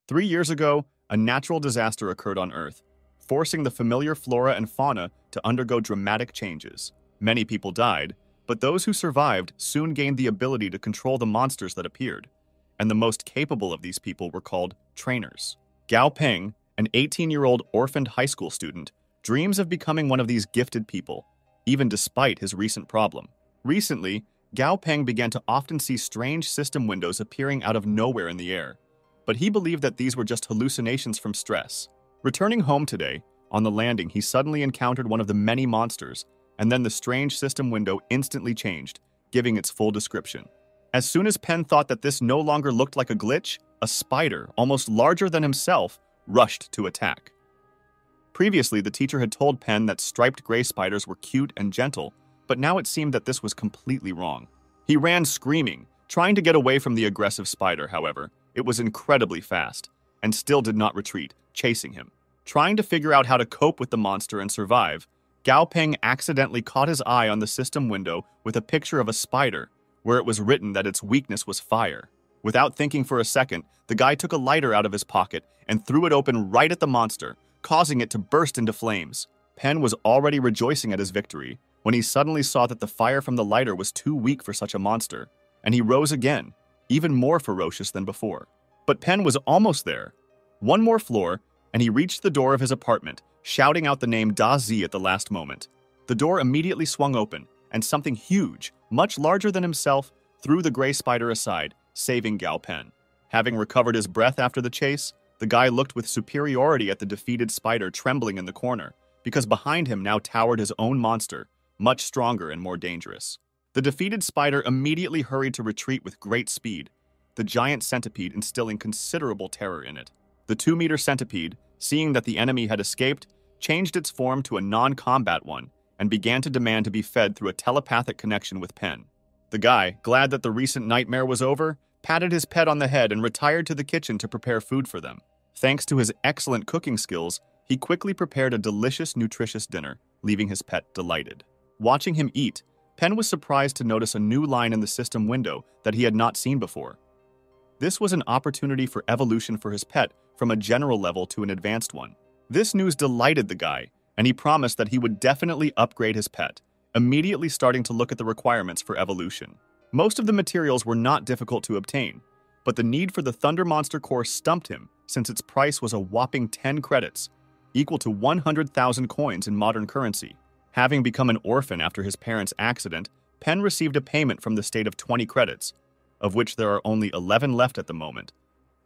3 years ago, a natural disaster occurred on Earth, forcing the familiar flora and fauna to undergo dramatic changes. Many people died, but those who survived soon gained the ability to control the monsters that appeared, and the most capable of these people were called trainers. Gao Peng, an 18-year-old orphaned high school student, dreams of becoming one of these gifted people, even despite his recent problem. Recently, Gao Peng began to often see strange system windows appearing out of nowhere in the air, but he believed that these were just hallucinations from stress. Returning home today, on the landing he suddenly encountered one of the many monsters, and then the strange system window instantly changed, giving its full description. As soon as Pen thought that this no longer looked like a glitch, a spider, almost larger than himself, rushed to attack. Previously, the teacher had told Pen that striped gray spiders were cute and gentle, but now it seemed that this was completely wrong. He ran screaming, trying to get away from the aggressive spider. However, it was incredibly fast, and still did not retreat, chasing him. Trying to figure out how to cope with the monster and survive, Gao Peng accidentally caught his eye on the system window with a picture of a spider, where it was written that its weakness was fire. Without thinking for a second, the guy took a lighter out of his pocket and threw it open right at the monster, causing it to burst into flames. Pen was already rejoicing at his victory when he suddenly saw that the fire from the lighter was too weak for such a monster, and he rose again, even more ferocious than before. But Pen was almost there. One more floor, and he reached the door of his apartment, shouting out the name Da Zi at the last moment. The door immediately swung open, and something huge, much larger than himself, threw the gray spider aside, saving Gao Pen. Having recovered his breath after the chase, the guy looked with superiority at the defeated spider trembling in the corner, because behind him now towered his own monster, much stronger and more dangerous. The defeated spider immediately hurried to retreat with great speed, the giant centipede instilling considerable terror in it. The 2-meter centipede, seeing that the enemy had escaped, changed its form to a non-combat one and began to demand to be fed through a telepathic connection with Pen. The guy, glad that the recent nightmare was over, patted his pet on the head and retired to the kitchen to prepare food for them. Thanks to his excellent cooking skills, he quickly prepared a delicious, nutritious dinner, leaving his pet delighted. Watching him eat, Pen was surprised to notice a new line in the system window that he had not seen before. This was an opportunity for evolution for his pet from a general level to an advanced one. This news delighted the guy, and he promised that he would definitely upgrade his pet, immediately starting to look at the requirements for evolution. Most of the materials were not difficult to obtain, but the need for the Thunder Monster core stumped him since its price was a whopping 10 credits, equal to 100,000 coins in modern currency. Having become an orphan after his parents' accident, Pen received a payment from the state of 20 credits, of which there are only 11 left at the moment,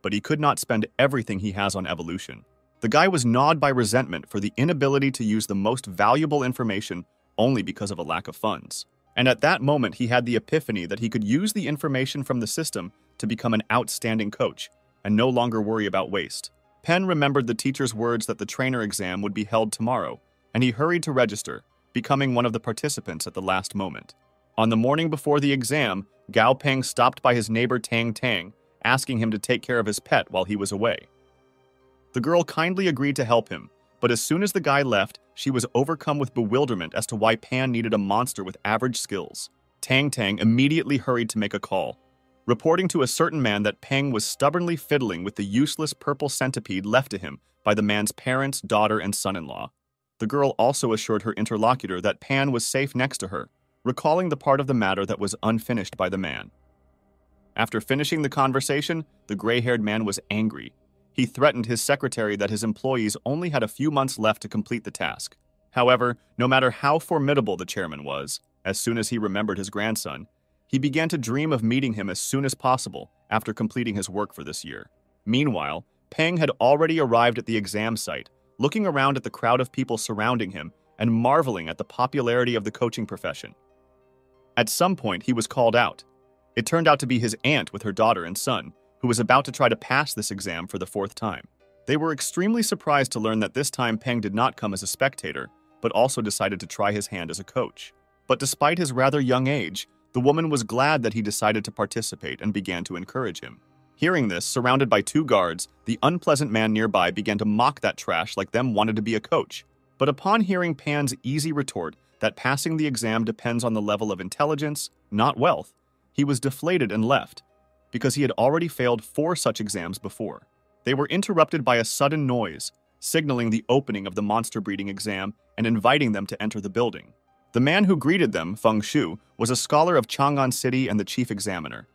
but he could not spend everything he has on evolution. The guy was gnawed by resentment for the inability to use the most valuable information only because of a lack of funds. And at that moment, he had the epiphany that he could use the information from the system to become an outstanding coach and no longer worry about waste. Pen remembered the teacher's words that the trainer exam would be held tomorrow, and he hurried to register, becoming one of the participants at the last moment. On the morning before the exam, Gao Peng stopped by his neighbor Tang Tang, asking him to take care of his pet while he was away. The girl kindly agreed to help him, but as soon as the guy left, she was overcome with bewilderment as to why Pan needed a monster with average skills. Tang Tang immediately hurried to make a call, reporting to a certain man that Peng was stubbornly fiddling with the useless purple centipede left to him by the man's parents, daughter, and son-in-law. The girl also assured her interlocutor that Pan was safe next to her, recalling the part of the matter that was unfinished by the man. After finishing the conversation, the gray-haired man was angry. He threatened his secretary that his employees only had a few months left to complete the task. However, no matter how formidable the chairman was, as soon as he remembered his grandson, he began to dream of meeting him as soon as possible after completing his work for this year. Meanwhile, Peng had already arrived at the exam site, looking around at the crowd of people surrounding him and marveling at the popularity of the coaching profession. At some point, he was called out. It turned out to be his aunt with her daughter and son, who was about to try to pass this exam for the 4th time. They were extremely surprised to learn that this time Peng did not come as a spectator, but also decided to try his hand as a coach. But despite his rather young age, the woman was glad that he decided to participate and began to encourage him. Hearing this, surrounded by 2 guards, the unpleasant man nearby began to mock that trash like them wanted to be a coach. But upon hearing Pan's easy retort that passing the exam depends on the level of intelligence, not wealth, he was deflated and left, because he had already failed 4 such exams before. They were interrupted by a sudden noise, signaling the opening of the monster breeding exam and inviting them to enter the building. The man who greeted them, Feng Shu, was a scholar of Chang'an City and the chief examiner,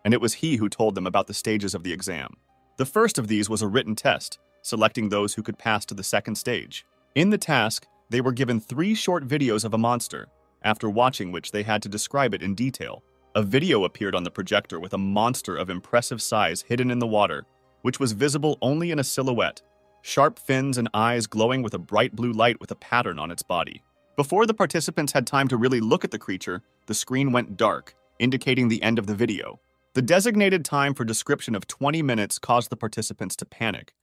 and it was he who told them about the stages of the exam. The first of these was a written test, selecting those who could pass to the second stage. In the task, they were given 3 short videos of a monster, after watching which they had to describe it in detail. A video appeared on the projector with a monster of impressive size hidden in the water, which was visible only in a silhouette, sharp fins and eyes glowing with a bright blue light with a pattern on its body. Before the participants had time to really look at the creature, the screen went dark, indicating the end of the video. The designated time for description of 20 minutes caused the participants to panic,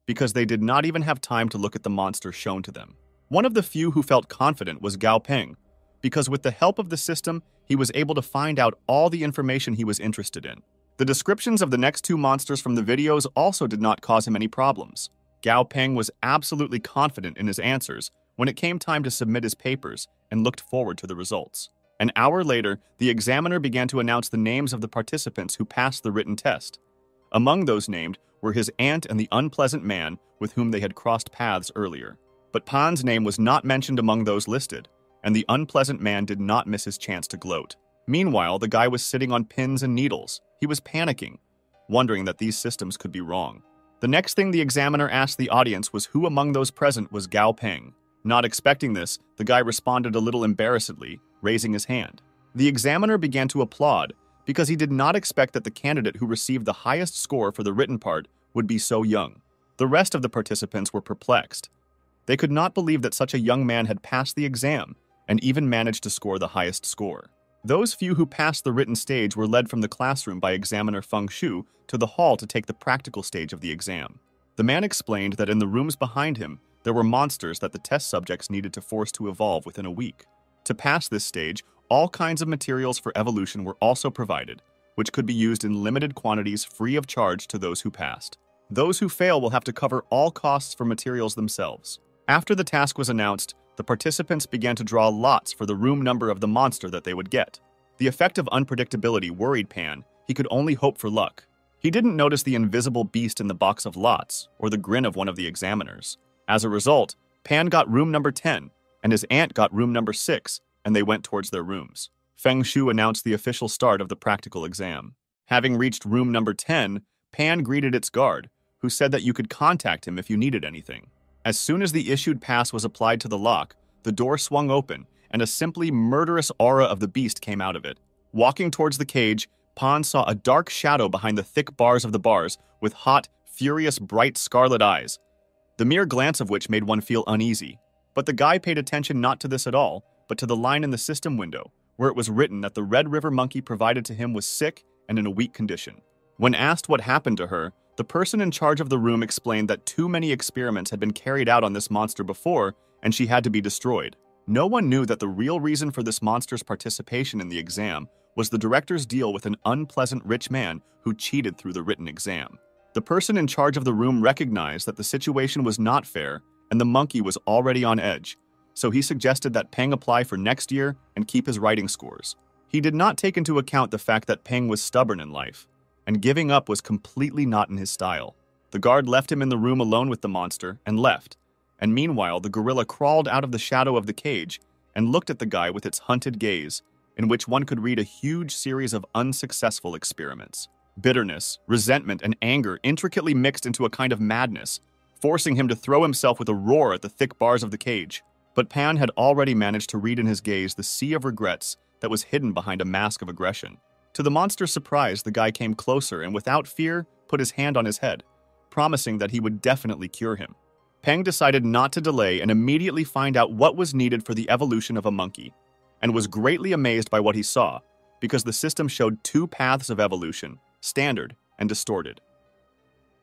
because they did not even have time to look at the monster shown to them. One of the few who felt confident was Gao Peng, because with the help of the system, he was able to find out all the information he was interested in. The descriptions of the next 2 monsters from the videos also did not cause him any problems. Gao Peng was absolutely confident in his answers when it came time to submit his papers and looked forward to the results. An hour later, the examiner began to announce the names of the participants who passed the written test. Among those named were his aunt and the unpleasant man with whom they had crossed paths earlier. But Pan's name was not mentioned among those listed, and the unpleasant man did not miss his chance to gloat. Meanwhile, the guy was sitting on pins and needles. He was panicking, wondering that these systems could be wrong. The next thing the examiner asked the audience was who among those present was Gao Peng. Not expecting this, the guy responded a little embarrassedly, raising his hand. The examiner began to applaud, because he did not expect that the candidate who received the highest score for the written part would be so young. The rest of the participants were perplexed. They could not believe that such a young man had passed the exam, and even managed to score the highest score. Those few who passed the written stage were led from the classroom by examiner Feng Shu to the hall to take the practical stage of the exam. The man explained that in the rooms behind him, there were monsters that the test subjects needed to force to evolve within a week. To pass this stage, all kinds of materials for evolution were also provided, which could be used in limited quantities free of charge to those who passed. Those who fail will have to cover all costs for materials themselves. After the task was announced, the participants began to draw lots for the room number of the monster that they would get. The effect of unpredictability worried Pan. He could only hope for luck. He didn't notice the invisible beast in the box of lots, or the grin of one of the examiners. As a result, Pan got room number 10, and his aunt got room number 6, and they went towards their rooms. Feng Shu announced the official start of the practical exam. Having reached room number 10, Pan greeted its guard, who said that you could contact him if you needed anything. As soon as the issued pass was applied to the lock, the door swung open, and a simply murderous aura of the beast came out of it. Walking towards the cage, Pan saw a dark shadow behind the thick bars of the bars, with hot, furious, bright scarlet eyes, the mere glance of which made one feel uneasy. But the guy paid attention not to this at all, but to the line in the system window, where it was written that the Red River monkey provided to him was sick and in a weak condition. When asked what happened to her, the person in charge of the room explained that too many experiments had been carried out on this monster before, and she had to be destroyed. No one knew that the real reason for this monster's participation in the exam was the director's deal with an unpleasant rich man who cheated through the written exam. The person in charge of the room recognized that the situation was not fair, and the monkey was already on edge, so he suggested that Peng apply for next year and keep his writing scores. He did not take into account the fact that Peng was stubborn in life, and giving up was completely not in his style. The guard left him in the room alone with the monster and left, and meanwhile the gorilla crawled out of the shadow of the cage and looked at the guy with its hunted gaze, in which one could read a huge series of unsuccessful experiments. Bitterness, resentment, and anger intricately mixed into a kind of madness, forcing him to throw himself with a roar at the thick bars of the cage. But Pan had already managed to read in his gaze the sea of regrets that was hidden behind a mask of aggression. To the monster's surprise, the guy came closer and without fear put his hand on his head, promising that he would definitely cure him. Peng decided not to delay and immediately find out what was needed for the evolution of a monkey, and was greatly amazed by what he saw, because the system showed 2 paths of evolution, standard and distorted.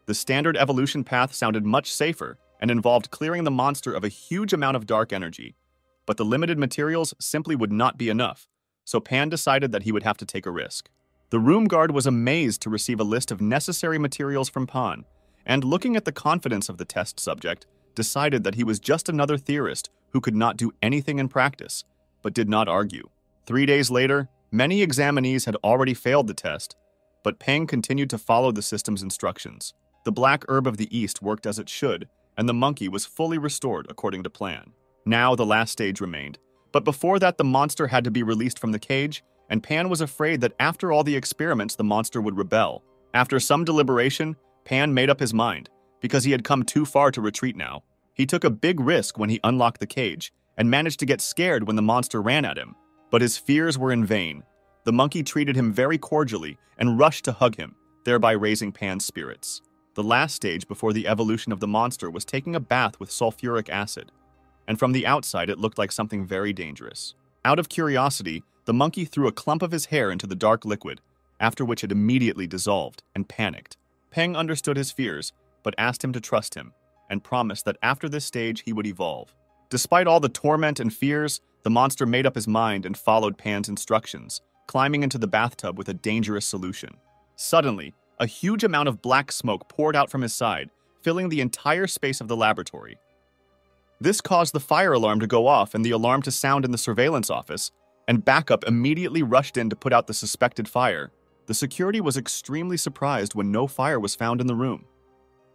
The standard evolution path sounded much safer and involved clearing the monster of a huge amount of dark energy, but the limited materials simply would not be enough, so Pan decided that he would have to take a risk. The room guard was amazed to receive a list of necessary materials from Pan, and looking at the confidence of the test subject, decided that he was just another theorist who could not do anything in practice, but did not argue. 3 days later, many examinees had already failed the test, but Peng continued to follow the system's instructions. The black herb of the east worked as it should, and the monkey was fully restored according to plan. Now the last stage remained, but before that the monster had to be released from the cage, and Pan was afraid that after all the experiments the monster would rebel. After some deliberation, Pan made up his mind, because he had come too far to retreat now. He took a big risk when he unlocked the cage, and managed to get scared when the monster ran at him. But his fears were in vain. The monkey treated him very cordially and rushed to hug him, thereby raising Pan's spirits. The last stage before the evolution of the monster was taking a bath with sulfuric acid, and from the outside it looked like something very dangerous. Out of curiosity, the monkey threw a clump of his hair into the dark liquid, after which it immediately dissolved and panicked. Peng understood his fears, but asked him to trust him, and promised that after this stage he would evolve. Despite all the torment and fears, the monster made up his mind and followed Pan's instructions, climbing into the bathtub with a dangerous solution. Suddenly, a huge amount of black smoke poured out from his side, filling the entire space of the laboratory. This caused the fire alarm to go off and the alarm to sound in the surveillance office, and backup immediately rushed in to put out the suspected fire. The security was extremely surprised when no fire was found in the room.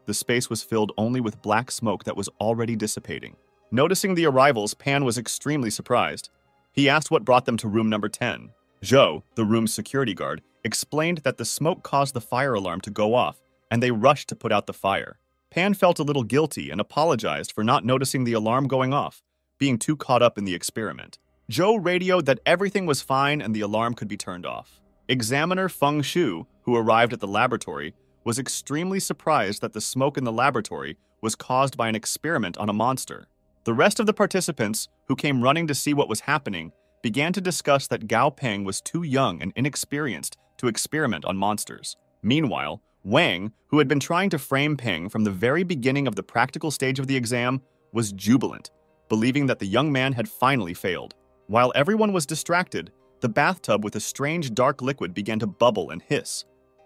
The space was filled only with black smoke that was already dissipating. Noticing the arrivals, Pan was extremely surprised. He asked what brought them to room number 10. Zhou, the room's security guard, explained that the smoke caused the fire alarm to go off, and they rushed to put out the fire. Pan felt a little guilty and apologized for not noticing the alarm going off, being too caught up in the experiment. Zhou radioed that everything was fine and the alarm could be turned off. Examiner Feng Shu, who arrived at the laboratory, was extremely surprised that the smoke in the laboratory was caused by an experiment on a monster. The rest of the participants, who came running to see what was happening, began to discuss that Gao Peng was too young and inexperienced to experiment on monsters. Meanwhile, Wang, who had been trying to frame Peng from the very beginning of the practical stage of the exam, was jubilant, believing that the young man had finally failed. While everyone was distracted, the bathtub with a strange dark liquid began to bubble and hiss,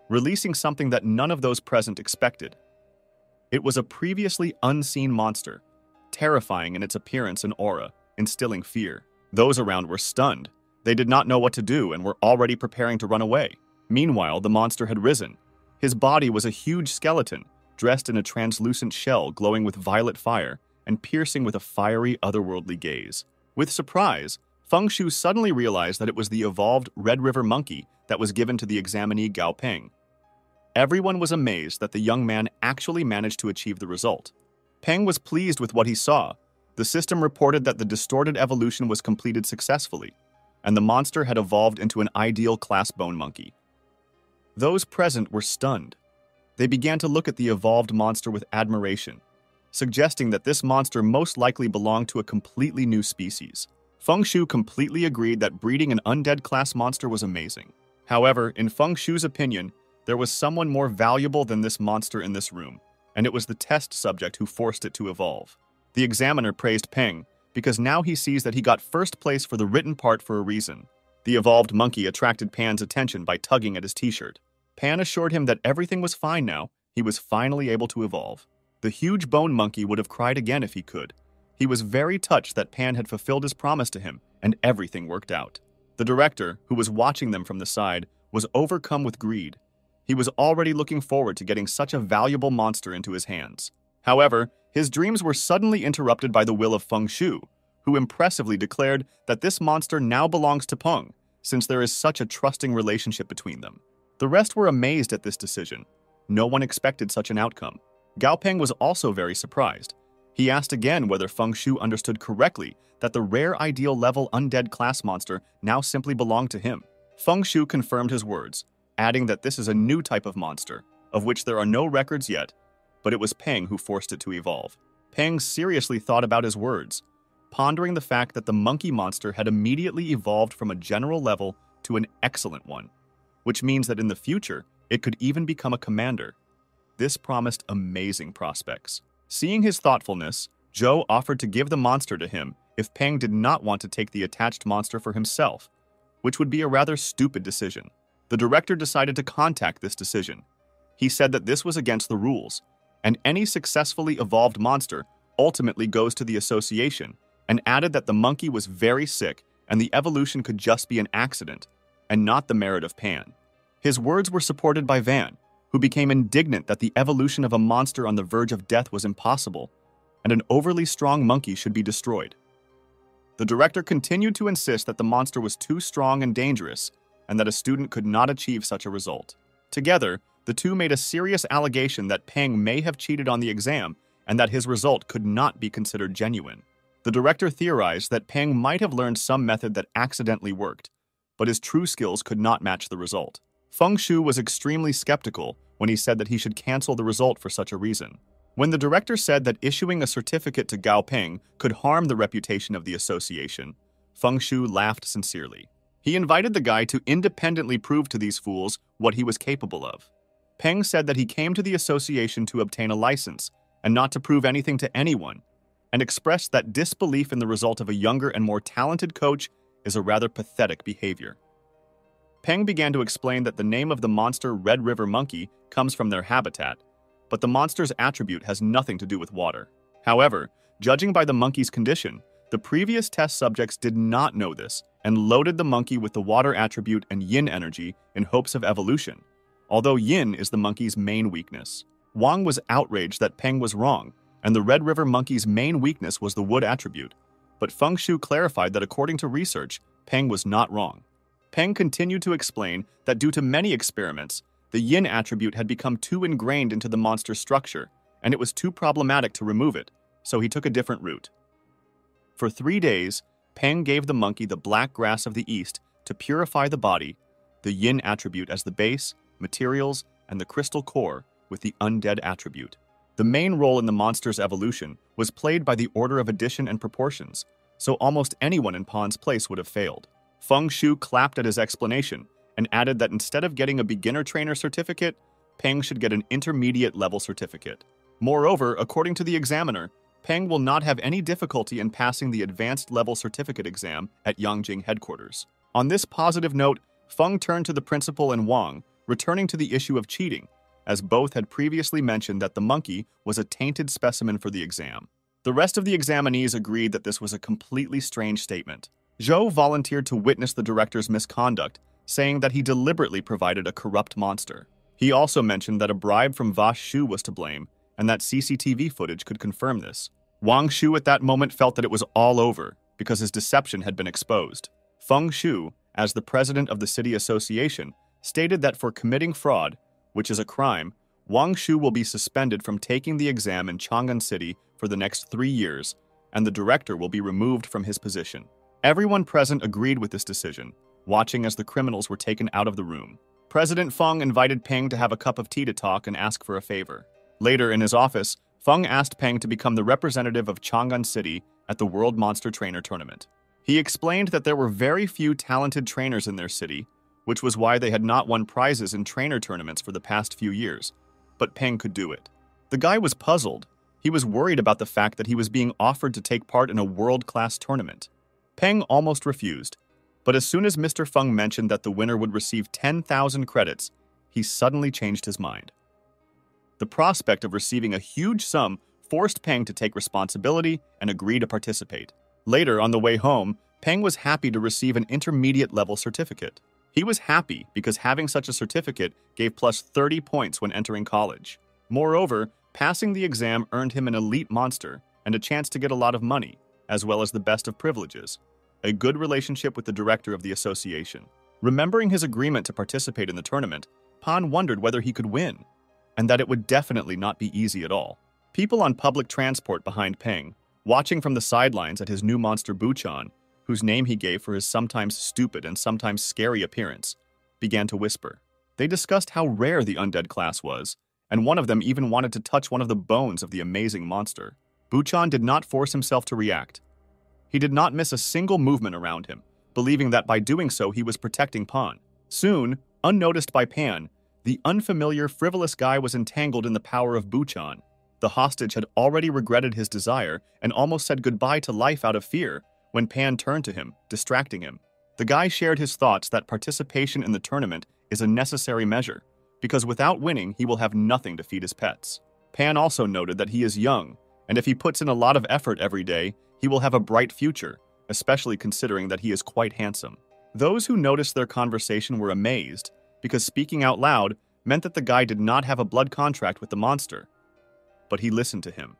releasing something that none of those present expected. It was a previously unseen monster, terrifying in its appearance and aura, instilling fear. Those around were stunned. They did not know what to do and were already preparing to run away. Meanwhile, the monster had risen. His body was a huge skeleton, dressed in a translucent shell glowing with violet fire and piercing with a fiery, otherworldly gaze. With surprise, Feng Shu suddenly realized that it was the evolved Red River monkey that was given to the examinee Gao Peng. Everyone was amazed that the young man actually managed to achieve the result. Peng was pleased with what he saw. The system reported that the distorted evolution was completed successfully, and the monster had evolved into an ideal class bone monkey. Those present were stunned. They began to look at the evolved monster with admiration, suggesting that this monster most likely belonged to a completely new species. Feng Shu completely agreed that breeding an undead class monster was amazing. However, in Feng Shu's opinion, there was someone more valuable than this monster in this room, and it was the test subject who forced it to evolve. The examiner praised Peng, because now he sees that he got first place for the written part for a reason. The evolved monkey attracted Pan's attention by tugging at his t-shirt. Pan assured him that everything was fine now. He was finally able to evolve. The huge bone monkey would have cried again if he could. He was very touched that Pan had fulfilled his promise to him, and everything worked out. The director, who was watching them from the side, was overcome with greed. He was already looking forward to getting such a valuable monster into his hands. However, his dreams were suddenly interrupted by the will of Feng Shu, who impressively declared that this monster now belongs to Peng, since there is such a trusting relationship between them. The rest were amazed at this decision. No one expected such an outcome. Gao Peng was also very surprised. He asked again whether Feng Shu understood correctly that the rare ideal level undead class monster now simply belonged to him. Feng Shu confirmed his words, adding that this is a new type of monster, of which there are no records yet, but it was Peng who forced it to evolve. Peng seriously thought about his words, pondering the fact that the monkey monster had immediately evolved from a general level to an excellent one, which means that in the future, it could even become a commander. This promised amazing prospects. Seeing his thoughtfulness, Zhou offered to give the monster to him if Peng did not want to take the attached monster for himself, which would be a rather stupid decision. The director decided to contact this decision. He said that this was against the rules, and any successfully evolved monster ultimately goes to the association, and added that the monkey was very sick and the evolution could just be an accident, and not the merit of Pan. His words were supported by Van, who became indignant that the evolution of a monster on the verge of death was impossible, and an overly strong monkey should be destroyed. The director continued to insist that the monster was too strong and dangerous, and that a student could not achieve such a result. Together, the two made a serious allegation that Peng may have cheated on the exam and that his result could not be considered genuine. The director theorized that Peng might have learned some method that accidentally worked, but his true skills could not match the result. Feng Shu was extremely skeptical when he said that he should cancel the result for such a reason. When the director said that issuing a certificate to Gao Peng could harm the reputation of the association, Feng Shu laughed sincerely. He invited the guy to independently prove to these fools what he was capable of. Peng said that he came to the association to obtain a license and not to prove anything to anyone, and expressed that disbelief in the result of a younger and more talented coach is a rather pathetic behavior. Peng began to explain that the name of the monster Red River Monkey comes from their habitat, but the monster's attribute has nothing to do with water. However, judging by the monkey's condition, the previous test subjects did not know this and loaded the monkey with the water attribute and yin energy in hopes of evolution, although yin is the monkey's main weakness. Wang was outraged that Peng was wrong, and the Red River Monkey's main weakness was the wood attribute, but Feng Shu clarified that according to research, Peng was not wrong. Peng continued to explain that due to many experiments, the yin attribute had become too ingrained into the monster's structure, and it was too problematic to remove it, so he took a different route. For 3 days, Peng gave the monkey the black grass of the east to purify the body, the yin attribute as the base, materials, and the crystal core with the undead attribute. The main role in the monster's evolution was played by the order of addition and proportions, so almost anyone in Pan's place would have failed. Feng Shu clapped at his explanation and added that instead of getting a beginner trainer certificate, Peng should get an intermediate level certificate. Moreover, according to the examiner, Peng will not have any difficulty in passing the advanced level certificate exam at Yangjing headquarters. On this positive note, Feng turned to the principal and Wang, returning to the issue of cheating, as both had previously mentioned that the monkey was a tainted specimen for the exam. The rest of the examinees agreed that this was a completely strange statement. Zhou volunteered to witness the director's misconduct, saying that he deliberately provided a corrupt monster. He also mentioned that a bribe from Vash Shu was to blame, and that CCTV footage could confirm this. Wang Shu at that moment felt that it was all over, because his deception had been exposed. Feng Shu, as the president of the city association, stated that for committing fraud, which is a crime, Wang Shu will be suspended from taking the exam in Chang'an City for the next 3 years, and the director will be removed from his position. Everyone present agreed with this decision, watching as the criminals were taken out of the room. President Feng invited Peng to have a cup of tea to talk and ask for a favor. Later, in his office, Feng asked Peng to become the representative of Chang'an City at the World Monster Trainer Tournament. He explained that there were very few talented trainers in their city, which was why they had not won prizes in trainer tournaments for the past few years, but Peng could do it. The guy was puzzled. He was worried about the fact that he was being offered to take part in a world-class tournament. Peng almost refused, but as soon as Mr. Feng mentioned that the winner would receive 10,000 credits, he suddenly changed his mind. The prospect of receiving a huge sum forced Peng to take responsibility and agree to participate. Later, on the way home, Peng was happy to receive an intermediate-level certificate. He was happy because having such a certificate gave plus 30 points when entering college. Moreover, passing the exam earned him an elite monster and a chance to get a lot of money, as well as the best of privileges, a good relationship with the director of the association. Remembering his agreement to participate in the tournament, Pan wondered whether he could win, and that it would definitely not be easy at all. People on public transport behind Peng, watching from the sidelines at his new monster Buchan, whose name he gave for his sometimes stupid and sometimes scary appearance, began to whisper. They discussed how rare the undead class was, and one of them even wanted to touch one of the bones of the amazing monster. Buchan did not force himself to react. He did not miss a single movement around him, believing that by doing so he was protecting Pan. Soon, unnoticed by Pan, the unfamiliar, frivolous guy was entangled in the power of Buchan. The hostage had already regretted his desire and almost said goodbye to life out of fear when Pan turned to him, distracting him. The guy shared his thoughts that participation in the tournament is a necessary measure, because without winning, he will have nothing to feed his pets. Pan also noted that he is young, and if he puts in a lot of effort every day, he will have a bright future, especially considering that he is quite handsome. Those who noticed their conversation were amazed, because speaking out loud, meant that the guy did not have a blood contract with the monster. But he listened to him.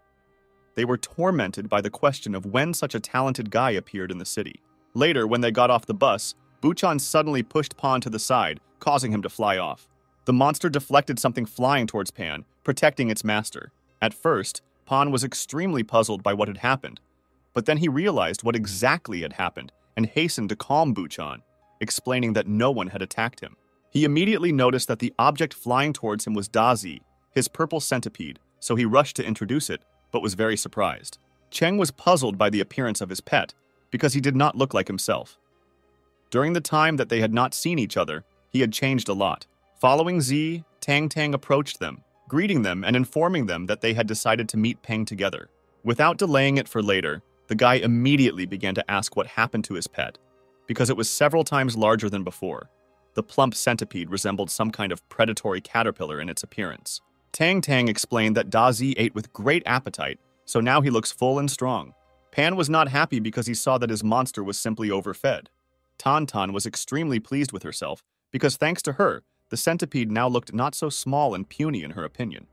They were tormented by the question of when such a talented guy appeared in the city. Later, when they got off the bus, Buchan suddenly pushed Pan to the side, causing him to fly off. The monster deflected something flying towards Pan, protecting its master. At first, Pan was extremely puzzled by what had happened, but then he realized what exactly had happened and hastened to calm Buchan, explaining that no one had attacked him. He immediately noticed that the object flying towards him was Dazi, his purple centipede, so he rushed to introduce it, but was very surprised. Cheng was puzzled by the appearance of his pet, because he did not look like himself. During the time that they had not seen each other, he had changed a lot. Following Z, Tang Tang approached them, greeting them and informing them that they had decided to meet Peng together. Without delaying it for later, the guy immediately began to ask what happened to his pet, because it was several times larger than before. The plump centipede resembled some kind of predatory caterpillar in its appearance. Tang Tang explained that Dazi ate with great appetite, so now he looks full and strong. Pan was not happy because he saw that his monster was simply overfed. Tan Tan was extremely pleased with herself, because thanks to her, the centipede now looked not so small and puny in her opinion.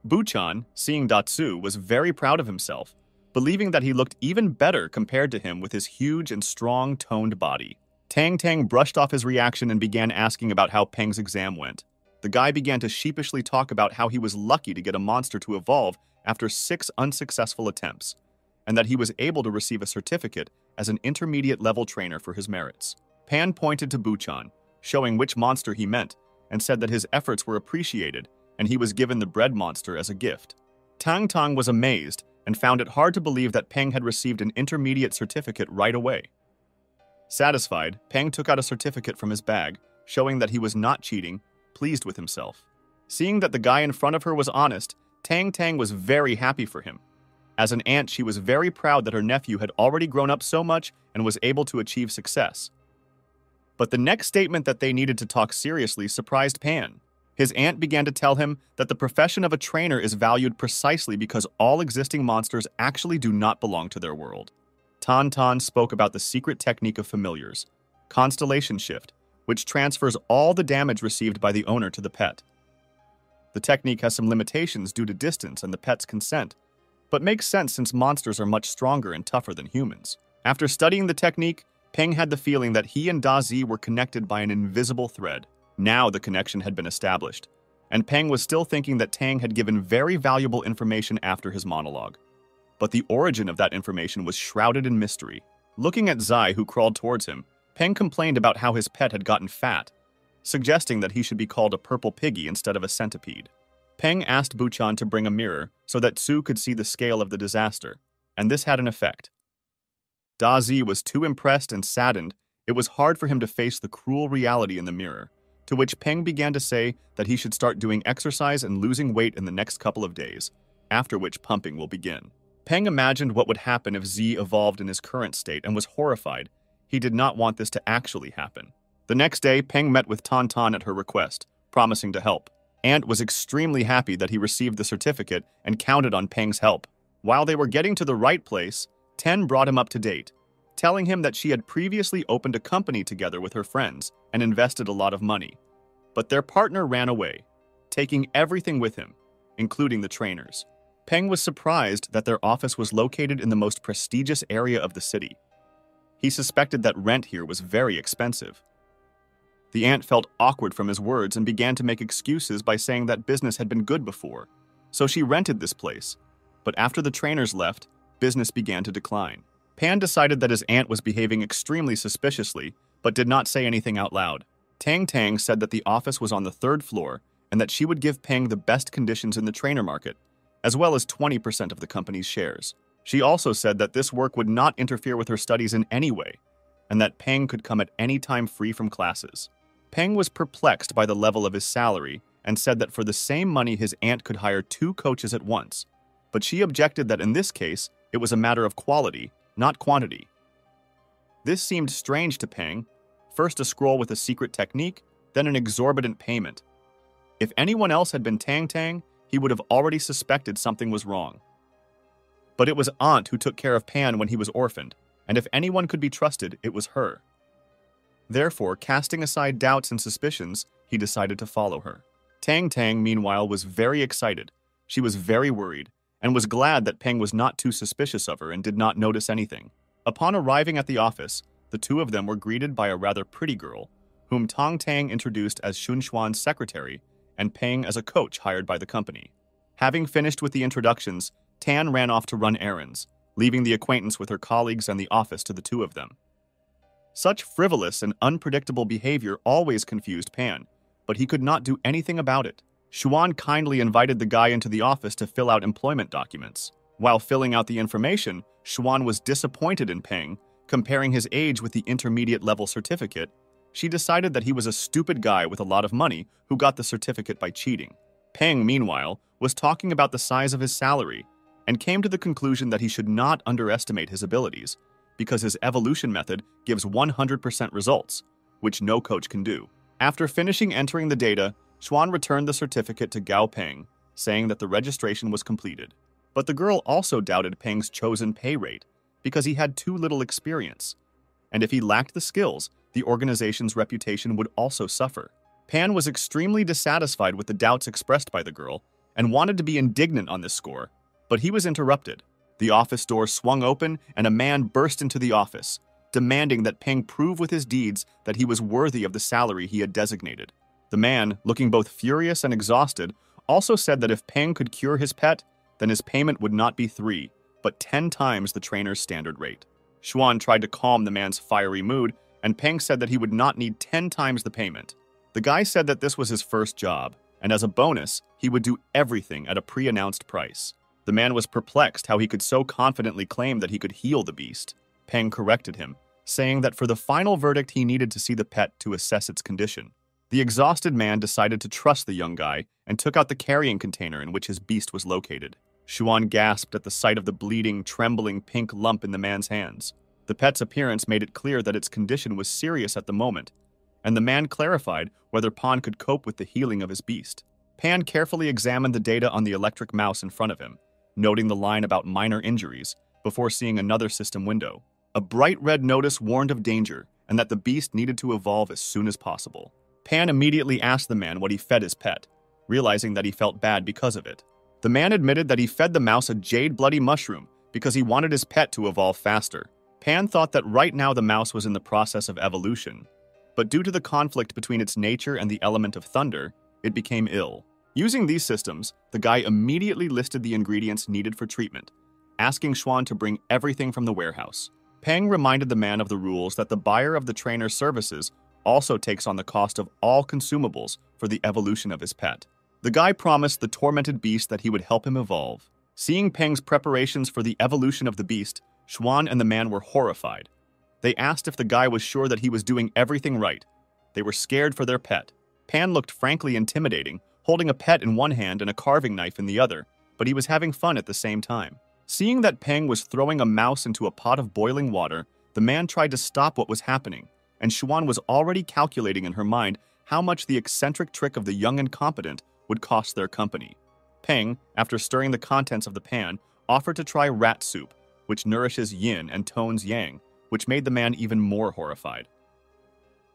Buchan, seeing Datsu, was very proud of himself, believing that he looked even better compared to him with his huge and strong, toned body. Tang Tang brushed off his reaction and began asking about how Peng's exam went. The guy began to sheepishly talk about how he was lucky to get a monster to evolve after 6 unsuccessful attempts, and that he was able to receive a certificate as an intermediate-level trainer for his merits. Pan pointed to Buchan, showing which monster he meant, and said that his efforts were appreciated, and he was given the bread monster as a gift. Tang Tang was amazed and found it hard to believe that Peng had received an intermediate certificate right away. Satisfied, Peng took out a certificate from his bag, showing that he was not cheating, pleased with himself. Seeing that the guy in front of her was honest, Tang Tang was very happy for him. As an aunt, she was very proud that her nephew had already grown up so much and was able to achieve success. But the next statement that they needed to talk seriously surprised Pan. His aunt began to tell him that the profession of a trainer is valued precisely because all existing monsters actually do not belong to their world. Tan Tan spoke about the secret technique of familiars, constellation shift, which transfers all the damage received by the owner to the pet. The technique has some limitations due to distance and the pet's consent, but makes sense since monsters are much stronger and tougher than humans. After studying the technique, Peng had the feeling that he and Dazi were connected by an invisible thread. Now the connection had been established, and Peng was still thinking that Tang had given very valuable information after his monologue. But the origin of that information was shrouded in mystery. Looking at Zai, who crawled towards him, Peng complained about how his pet had gotten fat, suggesting that he should be called a purple piggy instead of a centipede. Peng asked Buchan to bring a mirror so that Su could see the scale of the disaster, and this had an effect. Dazi was too impressed and saddened, it was hard for him to face the cruel reality in the mirror, to which Peng began to say that he should start doing exercise and losing weight in the next couple of days, after which pumping will begin. Peng imagined what would happen if Z evolved in his current state and was horrified. He did not want this to actually happen. The next day, Peng met with Tan Tan at her request, promising to help. Ant was extremely happy that he received the certificate and counted on Peng's help. While they were getting to the right place, Ten brought him up to date, telling him that she had previously opened a company together with her friends and invested a lot of money. But their partner ran away, taking everything with him, including the trainers. Peng was surprised that their office was located in the most prestigious area of the city. He suspected that rent here was very expensive. The aunt felt awkward from his words and began to make excuses by saying that business had been good before, so she rented this place. But after the trainers left, business began to decline. Pan decided that his aunt was behaving extremely suspiciously, but did not say anything out loud. Tang Tang said that the office was on the 3rd floor and that she would give Peng the best conditions in the trainer market, as well as 20% of the company's shares. She also said that this work would not interfere with her studies in any way, and that Peng could come at any time free from classes. Peng was perplexed by the level of his salary and said that for the same money his aunt could hire 2 coaches at once, but she objected that in this case, it was a matter of quality, not quantity. This seemed strange to Peng, first a scroll with a secret technique, then an exorbitant payment. If anyone else had been Tang Tang, he would have already suspected something was wrong. But it was Aunt who took care of Pan when he was orphaned, and if anyone could be trusted, it was her. Therefore, casting aside doubts and suspicions, he decided to follow her. Tang Tang, meanwhile, was very excited. She was very worried, and was glad that Peng was not too suspicious of her and did not notice anything. Upon arriving at the office, the two of them were greeted by a rather pretty girl, whom Tang Tang introduced as Xuan's secretary and Peng as a coach hired by the company. Having finished with the introductions, Tan ran off to run errands, leaving the acquaintance with her colleagues and the office to the two of them. Such frivolous and unpredictable behavior always confused Pan, but he could not do anything about it. Xuan kindly invited the guy into the office to fill out employment documents. While filling out the information, Xuan was disappointed in Peng. Comparing his age with the intermediate level certificate, she decided that he was a stupid guy with a lot of money who got the certificate by cheating. Peng, meanwhile, was talking about the size of his salary and came to the conclusion that he should not underestimate his abilities because his evolution method gives 100% results, which no coach can do. After finishing entering the data, Xuan returned the certificate to Gao Peng, saying that the registration was completed. But the girl also doubted Peng's chosen pay rate because he had too little experience, and if he lacked the skills, the organization's reputation would also suffer. Pan was extremely dissatisfied with the doubts expressed by the girl and wanted to be indignant on this score, but he was interrupted. The office door swung open and a man burst into the office, demanding that Peng prove with his deeds that he was worthy of the salary he had designated. The man, looking both furious and exhausted, also said that if Peng could cure his pet, then his payment would not be 3, but 10 times the trainer's standard rate. Xuan tried to calm the man's fiery mood, and Peng said that he would not need 10 times the payment. The guy said that this was his first job, and as a bonus, he would do everything at a pre-announced price. The man was perplexed how he could so confidently claim that he could heal the beast. Peng corrected him, saying that for the final verdict he needed to see the pet to assess its condition. The exhausted man decided to trust the young guy and took out the carrying container in which his beast was located. Xuan gasped at the sight of the bleeding, trembling pink lump in the man's hands. The pet's appearance made it clear that its condition was serious at the moment, and the man clarified whether Pan could cope with the healing of his beast. Pan carefully examined the data on the electric mouse in front of him, noting the line about minor injuries, before seeing another system window. A bright red notice warned of danger and that the beast needed to evolve as soon as possible. Pan immediately asked the man what he fed his pet, realizing that he felt bad because of it. The man admitted that he fed the mouse a jade bloody mushroom because he wanted his pet to evolve faster. Pan thought that right now the mouse was in the process of evolution, but due to the conflict between its nature and the element of thunder, it became ill. Using these systems, the guy immediately listed the ingredients needed for treatment, asking Xuan to bring everything from the warehouse. Peng reminded the man of the rules that the buyer of the trainer's services also takes on the cost of all consumables for the evolution of his pet. The guy promised the tormented beast that he would help him evolve. Seeing Peng's preparations for the evolution of the beast, Xuan and the man were horrified. They asked if the guy was sure that he was doing everything right. They were scared for their pet. Pan looked frankly intimidating, holding a pet in one hand and a carving knife in the other, but he was having fun at the same time. Seeing that Peng was throwing a mouse into a pot of boiling water, the man tried to stop what was happening, and Xuan was already calculating in her mind how much the eccentric trick of the young and competent would cost their company. Peng, after stirring the contents of the pan, offered to try rat soup, which nourishes yin and tones yang, which made the man even more horrified.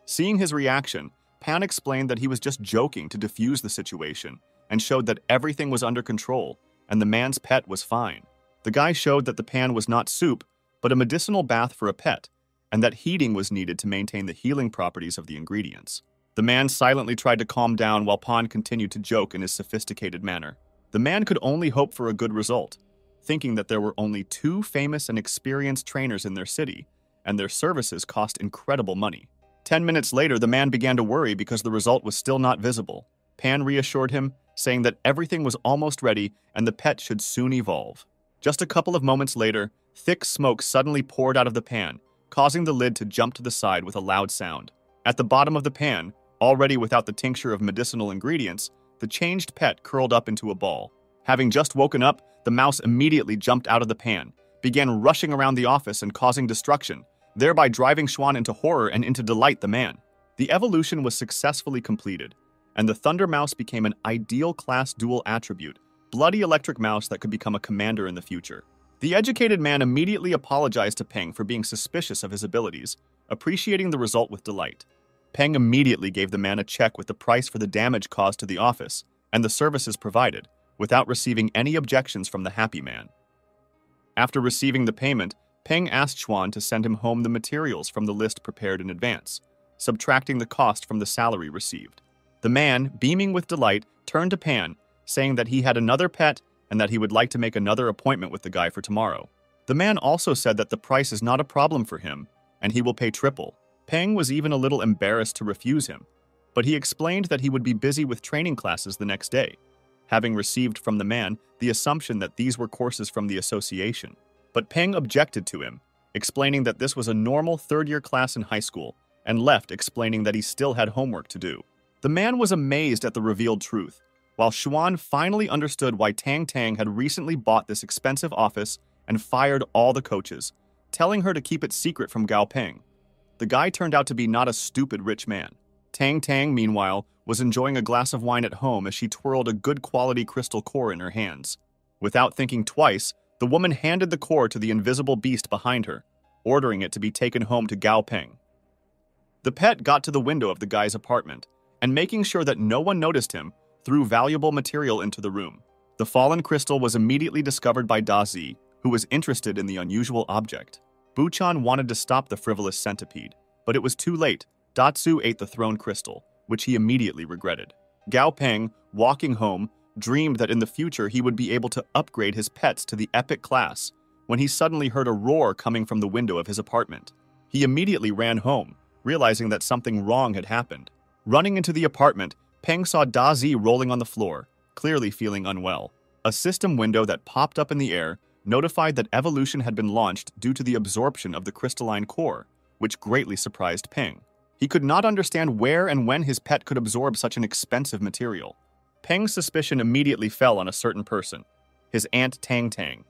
Seeing his reaction, Pan explained that he was just joking to defuse the situation and showed that everything was under control and the man's pet was fine. The guy showed that the pan was not soup, but a medicinal bath for a pet, and that heating was needed to maintain the healing properties of the ingredients. The man silently tried to calm down while Pan continued to joke in his sophisticated manner. The man could only hope for a good result, thinking that there were only 2 famous and experienced trainers in their city, and their services cost incredible money. 10 minutes later, the man began to worry because the result was still not visible. Pan reassured him, saying that everything was almost ready and the pet should soon evolve. Just a couple of moments later, thick smoke suddenly poured out of the pan, causing the lid to jump to the side with a loud sound. At the bottom of the pan, already without the tincture of medicinal ingredients, the changed pet curled up into a ball. Having just woken up, the mouse immediately jumped out of the pan, began rushing around the office and causing destruction, thereby driving Xuan into horror and into delight the man. The evolution was successfully completed, and the Thunder Mouse became an ideal class dual attribute, bloody electric mouse that could become a commander in the future. The educated man immediately apologized to Peng for being suspicious of his abilities, appreciating the result with delight. Peng immediately gave the man a check with the price for the damage caused to the office and the services provided, without receiving any objections from the happy man. After receiving the payment, Peng asked Xuan to send him home the materials from the list prepared in advance, subtracting the cost from the salary received. The man, beaming with delight, turned to Pan, saying that he had another pet and that he would like to make another appointment with the guy for tomorrow. The man also said that the price is not a problem for him, and he will pay triple. Peng was even a little embarrassed to refuse him, but he explained that he would be busy with training classes the next day, having received from the man the assumption that these were courses from the association. But Peng objected to him, explaining that this was a normal third-year class in high school, and left explaining that he still had homework to do. The man was amazed at the revealed truth, while Xuan finally understood why Tang Tang had recently bought this expensive office and fired all the coaches, telling her to keep it secret from Gao Peng. The guy turned out to be not a stupid rich man. Tang Tang, meanwhile, was enjoying a glass of wine at home as she twirled a good-quality crystal core in her hands. Without thinking twice, the woman handed the core to the invisible beast behind her, ordering it to be taken home to Gao Peng. The pet got to the window of the guy's apartment, and making sure that no one noticed him, threw valuable material into the room. The fallen crystal was immediately discovered by Da Zi, who was interested in the unusual object. Buchan wanted to stop the frivolous centipede, but it was too late. Datsu ate the thrown crystal, which he immediately regretted. Gao Peng, walking home, dreamed that in the future he would be able to upgrade his pets to the epic class, when he suddenly heard a roar coming from the window of his apartment. He immediately ran home, realizing that something wrong had happened. Running into the apartment, Peng saw Da Zi rolling on the floor, clearly feeling unwell. A system window that popped up in the air notified that evolution had been launched due to the absorption of the crystalline core, which greatly surprised Peng. He could not understand where and when his pet could absorb such an expensive material. Peng's suspicion immediately fell on a certain person, his aunt Tang Tang.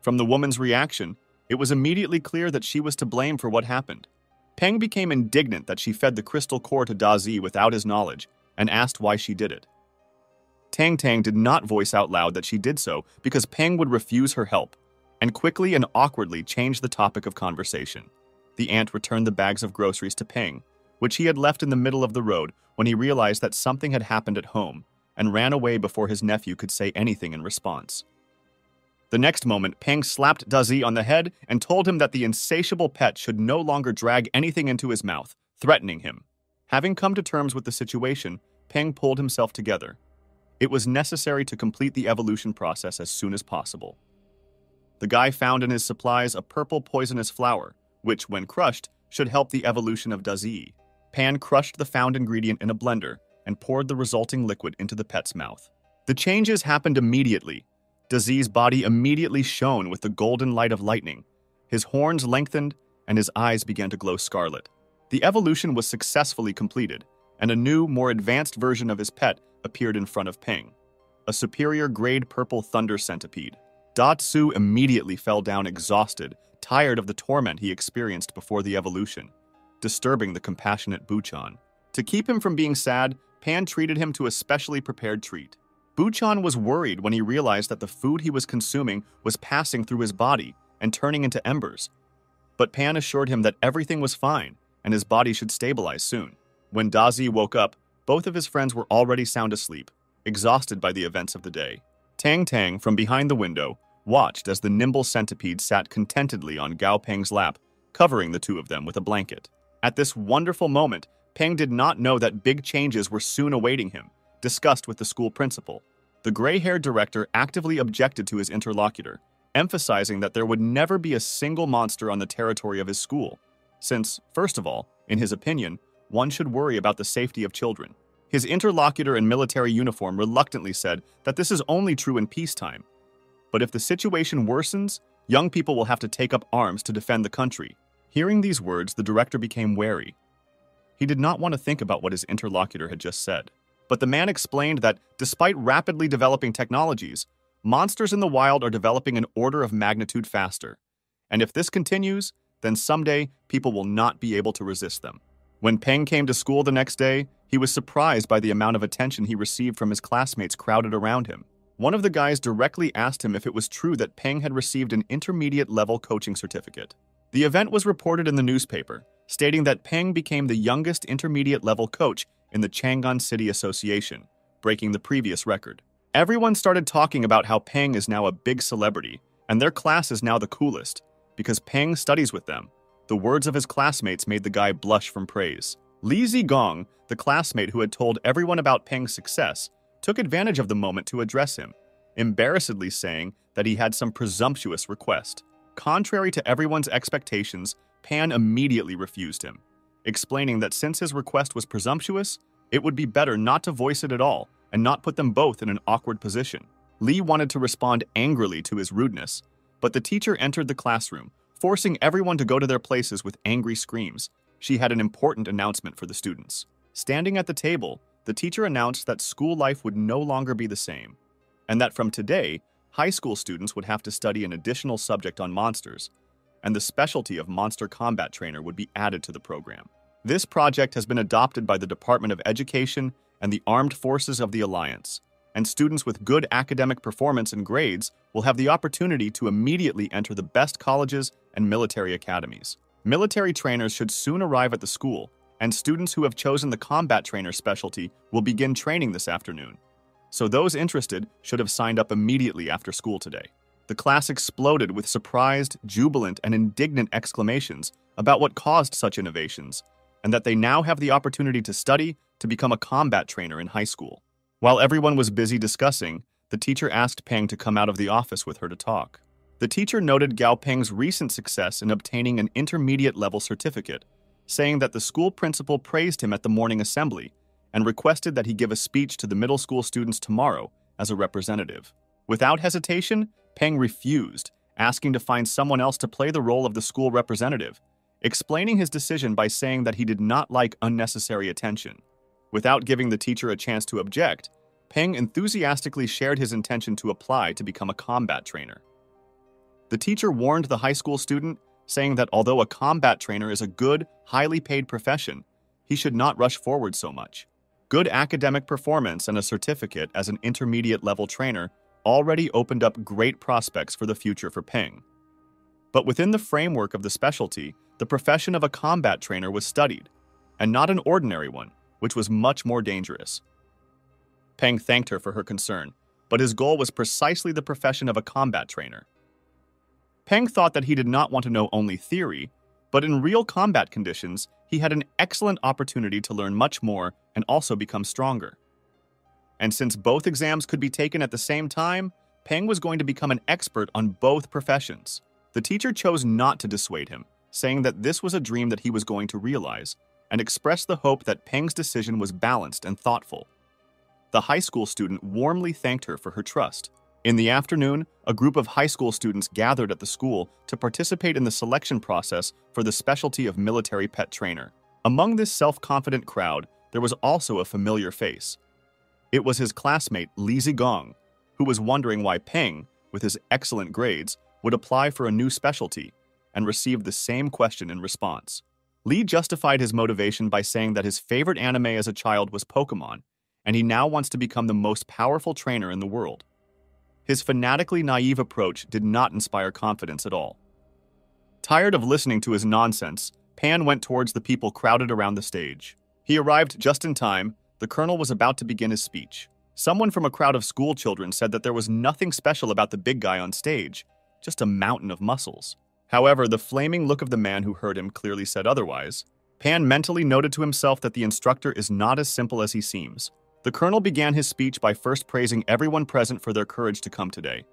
From the woman's reaction, it was immediately clear that she was to blame for what happened. Peng became indignant that she fed the crystal core to Da Zi without his knowledge and asked why she did it. Tang Tang did not voice out loud that she did so because Peng would refuse her help, and quickly and awkwardly changed the topic of conversation. The aunt returned the bags of groceries to Peng, which he had left in the middle of the road when he realized that something had happened at home, and ran away before his nephew could say anything in response. The next moment, Peng slapped Da Zi on the head and told him that the insatiable pet should no longer drag anything into his mouth, threatening him. Having come to terms with the situation, Peng pulled himself together. It was necessary to complete the evolution process as soon as possible. The guy found in his supplies a purple poisonous flower, which, when crushed, should help the evolution of Da Zi. Pan crushed the found ingredient in a blender and poured the resulting liquid into the pet's mouth. The changes happened immediately. Da Zi's body immediately shone with the golden light of lightning. His horns lengthened, and his eyes began to glow scarlet. The evolution was successfully completed, and a new, more advanced version of his pet appeared in front of Peng, a superior grade purple thunder centipede. Datsu immediately fell down exhausted, tired of the torment he experienced before the evolution, disturbing the compassionate Buchan. To keep him from being sad, Pan treated him to a specially prepared treat. Buchan was worried when he realized that the food he was consuming was passing through his body and turning into embers. But Pan assured him that everything was fine and his body should stabilize soon. When Da Zi woke up, both of his friends were already sound asleep, exhausted by the events of the day. Tang Tang, from behind the window, watched as the nimble centipede sat contentedly on Gao Peng's lap, covering the two of them with a blanket. At this wonderful moment, Peng did not know that big changes were soon awaiting him, discussed with the school principal. The gray-haired director actively objected to his interlocutor, emphasizing that there would never be a single monster on the territory of his school, since, first of all, in his opinion, one should worry about the safety of children. His interlocutor in military uniform reluctantly said that this is only true in peacetime. But if the situation worsens, young people will have to take up arms to defend the country. Hearing these words, the director became wary. He did not want to think about what his interlocutor had just said. But the man explained that, despite rapidly developing technologies, monsters in the wild are developing an order of magnitude faster. And if this continues, then someday people will not be able to resist them. When Peng came to school the next day, he was surprised by the amount of attention he received from his classmates crowded around him. One of the guys directly asked him if it was true that Peng had received an intermediate-level coaching certificate. The event was reported in the newspaper, stating that Peng became the youngest intermediate-level coach in the Chang'an City Association, breaking the previous record. Everyone started talking about how Peng is now a big celebrity, and their class is now the coolest, because Peng studies with them. The words of his classmates made the guy blush from praise. Li Zigong, the classmate who had told everyone about Peng's success, took advantage of the moment to address him, embarrassedly saying that he had some presumptuous request. Contrary to everyone's expectations, Pan immediately refused him, explaining that since his request was presumptuous, it would be better not to voice it at all and not put them both in an awkward position. Li wanted to respond angrily to his rudeness, but the teacher entered the classroom, forcing everyone to go to their places with angry screams. She had an important announcement for the students. Standing at the table, the teacher announced that school life would no longer be the same, and that from today, high school students would have to study an additional subject on monsters, and the specialty of monster combat trainer would be added to the program. This project has been adopted by the Department of Education and the Armed Forces of the Alliance, and students with good academic performance and grades will have the opportunity to immediately enter the best colleges and military academies. Military trainers should soon arrive at the school, and students who have chosen the combat trainer specialty will begin training this afternoon. So those interested should have signed up immediately after school today. The class exploded with surprised, jubilant, and indignant exclamations about what caused such innovations, and that they now have the opportunity to study to become a combat trainer in high school. While everyone was busy discussing, the teacher asked Peng to come out of the office with her to talk. The teacher noted Gao Peng's recent success in obtaining an intermediate-level certificate, saying that the school principal praised him at the morning assembly and requested that he give a speech to the middle school students tomorrow as a representative. Without hesitation, Peng refused, asking to find someone else to play the role of the school representative, explaining his decision by saying that he did not like unnecessary attention. Without giving the teacher a chance to object, Peng enthusiastically shared his intention to apply to become a combat trainer. The teacher warned the high school student, saying that although a combat trainer is a good, highly paid profession, he should not rush forward so much. Good academic performance and a certificate as an intermediate-level trainer already opened up great prospects for the future for Peng. But within the framework of the specialty, the profession of a combat trainer was studied, and not an ordinary one, which was much more dangerous. Peng thanked her for her concern, but his goal was precisely the profession of a combat trainer. Peng thought that he did not want to know only theory, but in real combat conditions, he had an excellent opportunity to learn much more and also become stronger. And since both exams could be taken at the same time, Peng was going to become an expert on both professions. The teacher chose not to dissuade him, saying that this was a dream that he was going to realize, and expressed the hope that Peng's decision was balanced and thoughtful. The high school student warmly thanked her for her trust. In the afternoon, a group of high school students gathered at the school to participate in the selection process for the specialty of military pet trainer. Among this self-confident crowd, there was also a familiar face. It was his classmate Li Zigong, who was wondering why Peng, with his excellent grades, would apply for a new specialty and received the same question in response. Li justified his motivation by saying that his favorite anime as a child was Pokemon, and he now wants to become the most powerful trainer in the world. His fanatically naive approach did not inspire confidence at all. Tired of listening to his nonsense, Pan went towards the people crowded around the stage. He arrived just in time. The colonel was about to begin his speech. Someone from a crowd of school children said that there was nothing special about the big guy on stage, just a mountain of muscles. However, the flaming look of the man who heard him clearly said otherwise. Pan mentally noted to himself that the instructor is not as simple as he seems. The colonel began his speech by first praising everyone present for their courage to come today,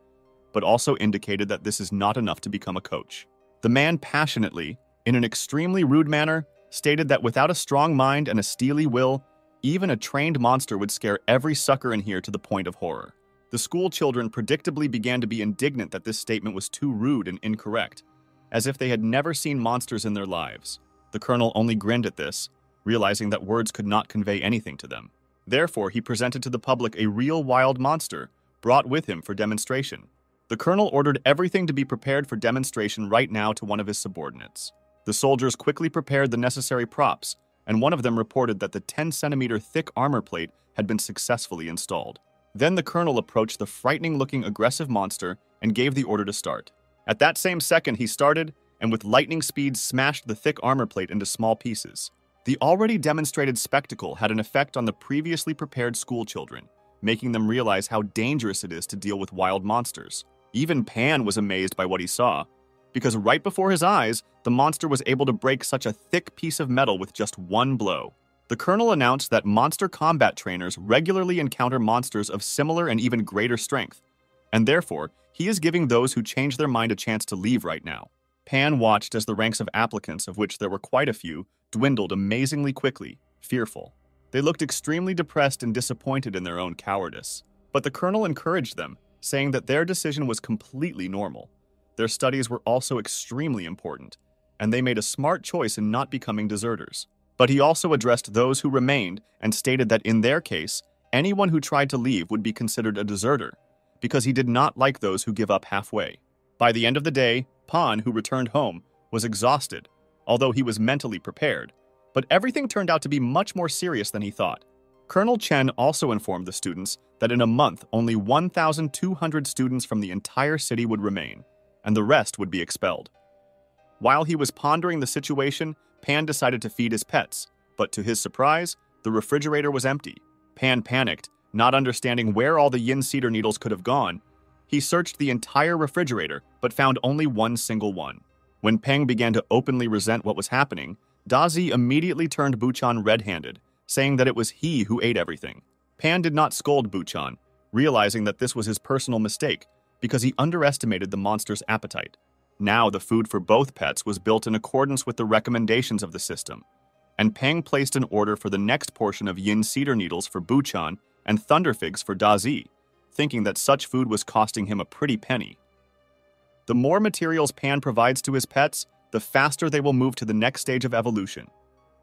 but also indicated that this is not enough to become a coach. The man passionately, in an extremely rude manner, stated that without a strong mind and a steely will, even a trained monster would scare every sucker in here to the point of horror. The school children predictably began to be indignant that this statement was too rude and incorrect, as if they had never seen monsters in their lives. The colonel only grinned at this, realizing that words could not convey anything to them. Therefore, he presented to the public a real wild monster, brought with him for demonstration. The colonel ordered everything to be prepared for demonstration right now to one of his subordinates. The soldiers quickly prepared the necessary props, and one of them reported that the 10-centimeter thick armor plate had been successfully installed. Then the colonel approached the frightening-looking aggressive monster and gave the order to start. At that same second he started, and with lightning speed smashed the thick armor plate into small pieces. The already demonstrated spectacle had an effect on the previously prepared school children, making them realize how dangerous it is to deal with wild monsters. Even Pan was amazed by what he saw, because right before his eyes, the monster was able to break such a thick piece of metal with just one blow. The colonel announced that monster combat trainers regularly encounter monsters of similar and even greater strength, and therefore, he is giving those who change their mind a chance to leave right now. Pan watched as the ranks of applicants, of which there were quite a few, dwindled amazingly quickly, fearful. They looked extremely depressed and disappointed in their own cowardice. But the colonel encouraged them, saying that their decision was completely normal. Their studies were also extremely important, and they made a smart choice in not becoming deserters. But he also addressed those who remained and stated that in their case, anyone who tried to leave would be considered a deserter, because he did not like those who give up halfway. By the end of the day, Pan, who returned home, was exhausted, although he was mentally prepared. But everything turned out to be much more serious than he thought. Colonel Chen also informed the students that in a month only 1,200 students from the entire city would remain, and the rest would be expelled. While he was pondering the situation, Pan decided to feed his pets, but to his surprise, the refrigerator was empty. Pan panicked, not understanding where all the yin cedar needles could have gone. He searched the entire refrigerator, but found only one single one. When Peng began to openly resent what was happening, Dazi immediately turned Buchan red-handed, saying that it was he who ate everything. Pan did not scold Buchan, realizing that this was his personal mistake, because he underestimated the monster's appetite. Now the food for both pets was built in accordance with the recommendations of the system, and Peng placed an order for the next portion of yin cedar needles for Buchan and thunderfigs for Dazi, thinking that such food was costing him a pretty penny. The more materials Pan provides to his pets, the faster they will move to the next stage of evolution.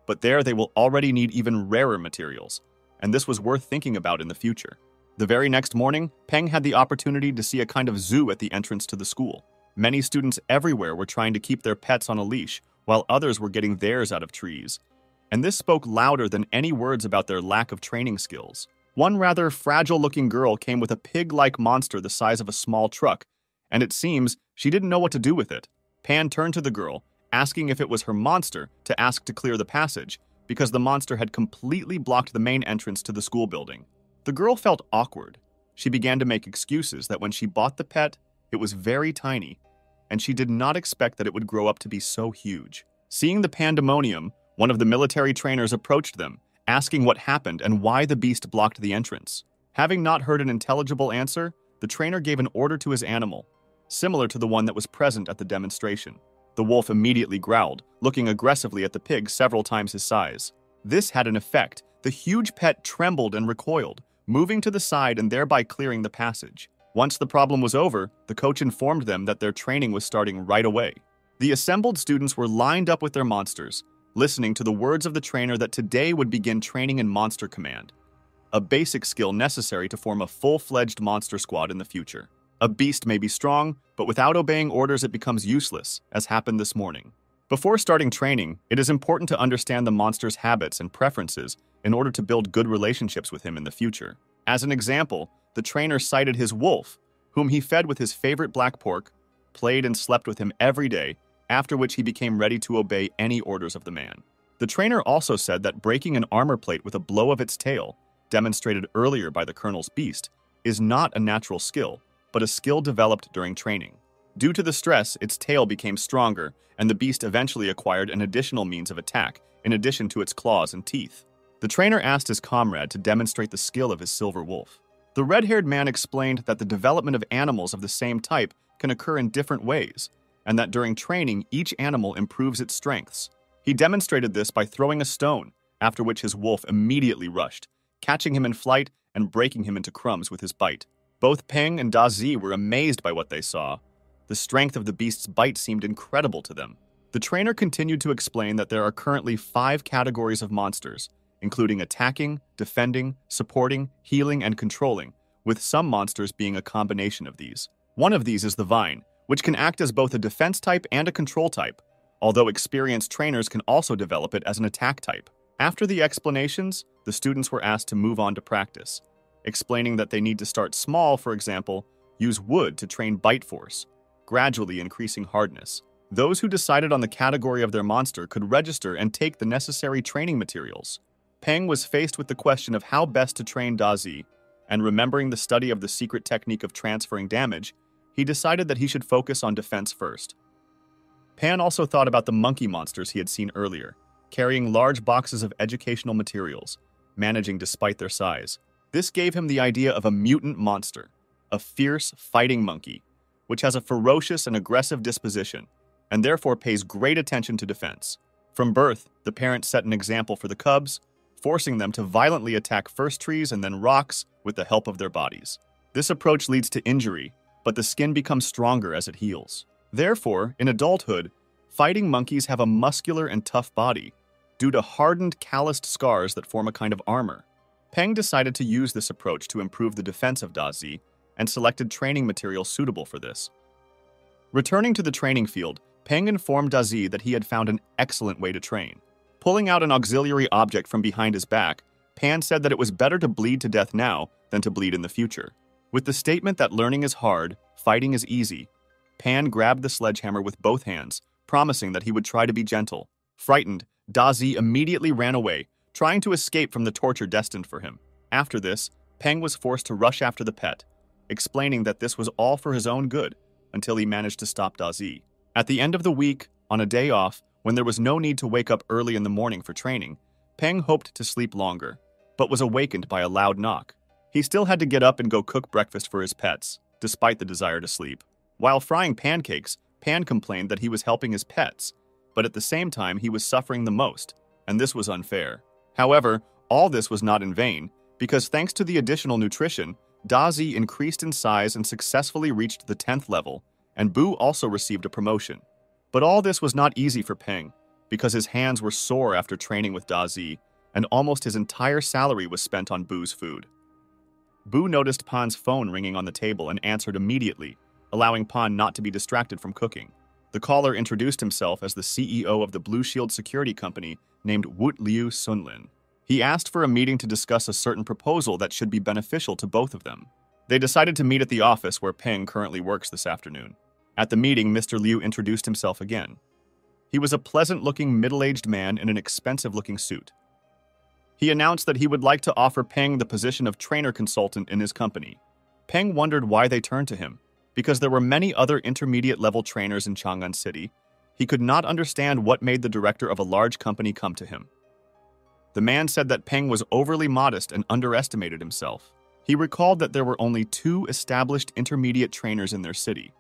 But there they will already need even rarer materials, and this was worth thinking about in the future. The very next morning, Peng had the opportunity to see a kind of zoo at the entrance to the school. Many students everywhere were trying to keep their pets on a leash, while others were getting theirs out of trees. And this spoke louder than any words about their lack of training skills. One rather fragile-looking girl came with a pig-like monster the size of a small truck, and it seems she didn't know what to do with it. Pan turned to the girl, asking if it was her monster to ask to clear the passage, because the monster had completely blocked the main entrance to the school building. The girl felt awkward. She began to make excuses that when she bought the pet, it was very tiny, and she did not expect that it would grow up to be so huge. Seeing the pandemonium, one of the military trainers approached them, asking what happened and why the beast blocked the entrance. Having not heard an intelligible answer, the trainer gave an order to his animal, similar to the one that was present at the demonstration. The wolf immediately growled, looking aggressively at the pig several times his size. This had an effect. The huge pet trembled and recoiled, moving to the side and thereby clearing the passage. Once the problem was over, the coach informed them that their training was starting right away. The assembled students were lined up with their monsters, listening to the words of the trainer that today would begin training in Monster Command, a basic skill necessary to form a full-fledged monster squad in the future. A beast may be strong, but without obeying orders it becomes useless, as happened this morning. Before starting training, it is important to understand the monster's habits and preferences in order to build good relationships with him in the future. As an example, the trainer cited his wolf, whom he fed with his favorite black pork, played and slept with him every day, after which he became ready to obey any orders of the man. The trainer also said that breaking an armor plate with a blow of its tail, demonstrated earlier by the colonel's beast, is not a natural skill, but a skill developed during training. Due to the stress, its tail became stronger, and the beast eventually acquired an additional means of attack, in addition to its claws and teeth. The trainer asked his comrade to demonstrate the skill of his silver wolf. The red-haired man explained that the development of animals of the same type can occur in different ways, and that during training, each animal improves its strengths. He demonstrated this by throwing a stone, after which his wolf immediately rushed, catching him in flight and breaking him into crumbs with his bite. Both Peng and Dazi were amazed by what they saw. The strength of the beast's bite seemed incredible to them. The trainer continued to explain that there are currently 5 categories of monsters, including attacking, defending, supporting, healing, and controlling, with some monsters being a combination of these. One of these is the Vine, which can act as both a defense type and a control type, although experienced trainers can also develop it as an attack type. After the explanations, the students were asked to move on to practice, explaining that they need to start small, for example, use wood to train bite force, gradually increasing hardness. Those who decided on the category of their monster could register and take the necessary training materials. Peng was faced with the question of how best to train Dazi, and remembering the study of the secret technique of transferring damage, he decided that he should focus on defense first. Pan also thought about the monkey monsters he had seen earlier, carrying large boxes of educational materials, managing despite their size. This gave him the idea of a mutant monster, a fierce, fighting monkey, which has a ferocious and aggressive disposition, and therefore pays great attention to defense. From birth, the parents set an example for the cubs, forcing them to violently attack first trees and then rocks with the help of their bodies. This approach leads to injury, but the skin becomes stronger as it heals. Therefore, in adulthood, fighting monkeys have a muscular and tough body, due to hardened, calloused scars that form a kind of armor. Peng decided to use this approach to improve the defense of Dazi, and selected training material suitable for this. Returning to the training field, Peng informed Dazi that he had found an excellent way to train. Pulling out an auxiliary object from behind his back, Pan said that it was better to bleed to death now than to bleed in the future. With the statement that learning is hard, fighting is easy, Pan grabbed the sledgehammer with both hands, promising that he would try to be gentle. Frightened, Dazi immediately ran away, trying to escape from the torture destined for him. After this, Peng was forced to rush after the pet, explaining that this was all for his own good, until he managed to stop Dazi. At the end of the week, on a day off, when there was no need to wake up early in the morning for training, Peng hoped to sleep longer, but was awakened by a loud knock. He still had to get up and go cook breakfast for his pets, despite the desire to sleep. While frying pancakes, Pan complained that he was helping his pets, but at the same time he was suffering the most, and this was unfair. However, all this was not in vain, because thanks to the additional nutrition, Dazi increased in size and successfully reached the 10th level, and Bu also received a promotion. But all this was not easy for Peng, because his hands were sore after training with Dazi, and almost his entire salary was spent on Bu's food. Bu noticed Pan's phone ringing on the table and answered immediately, allowing Pan not to be distracted from cooking. The caller introduced himself as the CEO of the Blue Shield security company named Woot Liu Sunlin. He asked for a meeting to discuss a certain proposal that should be beneficial to both of them. They decided to meet at the office where Peng currently works this afternoon. At the meeting, Mr. Liu introduced himself again. He was a pleasant-looking, middle-aged man in an expensive-looking suit. He announced that he would like to offer Peng the position of trainer consultant in his company. Peng wondered why they turned to him, because there were many other intermediate-level trainers in Chang'an City. He could not understand what made the director of a large company come to him. The man said that Peng was overly modest and underestimated himself. He recalled that there were only 2 established intermediate trainers in their city.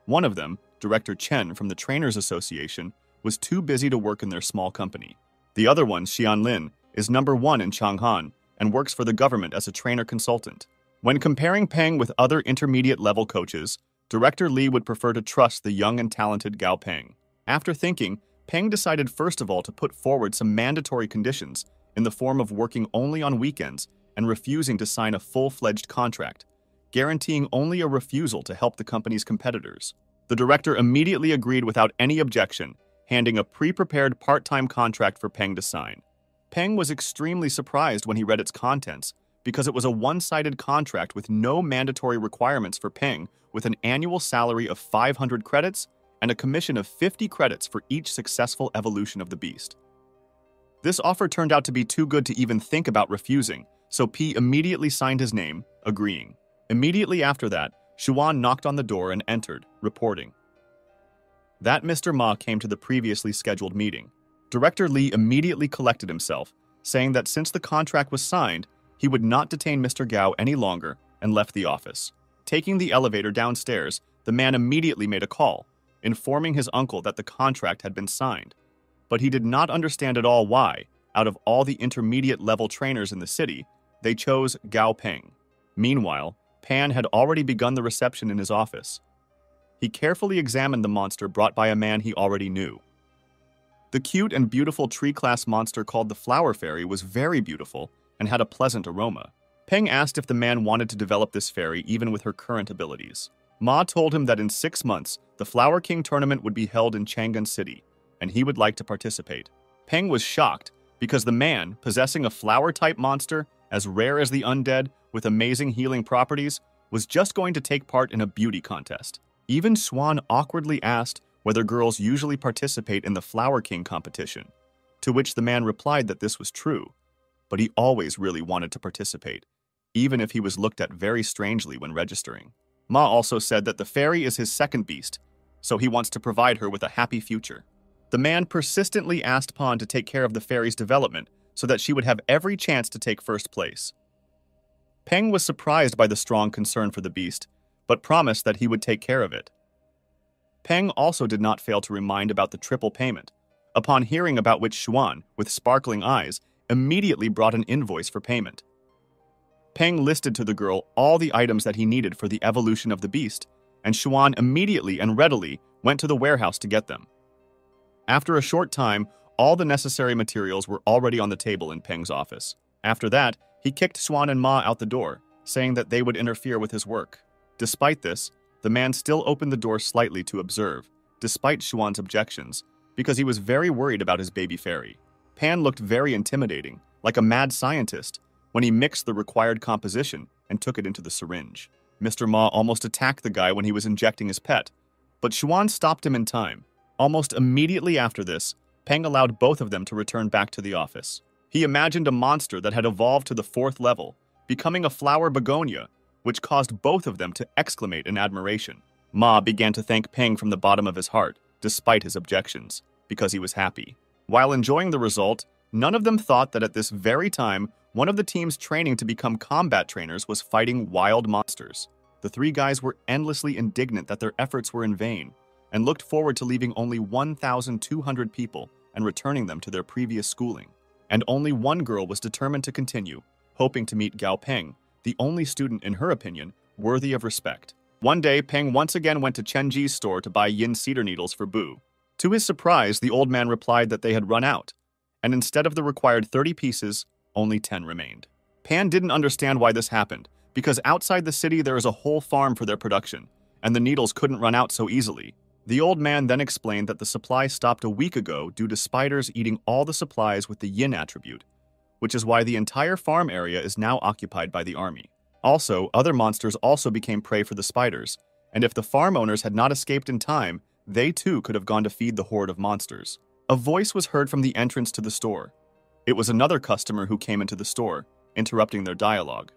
One of them, Director Chen from the Trainers Association, was too busy to work in their small company. The other one, Xian Lin, is number 1 in Chang'an and works for the government as a trainer consultant. When comparing Peng with other intermediate-level coaches, Director Li would prefer to trust the young and talented Gao Peng. After thinking, Peng decided first of all to put forward some mandatory conditions in the form of working only on weekends and refusing to sign a full-fledged contract, guaranteeing only a refusal to help the company's competitors. The director immediately agreed without any objection, handing a pre-prepared part-time contract for Peng to sign. Peng was extremely surprised when he read its contents, because it was a one-sided contract with no mandatory requirements for Peng, with an annual salary of 500 credits and a commission of 50 credits for each successful evolution of the beast. This offer turned out to be too good to even think about refusing, so P immediately signed his name, agreeing. Immediately after that, Xuan knocked on the door and entered, reporting that Mr. Ma came to the previously scheduled meeting. Director Li immediately collected himself, saying that since the contract was signed, he would not detain Mr. Gao any longer and left the office. Taking the elevator downstairs, the man immediately made a call, informing his uncle that the contract had been signed. But he did not understand at all why, out of all the intermediate-level trainers in the city, they chose Gao Peng. Meanwhile, Pan had already begun the reception in his office. He carefully examined the monster brought by a man he already knew. The cute and beautiful tree-class monster called the Flower Fairy was very beautiful and had a pleasant aroma. Peng asked if the man wanted to develop this fairy even with her current abilities. Ma told him that in 6 months, the Flower King tournament would be held in Chang'an City, and he would like to participate. Peng was shocked because the man, possessing a flower-type monster as rare as the undead with amazing healing properties, was just going to take part in a beauty contest. Even Xuan awkwardly asked whether girls usually participate in the Flower King competition, to which the man replied that this was true, but he always really wanted to participate, even if he was looked at very strangely when registering. Ma also said that the fairy is his second beast, so he wants to provide her with a happy future. The man persistently asked Pan to take care of the fairy's development so that she would have every chance to take first place. Peng was surprised by the strong concern for the beast, but promised that he would take care of it. Peng also did not fail to remind about the triple payment, upon hearing about which Xuan, with sparkling eyes, immediately brought an invoice for payment. Peng listed to the girl all the items that he needed for the evolution of the beast, and Xuan immediately and readily went to the warehouse to get them. After a short time, all the necessary materials were already on the table in Peng's office. After that, he kicked Xuan and Ma out the door, saying that they would interfere with his work. Despite this, the man still opened the door slightly to observe, despite Xuan's objections, because he was very worried about his baby fairy. Pan looked very intimidating, like a mad scientist, when he mixed the required composition and took it into the syringe. Mr. Ma almost attacked the guy when he was injecting his pet, but Xuan stopped him in time. Almost immediately after this, Peng allowed both of them to return back to the office. He imagined a monster that had evolved to the 4th level, becoming a flower begonia, which caused both of them to exclaim in admiration. Ma began to thank Peng from the bottom of his heart, despite his objections, because he was happy. While enjoying the result, none of them thought that at this very time, one of the teams training to become combat trainers was fighting wild monsters. The 3 guys were endlessly indignant that their efforts were in vain, and looked forward to leaving only 1,200 people and returning them to their previous schooling. And only one girl was determined to continue, hoping to meet Gao Peng, the only student, in her opinion, worthy of respect. One day, Peng once again went to Chen Ji's store to buy yin cedar needles for Bu. To his surprise, the old man replied that they had run out, and instead of the required 30 pieces, only 10 remained. Pan didn't understand why this happened, because outside the city there is a whole farm for their production, and the needles couldn't run out so easily. The old man then explained that the supply stopped a week ago due to spiders eating all the supplies with the yin attribute, which is why the entire farm area is now occupied by the army. Also, other monsters also became prey for the spiders, and if the farm owners had not escaped in time, they too could have gone to feed the horde of monsters. A voice was heard from the entrance to the store. It was another customer who came into the store, interrupting their dialogue.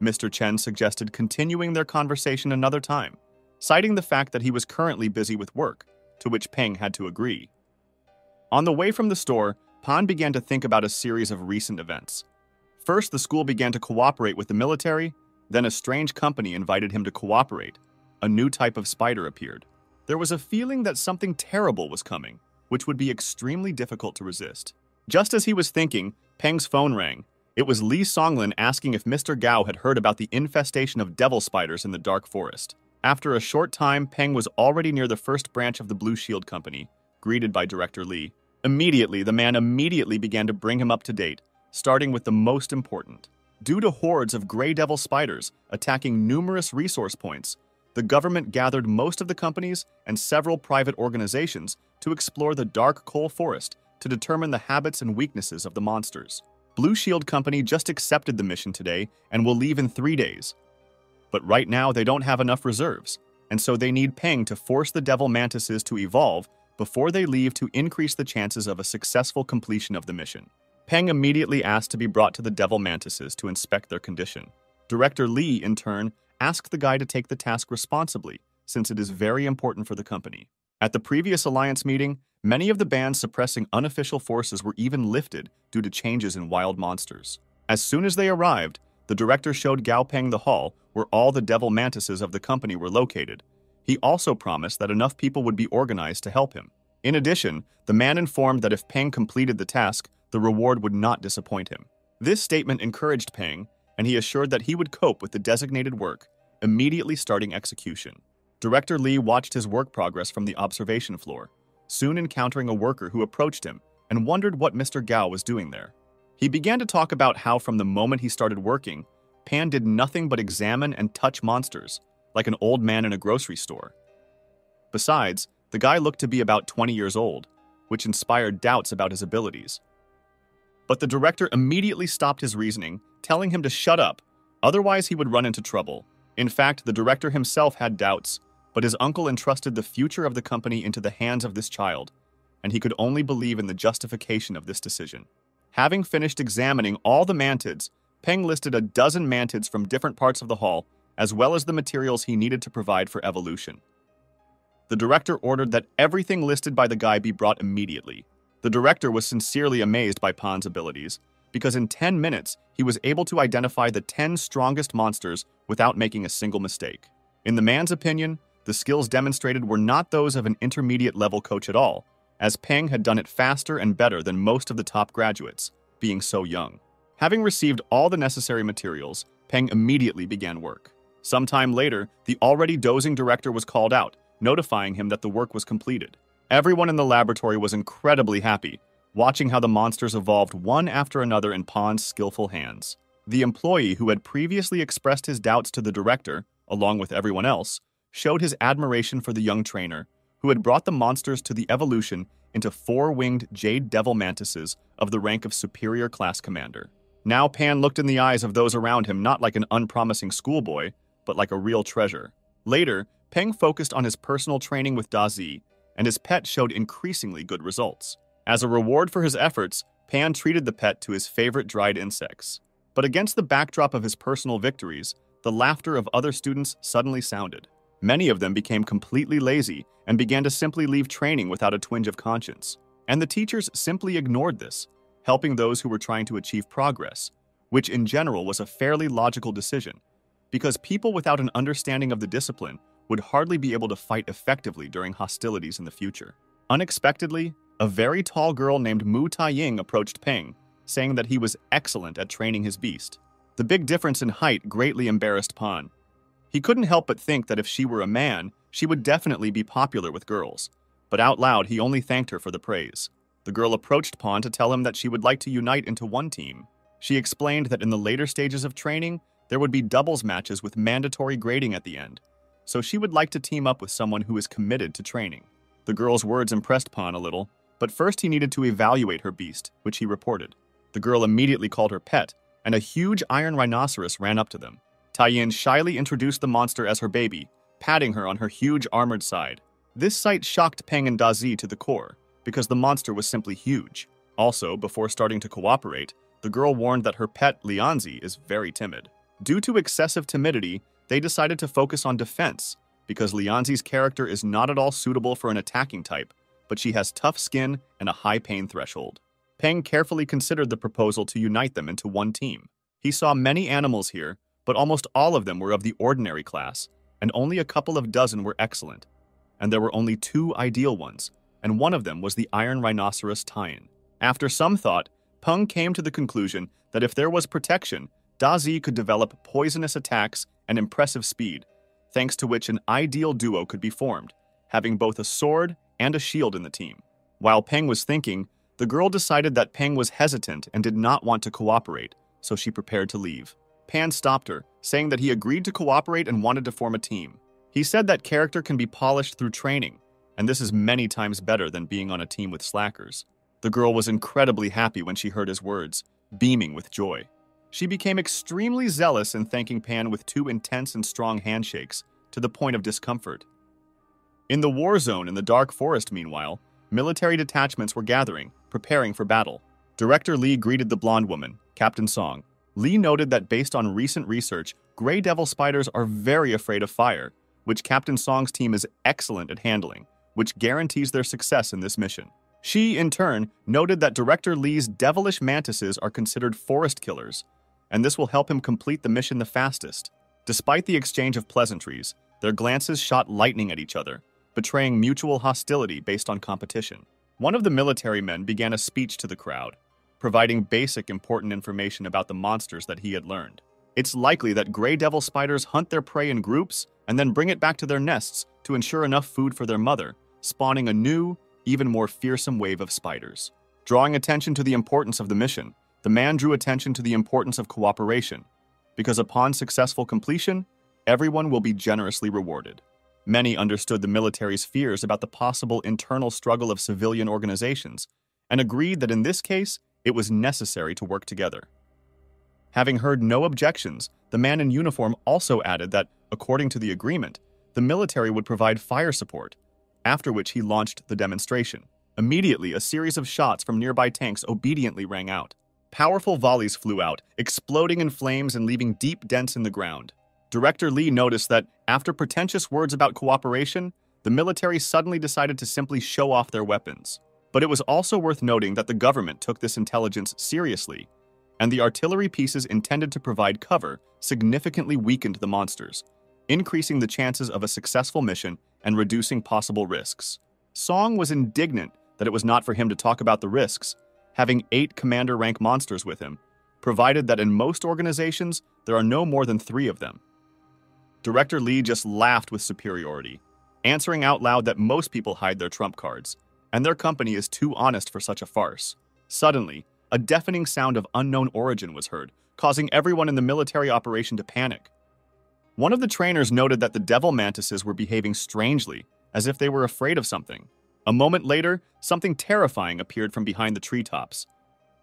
Mr. Chen suggested continuing their conversation another time, citing the fact that he was currently busy with work, to which Peng had to agree. On the way from the store, Pan began to think about a series of recent events. First, the school began to cooperate with the military, then a strange company invited him to cooperate. A new type of spider appeared. There was a feeling that something terrible was coming, which would be extremely difficult to resist. Just as he was thinking, Peng's phone rang. It was Li Songlin asking if Mr. Gao had heard about the infestation of devil spiders in the dark forest. After a short time, Peng was already near the first branch of the Blue Shield Company, greeted by Director Li. Immediately, the man began to bring him up to date, starting with the most important. Due to hordes of gray devil spiders attacking numerous resource points, the government gathered most of the companies and several private organizations to explore the dark coal forest to determine the habits and weaknesses of the monsters. Blue Shield Company just accepted the mission today and will leave in 3 days. But right now they don't have enough reserves, and so they need Peng to force the devil mantises to evolve before they leave to increase the chances of a successful completion of the mission. Peng immediately asked to be brought to the devil mantises to inspect their condition. Director Li, in turn, asked the guy to take the task responsibly, since it is very important for the company. At the previous alliance meeting, many of the bans suppressing unofficial forces were even lifted due to changes in wild monsters. As soon as they arrived, the director showed Gao Peng the hall where all the devil mantises of the company were located. He also promised that enough people would be organized to help him. In addition, the man informed that if Peng completed the task, the reward would not disappoint him. This statement encouraged Peng, and he assured that he would cope with the designated work, immediately starting execution. Director Li watched his work progress from the observation floor, soon encountering a worker who approached him and wondered what Mr. Gao was doing there. He began to talk about how from the moment he started working, Pan did nothing but examine and touch monsters, like an old man in a grocery store. Besides, the guy looked to be about 20 years old, which inspired doubts about his abilities. But the director immediately stopped his reasoning, telling him to shut up, otherwise he would run into trouble. In fact, the director himself had doubts, but his uncle entrusted the future of the company into the hands of this child, and he could only believe in the justification of this decision. Having finished examining all the mantids, Peng listed a dozen mantids from different parts of the hall, as well as the materials he needed to provide for evolution. The director ordered that everything listed by the guy be brought immediately. The director was sincerely amazed by Pan's abilities, because in 10 minutes, he was able to identify the 10 strongest monsters without making a single mistake. In the man's opinion, the skills demonstrated were not those of an intermediate-level coach at all, as Peng had done it faster and better than most of the top graduates, being so young. Having received all the necessary materials, Peng immediately began work. Sometime later, the already dozing director was called out, notifying him that the work was completed. Everyone in the laboratory was incredibly happy, watching how the monsters evolved one after another in Pan's skillful hands. The employee who had previously expressed his doubts to the director, along with everyone else, showed his admiration for the young trainer, who had brought the monsters to the evolution into 4-winged jade devil mantises of the rank of superior class commander. Now Pan looked in the eyes of those around him not like an unpromising schoolboy, but like a real treasure. Later, Peng focused on his personal training with Dazi, and his pet showed increasingly good results. As a reward for his efforts, Pan treated the pet to his favorite dried insects. But against the backdrop of his personal victories, the laughter of other students suddenly sounded. Many of them became completely lazy and began to simply leave training without a twinge of conscience. And the teachers simply ignored this, helping those who were trying to achieve progress, which in general was a fairly logical decision, because people without an understanding of the discipline would hardly be able to fight effectively during hostilities in the future. Unexpectedly, a very tall girl named Mu Taiying approached Peng, saying that he was excellent at training his beast. The big difference in height greatly embarrassed Pan. He couldn't help but think that if she were a man, she would definitely be popular with girls, but out loud he only thanked her for the praise. The girl approached Pan to tell him that she would like to unite into one team. She explained that in the later stages of training, there would be doubles matches with mandatory grading at the end, so she would like to team up with someone who is committed to training. The girl's words impressed Pan a little, but first he needed to evaluate her beast, which he reported. The girl immediately called her pet, and a huge iron rhinoceros ran up to them. Taiyin shyly introduced the monster as her baby, patting her on her huge armored side. This sight shocked Peng and Dazi to the core, because the monster was simply huge. Also, before starting to cooperate, the girl warned that her pet, Lianzi, is very timid. Due to excessive timidity, they decided to focus on defense, because Lianzi's character is not at all suitable for an attacking type, but she has tough skin and a high pain threshold. Peng carefully considered the proposal to unite them into one team. He saw many animals here, but almost all of them were of the ordinary class, and only a couple of dozen were excellent. And there were only 2 ideal ones, and one of them was the iron rhinoceros Taiyin. After some thought, Peng came to the conclusion that if there was protection, Dazi could develop poisonous attacks and impressive speed, thanks to which an ideal duo could be formed, having both a sword and a shield in the team. While Peng was thinking, the girl decided that Peng was hesitant and did not want to cooperate, so she prepared to leave. Pan stopped her, saying that he agreed to cooperate and wanted to form a team. He said that character can be polished through training, and this is many times better than being on a team with slackers. The girl was incredibly happy when she heard his words, beaming with joy. She became extremely zealous in thanking Pan with 2 intense and strong handshakes, to the point of discomfort. In the war zone in the dark forest, meanwhile, military detachments were gathering, preparing for battle. Director Lee greeted the blonde woman, Captain Song. Lee noted that based on recent research, gray devil spiders are very afraid of fire, which Captain Song's team is excellent at handling, which guarantees their success in this mission. She, in turn, noted that Director Lee's devilish mantises are considered forest killers, and this will help him complete the mission the fastest. Despite the exchange of pleasantries, their glances shot lightning at each other, betraying mutual hostility based on competition. One of the military men began a speech to the crowd, providing basic important information about the monsters that he had learned. It's likely that gray devil spiders hunt their prey in groups and then bring it back to their nests to ensure enough food for their mother, spawning a new, even more fearsome wave of spiders. Drawing attention to the importance of the mission, the man drew attention to the importance of cooperation, because upon successful completion, everyone will be generously rewarded. Many understood the military's fears about the possible internal struggle of civilian organizations, and agreed that in this case, it was necessary to work together. Having heard no objections, the man in uniform also added that, according to the agreement, the the military would provide fire support, after which he launched the demonstration. Immediately, a series of shots from nearby tanks obediently rang out. Powerful volleys flew out, exploding in flames and leaving deep dents in the ground. Director Lee noticed that, after pretentious words about cooperation, the military suddenly decided to simply show off their weapons. But it was also worth noting that the government took this intelligence seriously, and the artillery pieces intended to provide cover significantly weakened the monsters, increasing the chances of a successful mission and reducing possible risks. Song was indignant that it was not for him to talk about the risks, having 8 commander-rank monsters with him, provided that in most organizations there are no more than 3 of them. Director Lee just laughed with superiority, answering out loud that most people hide their trump cards, and their company is too honest for such a farce. Suddenly, a deafening sound of unknown origin was heard, causing everyone in the military operation to panic. One of the trainers noted that the devil mantises were behaving strangely, as if they were afraid of something. A moment later, something terrifying appeared from behind the treetops.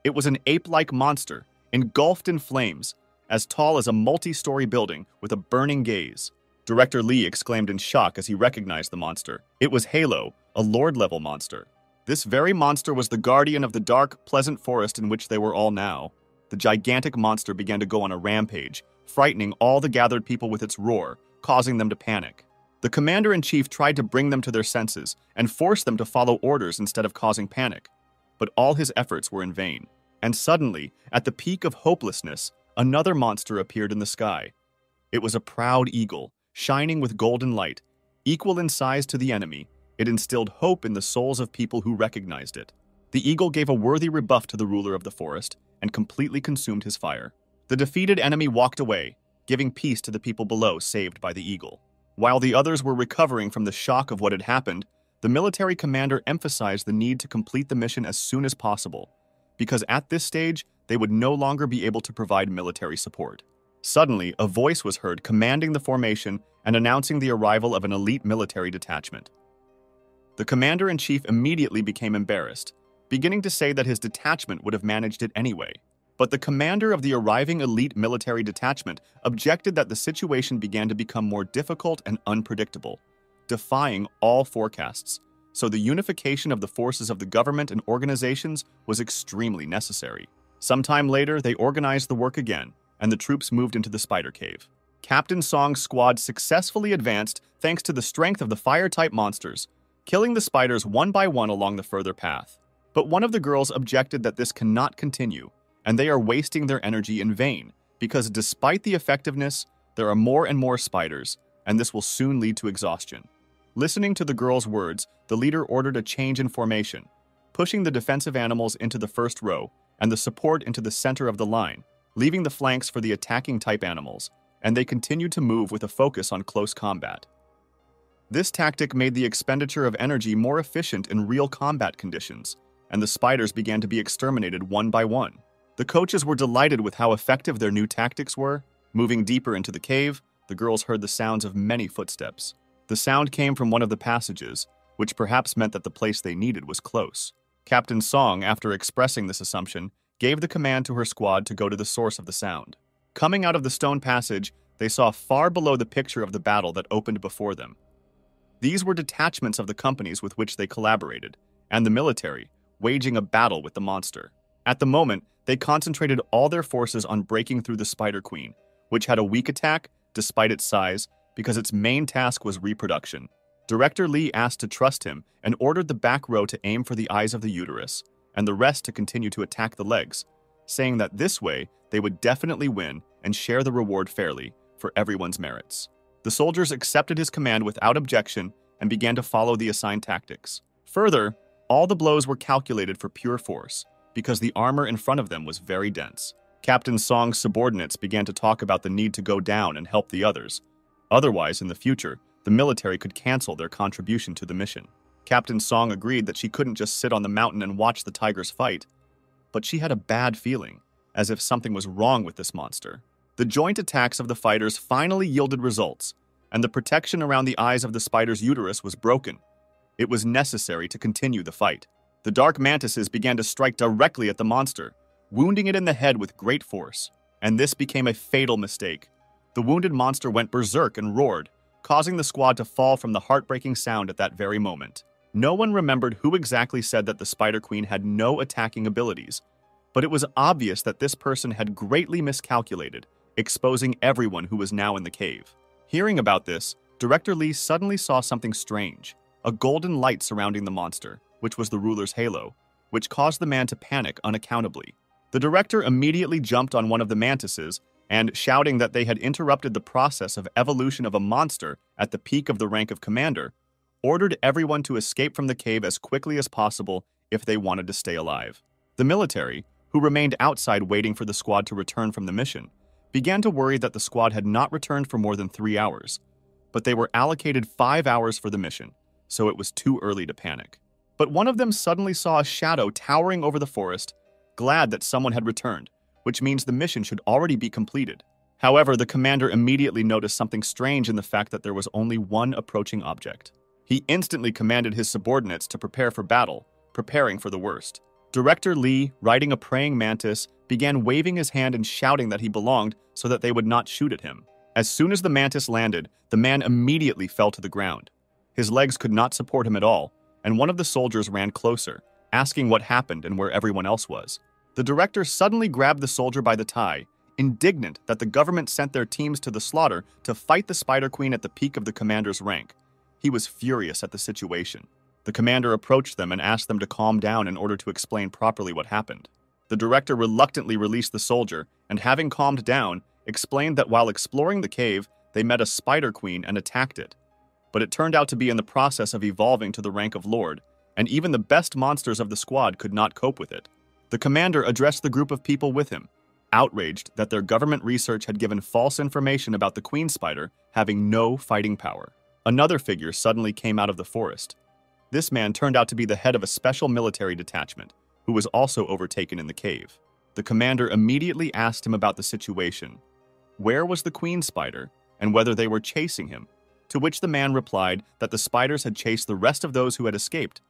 It was an ape-like monster, engulfed in flames, as tall as a multi-story building with a burning gaze. Director Lee exclaimed in shock as he recognized the monster. It was Halo, a Lord-level monster. This very monster was the guardian of the dark, pleasant forest in which they were all now. The gigantic monster began to go on a rampage, frightening all the gathered people with its roar, causing them to panic. The commander-in-chief tried to bring them to their senses and force them to follow orders instead of causing panic, but all his efforts were in vain. And suddenly, at the peak of hopelessness, another monster appeared in the sky. It was a proud eagle, shining with golden light. Equal in size to the enemy, it instilled hope in the souls of people who recognized it. The eagle gave a worthy rebuff to the ruler of the forest and completely consumed his fire. The defeated enemy walked away, giving peace to the people below saved by the eagle. While the others were recovering from the shock of what had happened, the military commander emphasized the need to complete the mission as soon as possible, because at this stage, they would no longer be able to provide military support. Suddenly, a voice was heard commanding the formation and announcing the arrival of an elite military detachment. The commander-in-chief immediately became embarrassed, beginning to say that his detachment would have managed it anyway. But the commander of the arriving elite military detachment objected that the situation began to become more difficult and unpredictable, defying all forecasts, so the unification of the forces of the government and organizations was extremely necessary. Sometime later, they organized the work again, and the troops moved into the spider cave. Captain Song's squad successfully advanced thanks to the strength of the fire-type monsters, killing the spiders one by one along the further path. But one of the girls objected that this cannot continue, and they are wasting their energy in vain, because despite the effectiveness, there are more and more spiders, and this will soon lead to exhaustion. Listening to the girl's words, the leader ordered a change in formation, pushing the defensive animals into the first row and the support into the center of the line, leaving the flanks for the attacking type animals, and they continued to move with a focus on close combat. This tactic made the expenditure of energy more efficient in real combat conditions, and the spiders began to be exterminated one by one. The coaches were delighted with how effective their new tactics were. Moving deeper into the cave, the girls heard the sounds of many footsteps. The sound came from one of the passages, which perhaps meant that the place they needed was close. Captain Song, after expressing this assumption, gave the command to her squad to go to the source of the sound. Coming out of the stone passage, they saw far below the picture of the battle that opened before them. These were detachments of the companies with which they collaborated, and the military, waging a battle with the monster. At the moment, they concentrated all their forces on breaking through the Spider Queen, which had a weak attack, despite its size, because its main task was reproduction. Director Lee asked to trust him and ordered the back row to aim for the eyes of the uterus, and the rest to continue to attack the legs, saying that this way they would definitely win and share the reward fairly for everyone's merits. The soldiers accepted his command without objection and began to follow the assigned tactics. Further, all the blows were calculated for pure force, because the armor in front of them was very dense. Captain Song's subordinates began to talk about the need to go down and help the others. Otherwise, in the future, the military could cancel their contribution to the mission. Captain Song agreed that she couldn't just sit on the mountain and watch the tigers fight, but she had a bad feeling, as if something was wrong with this monster. The joint attacks of the fighters finally yielded results, and the protection around the eyes of the spider's uterus was broken. It was necessary to continue the fight. The dark mantises began to strike directly at the monster, wounding it in the head with great force, and this became a fatal mistake. The wounded monster went berserk and roared, causing the squad to fall from the heartbreaking sound at that very moment. No one remembered who exactly said that the Spider Queen had no attacking abilities, but it was obvious that this person had greatly miscalculated, exposing everyone who was now in the cave. Hearing about this, Director Lee suddenly saw something strange, a golden light surrounding the monster, which was the ruler's halo, which caused the man to panic unaccountably. The director immediately jumped on one of the mantises and, shouting that they had interrupted the process of evolution of a monster at the peak of the rank of commander, ordered everyone to escape from the cave as quickly as possible if they wanted to stay alive. The military, who remained outside waiting for the squad to return from the mission, began to worry that the squad had not returned for more than 3 hours, but they were allocated 5 hours for the mission, so it was too early to panic. But one of them suddenly saw a shadow towering over the forest, glad that someone had returned, which means the mission should already be completed. However, the commander immediately noticed something strange in the fact that there was only one approaching object. He instantly commanded his subordinates to prepare for battle, preparing for the worst. Director Lee, riding a praying mantis, began waving his hand and shouting that he belonged so that they would not shoot at him. As soon as the mantis landed, the man immediately fell to the ground. His legs could not support him at all, and one of the soldiers ran closer, asking what happened and where everyone else was. The director suddenly grabbed the soldier by the tie, indignant that the government sent their teams to the slaughter to fight the Spider Queen at the peak of the commander's rank. He was furious at the situation. The commander approached them and asked them to calm down in order to explain properly what happened. The director reluctantly released the soldier, and having calmed down, explained that while exploring the cave, they met a Spider Queen and attacked it. But it turned out to be in the process of evolving to the rank of Lord, and even the best monsters of the squad could not cope with it. The commander addressed the group of people with him, outraged that their government research had given false information about the Queen Spider having no fighting power. Another figure suddenly came out of the forest. This man turned out to be the head of a special military detachment, who was also overtaken in the cave. The commander immediately asked him about the situation. Where was the Queen Spider, and whether they were chasing him? To which the man replied that the spiders had chased the rest of those who had escaped,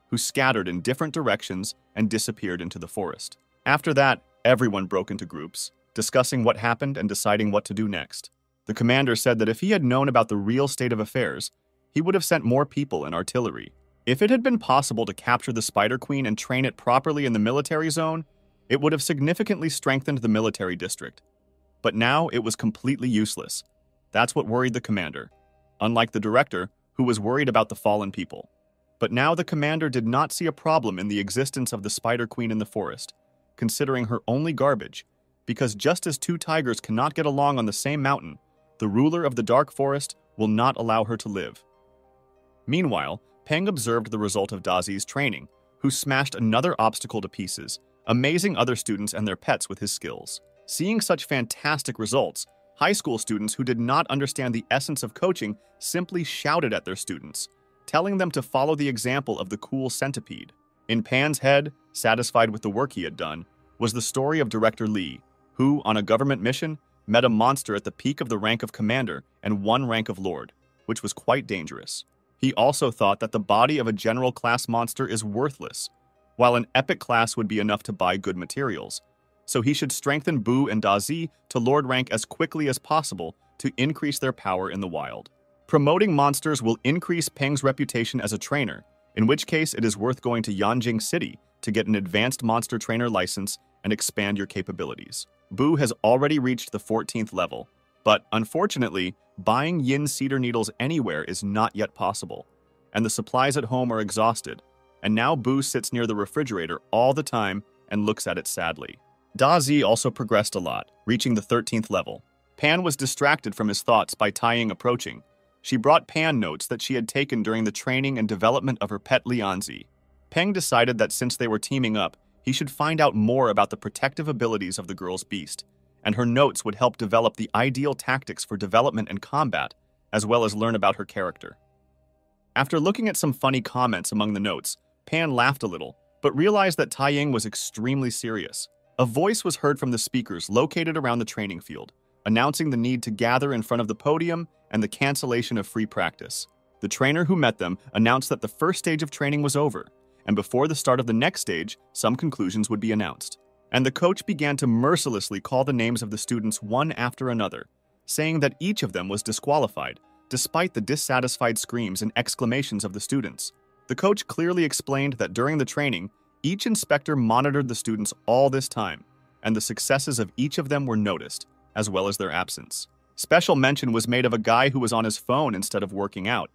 who scattered in different directions and disappeared into the forest. After that, everyone broke into groups, discussing what happened and deciding what to do next. The commander said that if he had known about the real state of affairs, he would have sent more people and artillery. If it had been possible to capture the Spider Queen and train it properly in the military zone, it would have significantly strengthened the military district. But now it was completely useless. That's what worried the commander, unlike the director, who was worried about the fallen people. But now the commander did not see a problem in the existence of the Spider Queen in the forest, considering her only garbage, because just as two tigers cannot get along on the same mountain, the ruler of the dark forest will not allow her to live. Meanwhile, Peng observed the result of Dazi's training, who smashed another obstacle to pieces, amazing other students and their pets with his skills. Seeing such fantastic results, high school students who did not understand the essence of coaching simply shouted at their students, telling them to follow the example of the cool centipede. In Pan's head, satisfied with the work he had done, was the story of Director Lee, who, on a government mission, met a monster at the peak of the rank of commander and 1 rank of lord, which was quite dangerous. He also thought that the body of a general class monster is worthless, while an epic class would be enough to buy good materials, so he should strengthen Bu and Dazi to lord rank as quickly as possible to increase their power in the wild. Promoting monsters will increase Peng's reputation as a trainer, in which case it is worth going to Yanjing City to get an advanced monster trainer license and expand your capabilities. Bu has already reached the 14th level, but unfortunately, buying yin cedar needles anywhere is not yet possible, and the supplies at home are exhausted, and now Bu sits near the refrigerator all the time and looks at it sadly. Dazi also progressed a lot, reaching the 13th level. Pan was distracted from his thoughts by Taiying approaching. She brought Pan notes that she had taken during the training and development of her pet Lianzi. Peng decided that since they were teaming up, he should find out more about the protective abilities of the girl's beast, and her notes would help develop the ideal tactics for development and combat, as well as learn about her character. After looking at some funny comments among the notes, Pan laughed a little, but realized that Taiying was extremely serious. A voice was heard from the speakers located around the training field, announcing the need to gather in front of the podium and the cancellation of free practice. The trainer who met them announced that the first stage of training was over, and before the start of the next stage, some conclusions would be announced. And the coach began to mercilessly call the names of the students one after another, saying that each of them was disqualified, despite the dissatisfied screams and exclamations of the students. The coach clearly explained that during the training, each inspector monitored the students all this time, and the successes of each of them were noticed, as well as their absence. Special mention was made of a guy who was on his phone instead of working out,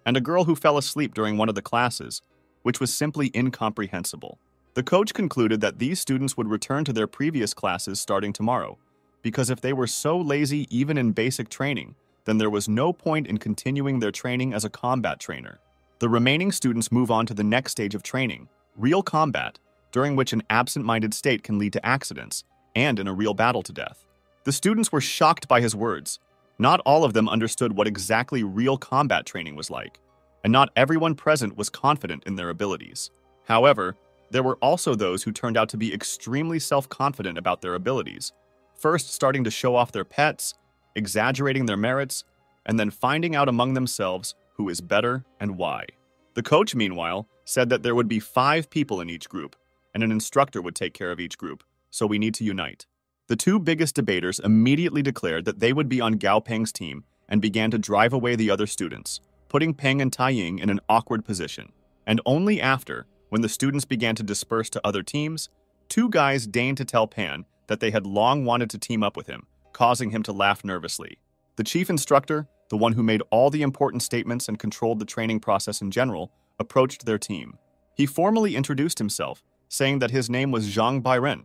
and a girl who fell asleep during one of the classes, which was simply incomprehensible. The coach concluded that these students would return to their previous classes starting tomorrow, because if they were so lazy even in basic training, then there was no point in continuing their training as a combat trainer. The remaining students move on to the next stage of training, real combat, during which an absent-minded state can lead to accidents, and in a real battle to death. The students were shocked by his words. Not all of them understood what exactly real combat training was like, and not everyone present was confident in their abilities. However, there were also those who turned out to be extremely self-confident about their abilities, first starting to show off their pets, exaggerating their merits, and then finding out among themselves who is better and why. The coach, meanwhile, said that there would be 5 people in each group, and an instructor would take care of each group, so we need to unite. The 2 biggest debaters immediately declared that they would be on Gao Peng's team and began to drive away the other students, putting Peng and Taiying in an awkward position. And only after, when the students began to disperse to other teams, 2 guys deigned to tell Pan that they had long wanted to team up with him, causing him to laugh nervously. The chief instructor, the one who made all the important statements and controlled the training process in general, approached their team. He formally introduced himself, saying that his name was Zhang Bairen,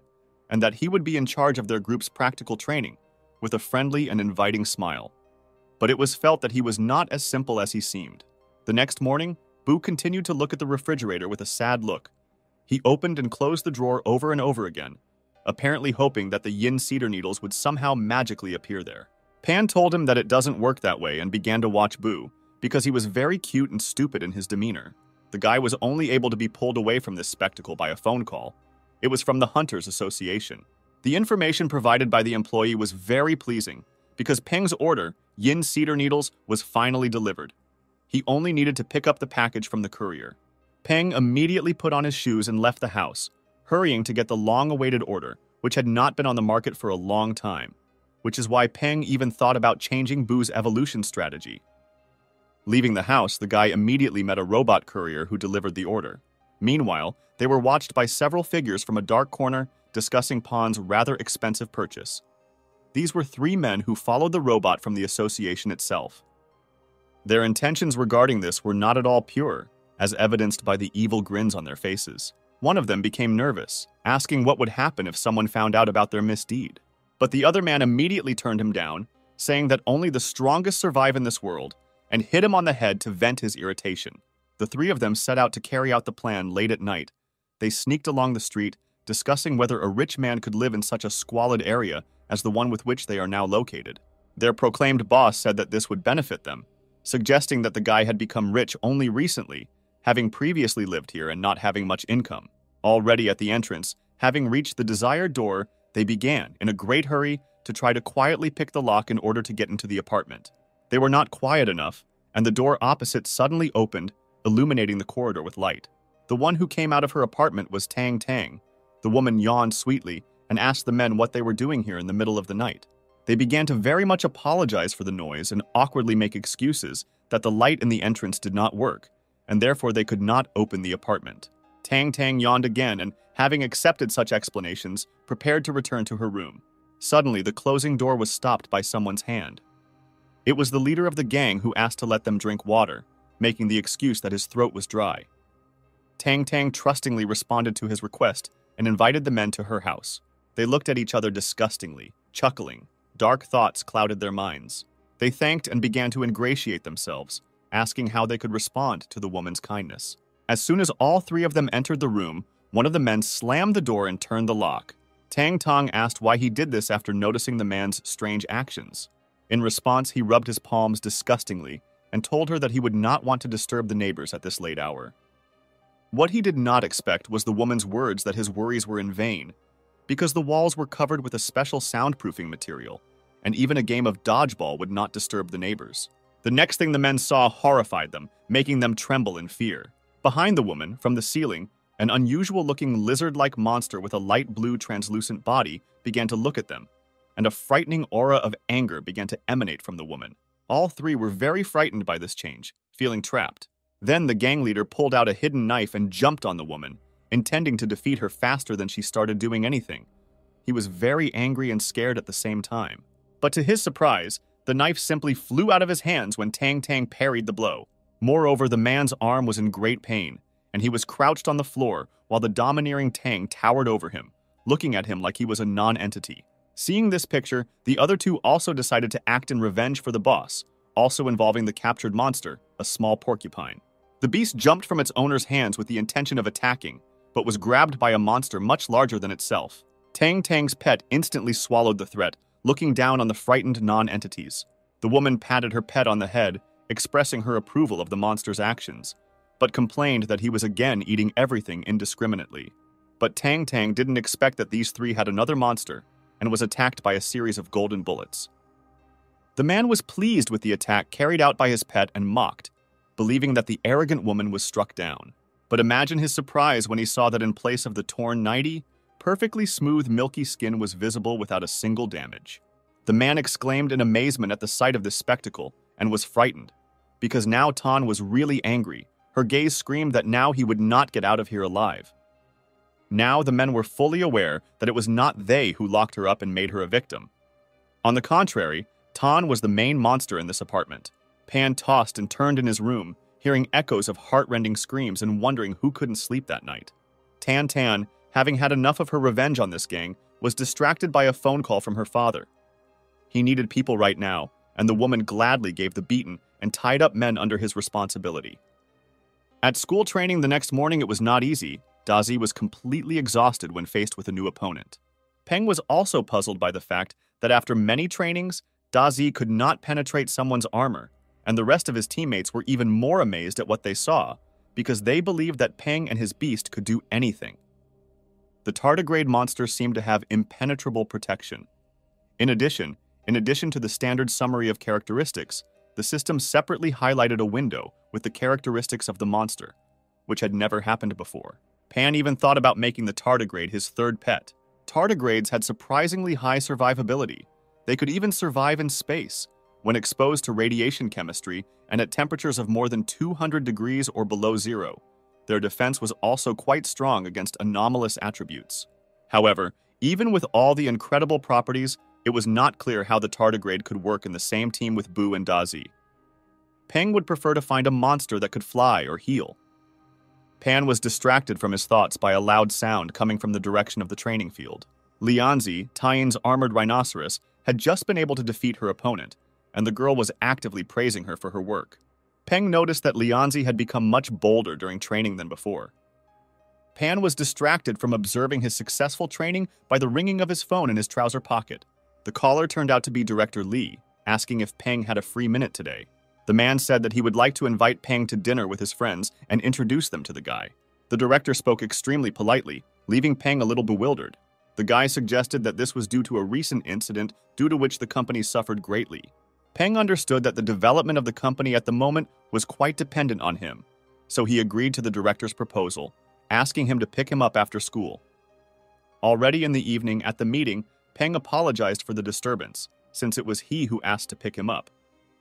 and that he would be in charge of their group's practical training, with a friendly and inviting smile. But it was felt that he was not as simple as he seemed. The next morning, Bu continued to look at the refrigerator with a sad look. He opened and closed the drawer over and over again, apparently hoping that the yin cedar needles would somehow magically appear there. Pan told him that it doesn't work that way and began to watch Bu, because he was very cute and stupid in his demeanor. The guy was only able to be pulled away from this spectacle by a phone call. It was from the Hunters Association. The information provided by the employee was very pleasing, because Peng's order, yin cedar needles, was finally delivered. He only needed to pick up the package from the courier. Peng immediately put on his shoes and left the house, hurrying to get the long-awaited order, which had not been on the market for a long time, which is why Peng even thought about changing Bu's evolution strategy. Leaving the house, the guy immediately met a robot courier who delivered the order. Meanwhile, they were watched by several figures from a dark corner discussing Pan's rather expensive purchase. These were 3 men who followed the robot from the association itself. Their intentions regarding this were not at all pure, as evidenced by the evil grins on their faces. One of them became nervous, asking what would happen if someone found out about their misdeed. But the other man immediately turned him down, saying that only the strongest survive in this world, and hit him on the head to vent his irritation. The 3 of them set out to carry out the plan late at night. They sneaked along the street, discussing whether a rich man could live in such a squalid area as the one with which they are now located. Their proclaimed boss said that this would benefit them, suggesting that the guy had become rich only recently, having previously lived here and not having much income. Already at the entrance, having reached the desired door, they began, in a great hurry, to try to quietly pick the lock in order to get into the apartment. They were not quiet enough, and the door opposite suddenly opened, illuminating the corridor with light. The one who came out of her apartment was Tang Tang. The woman yawned sweetly and asked the men what they were doing here in the middle of the night. They began to very much apologize for the noise and awkwardly make excuses that the light in the entrance did not work, and therefore they could not open the apartment. Tang Tang yawned again and, having accepted such explanations, prepared to return to her room. Suddenly, the closing door was stopped by someone's hand. It was the leader of the gang who asked to let them drink water, making the excuse that his throat was dry. Tang Tang trustingly responded to his request and invited the men to her house. They looked at each other disgustingly, chuckling. Dark thoughts clouded their minds. They thanked and began to ingratiate themselves, asking how they could respond to the woman's kindness. As soon as all 3 of them entered the room, one of the men slammed the door and turned the lock. Tang Tang asked why he did this after noticing the man's strange actions. In response, he rubbed his palms disgustingly and told her that he would not want to disturb the neighbors at this late hour. What he did not expect was the woman's words that his worries were in vain, because the walls were covered with a special soundproofing material, and even a game of dodgeball would not disturb the neighbors. The next thing the men saw horrified them, making them tremble in fear. Behind the woman, from the ceiling, an unusual-looking lizard-like monster with a light blue translucent body began to look at them, and a frightening aura of anger began to emanate from the woman. all three were very frightened by this change, feeling trapped. Then the gang leader pulled out a hidden knife and jumped on the woman, intending to defeat her faster than she started doing anything. He was very angry and scared at the same time. But to his surprise, the knife simply flew out of his hands when Tang Tang parried the blow. Moreover, the man's arm was in great pain, and he was crouched on the floor while the domineering Tang towered over him, looking at him like he was a non-entity. Seeing this picture, the other two also decided to act in revenge for the boss, also involving the captured monster, a small porcupine. The beast jumped from its owner's hands with the intention of attacking, but was grabbed by a monster much larger than itself. Tang Tang's pet instantly swallowed the threat, looking down on the frightened non-entities. The woman patted her pet on the head, expressing her approval of the monster's actions, but complained that he was again eating everything indiscriminately. But Tang Tang didn't expect that these three had another monster, and was attacked by a series of golden bullets. The man was pleased with the attack carried out by his pet and mocked, believing that the arrogant woman was struck down. But imagine his surprise when he saw that in place of the torn nightie, perfectly smooth milky skin was visible without a single damage. The man exclaimed in amazement at the sight of this spectacle and was frightened, because now Tan was really angry. Her gaze screamed that now he would not get out of here alive. Now the men were fully aware that it was not they who locked her up and made her a victim. On the contrary, Tan was the main monster in this apartment. Pan tossed and turned in his room, hearing echoes of heart-rending screams and wondering who couldn't sleep that night. Tan Tan, having had enough of her revenge on this gang, was distracted by a phone call from her father. He needed people right now, and the woman gladly gave the beaten and tied up men under his responsibility. At school training the next morning, it was not easy. Dazi was completely exhausted when faced with a new opponent. Peng was also puzzled by the fact that after many trainings, Dazi could not penetrate someone's armor, and the rest of his teammates were even more amazed at what they saw, because they believed that Peng and his beast could do anything. The tardigrade monster seemed to have impenetrable protection. In addition to the standard summary of characteristics, the system separately highlighted a window with the characteristics of the monster, which had never happened before. Pan even thought about making the tardigrade his third pet. Tardigrades had surprisingly high survivability. They could even survive in space, when exposed to radiation chemistry and at temperatures of more than 200 degrees or below zero. Their defense was also quite strong against anomalous attributes. However, even with all the incredible properties, it was not clear how the tardigrade could work in the same team with Boo and Dazi. Peng would prefer to find a monster that could fly or heal. Pan was distracted from his thoughts by a loud sound coming from the direction of the training field. Lianzi, Taiyan's armored rhinoceros, had just been able to defeat her opponent, and the girl was actively praising her for her work. Peng noticed that Lianzi had become much bolder during training than before. Pan was distracted from observing his successful training by the ringing of his phone in his trouser pocket. The caller turned out to be Director Li, asking if Peng had a free minute today. The man said that he would like to invite Peng to dinner with his friends and introduce them to the guy. The director spoke extremely politely, leaving Peng a little bewildered. The guy suggested that this was due to a recent incident due to which the company suffered greatly. Peng understood that the development of the company at the moment was quite dependent on him, so he agreed to the director's proposal, asking him to pick him up after school. Already in the evening at the meeting, Peng apologized for the disturbance, since it was he who asked to pick him up.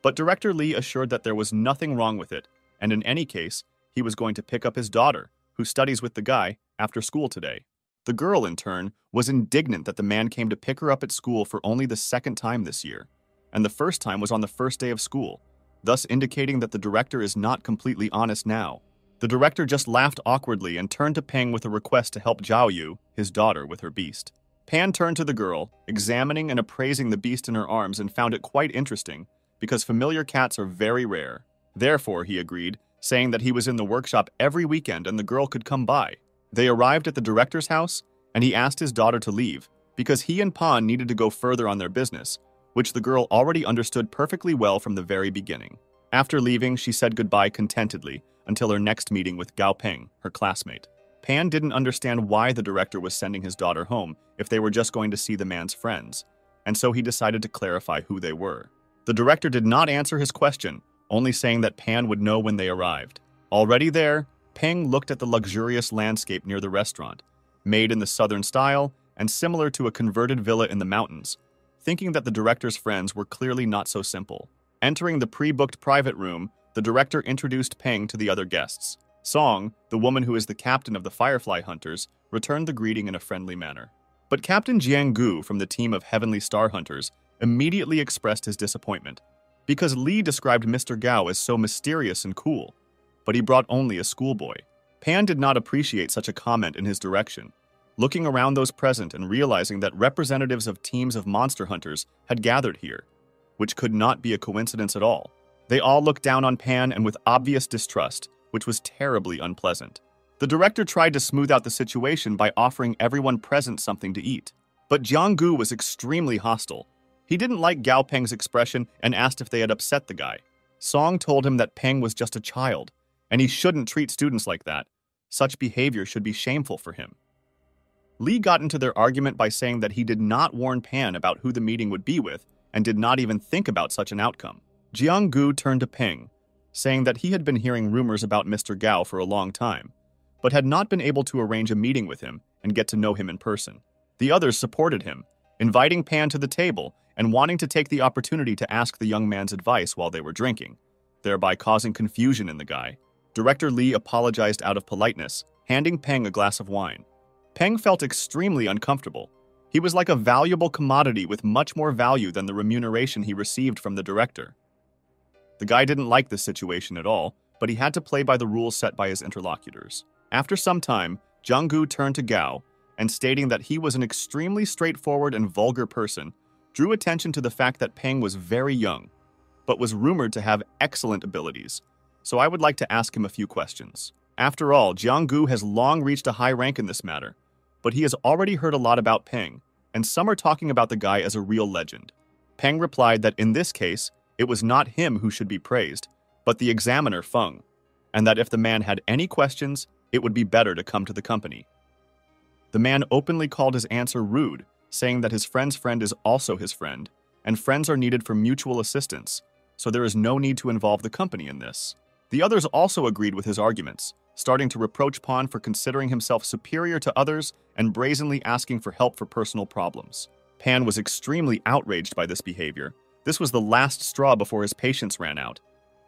But Director Li assured that there was nothing wrong with it, and in any case, he was going to pick up his daughter, who studies with the guy, after school today. The girl, in turn, was indignant that the man came to pick her up at school for only the second time this year, and the first time was on the first day of school, thus indicating that the director is not completely honest now. The director just laughed awkwardly and turned to Peng with a request to help Zhao Yu, his daughter, with her beast. Pan turned to the girl, examining and appraising the beast in her arms, and found it quite interesting, because familiar cats are very rare. Therefore, he agreed, saying that he was in the workshop every weekend and the girl could come by. They arrived at the director's house, and he asked his daughter to leave, because he and Pan needed to go further on their business, which the girl already understood perfectly well from the very beginning. After leaving, she said goodbye contentedly until her next meeting with Gao Peng, her classmate. Pan didn't understand why the director was sending his daughter home if they were just going to see the man's friends, and so he decided to clarify who they were. The director did not answer his question, only saying that Pan would know when they arrived. Already there, Peng looked at the luxurious landscape near the restaurant, made in the southern style and similar to a converted villa in the mountains, thinking that the director's friends were clearly not so simple. Entering the pre-booked private room, the director introduced Peng to the other guests. Song, the woman who is the captain of the Firefly Hunters, returned the greeting in a friendly manner. But Captain Jiang Gu from the team of Heavenly Star Hunters immediately expressed his disappointment, because Li described Mr. Gao as so mysterious and cool, but he brought only a schoolboy. Pan did not appreciate such a comment in his direction, looking around those present and realizing that representatives of teams of monster hunters had gathered here, which could not be a coincidence at all. They all looked down on Pan and with obvious distrust, which was terribly unpleasant. The director tried to smooth out the situation by offering everyone present something to eat. But Jiang Gu was extremely hostile. He didn't like Gao Peng's expression and asked if they had upset the guy. Song told him that Peng was just a child, and he shouldn't treat students like that. Such behavior should be shameful for him. Li got into their argument by saying that he did not warn Pan about who the meeting would be with and did not even think about such an outcome. Jiang Gu turned to Peng, saying that he had been hearing rumors about Mr. Gao for a long time, but had not been able to arrange a meeting with him and get to know him in person. The others supported him, inviting Pan to the table and wanting to take the opportunity to ask the young man's advice while they were drinking, thereby causing confusion in the guy. Director Li apologized out of politeness, handing Peng a glass of wine. Peng felt extremely uncomfortable. He was like a valuable commodity with much more value than the remuneration he received from the director. The guy didn't like this situation at all, but he had to play by the rules set by his interlocutors. After some time, Jiang Gu turned to Gao, and stating that he was an extremely straightforward and vulgar person, drew attention to the fact that Peng was very young, but was rumored to have excellent abilities. So I would like to ask him a few questions. After all, Jiang Gu has long reached a high rank in this matter, but he has already heard a lot about Peng, and some are talking about the guy as a real legend. Peng replied that in this case, it was not him who should be praised, but the examiner Feng, and that if the man had any questions, it would be better to come to the company. The man openly called his answer rude, saying that his friend's friend is also his friend, and friends are needed for mutual assistance, so there is no need to involve the company in this. The others also agreed with his arguments, starting to reproach Pan for considering himself superior to others and brazenly asking for help for personal problems. Pan was extremely outraged by this behavior. This was the last straw before his patience ran out.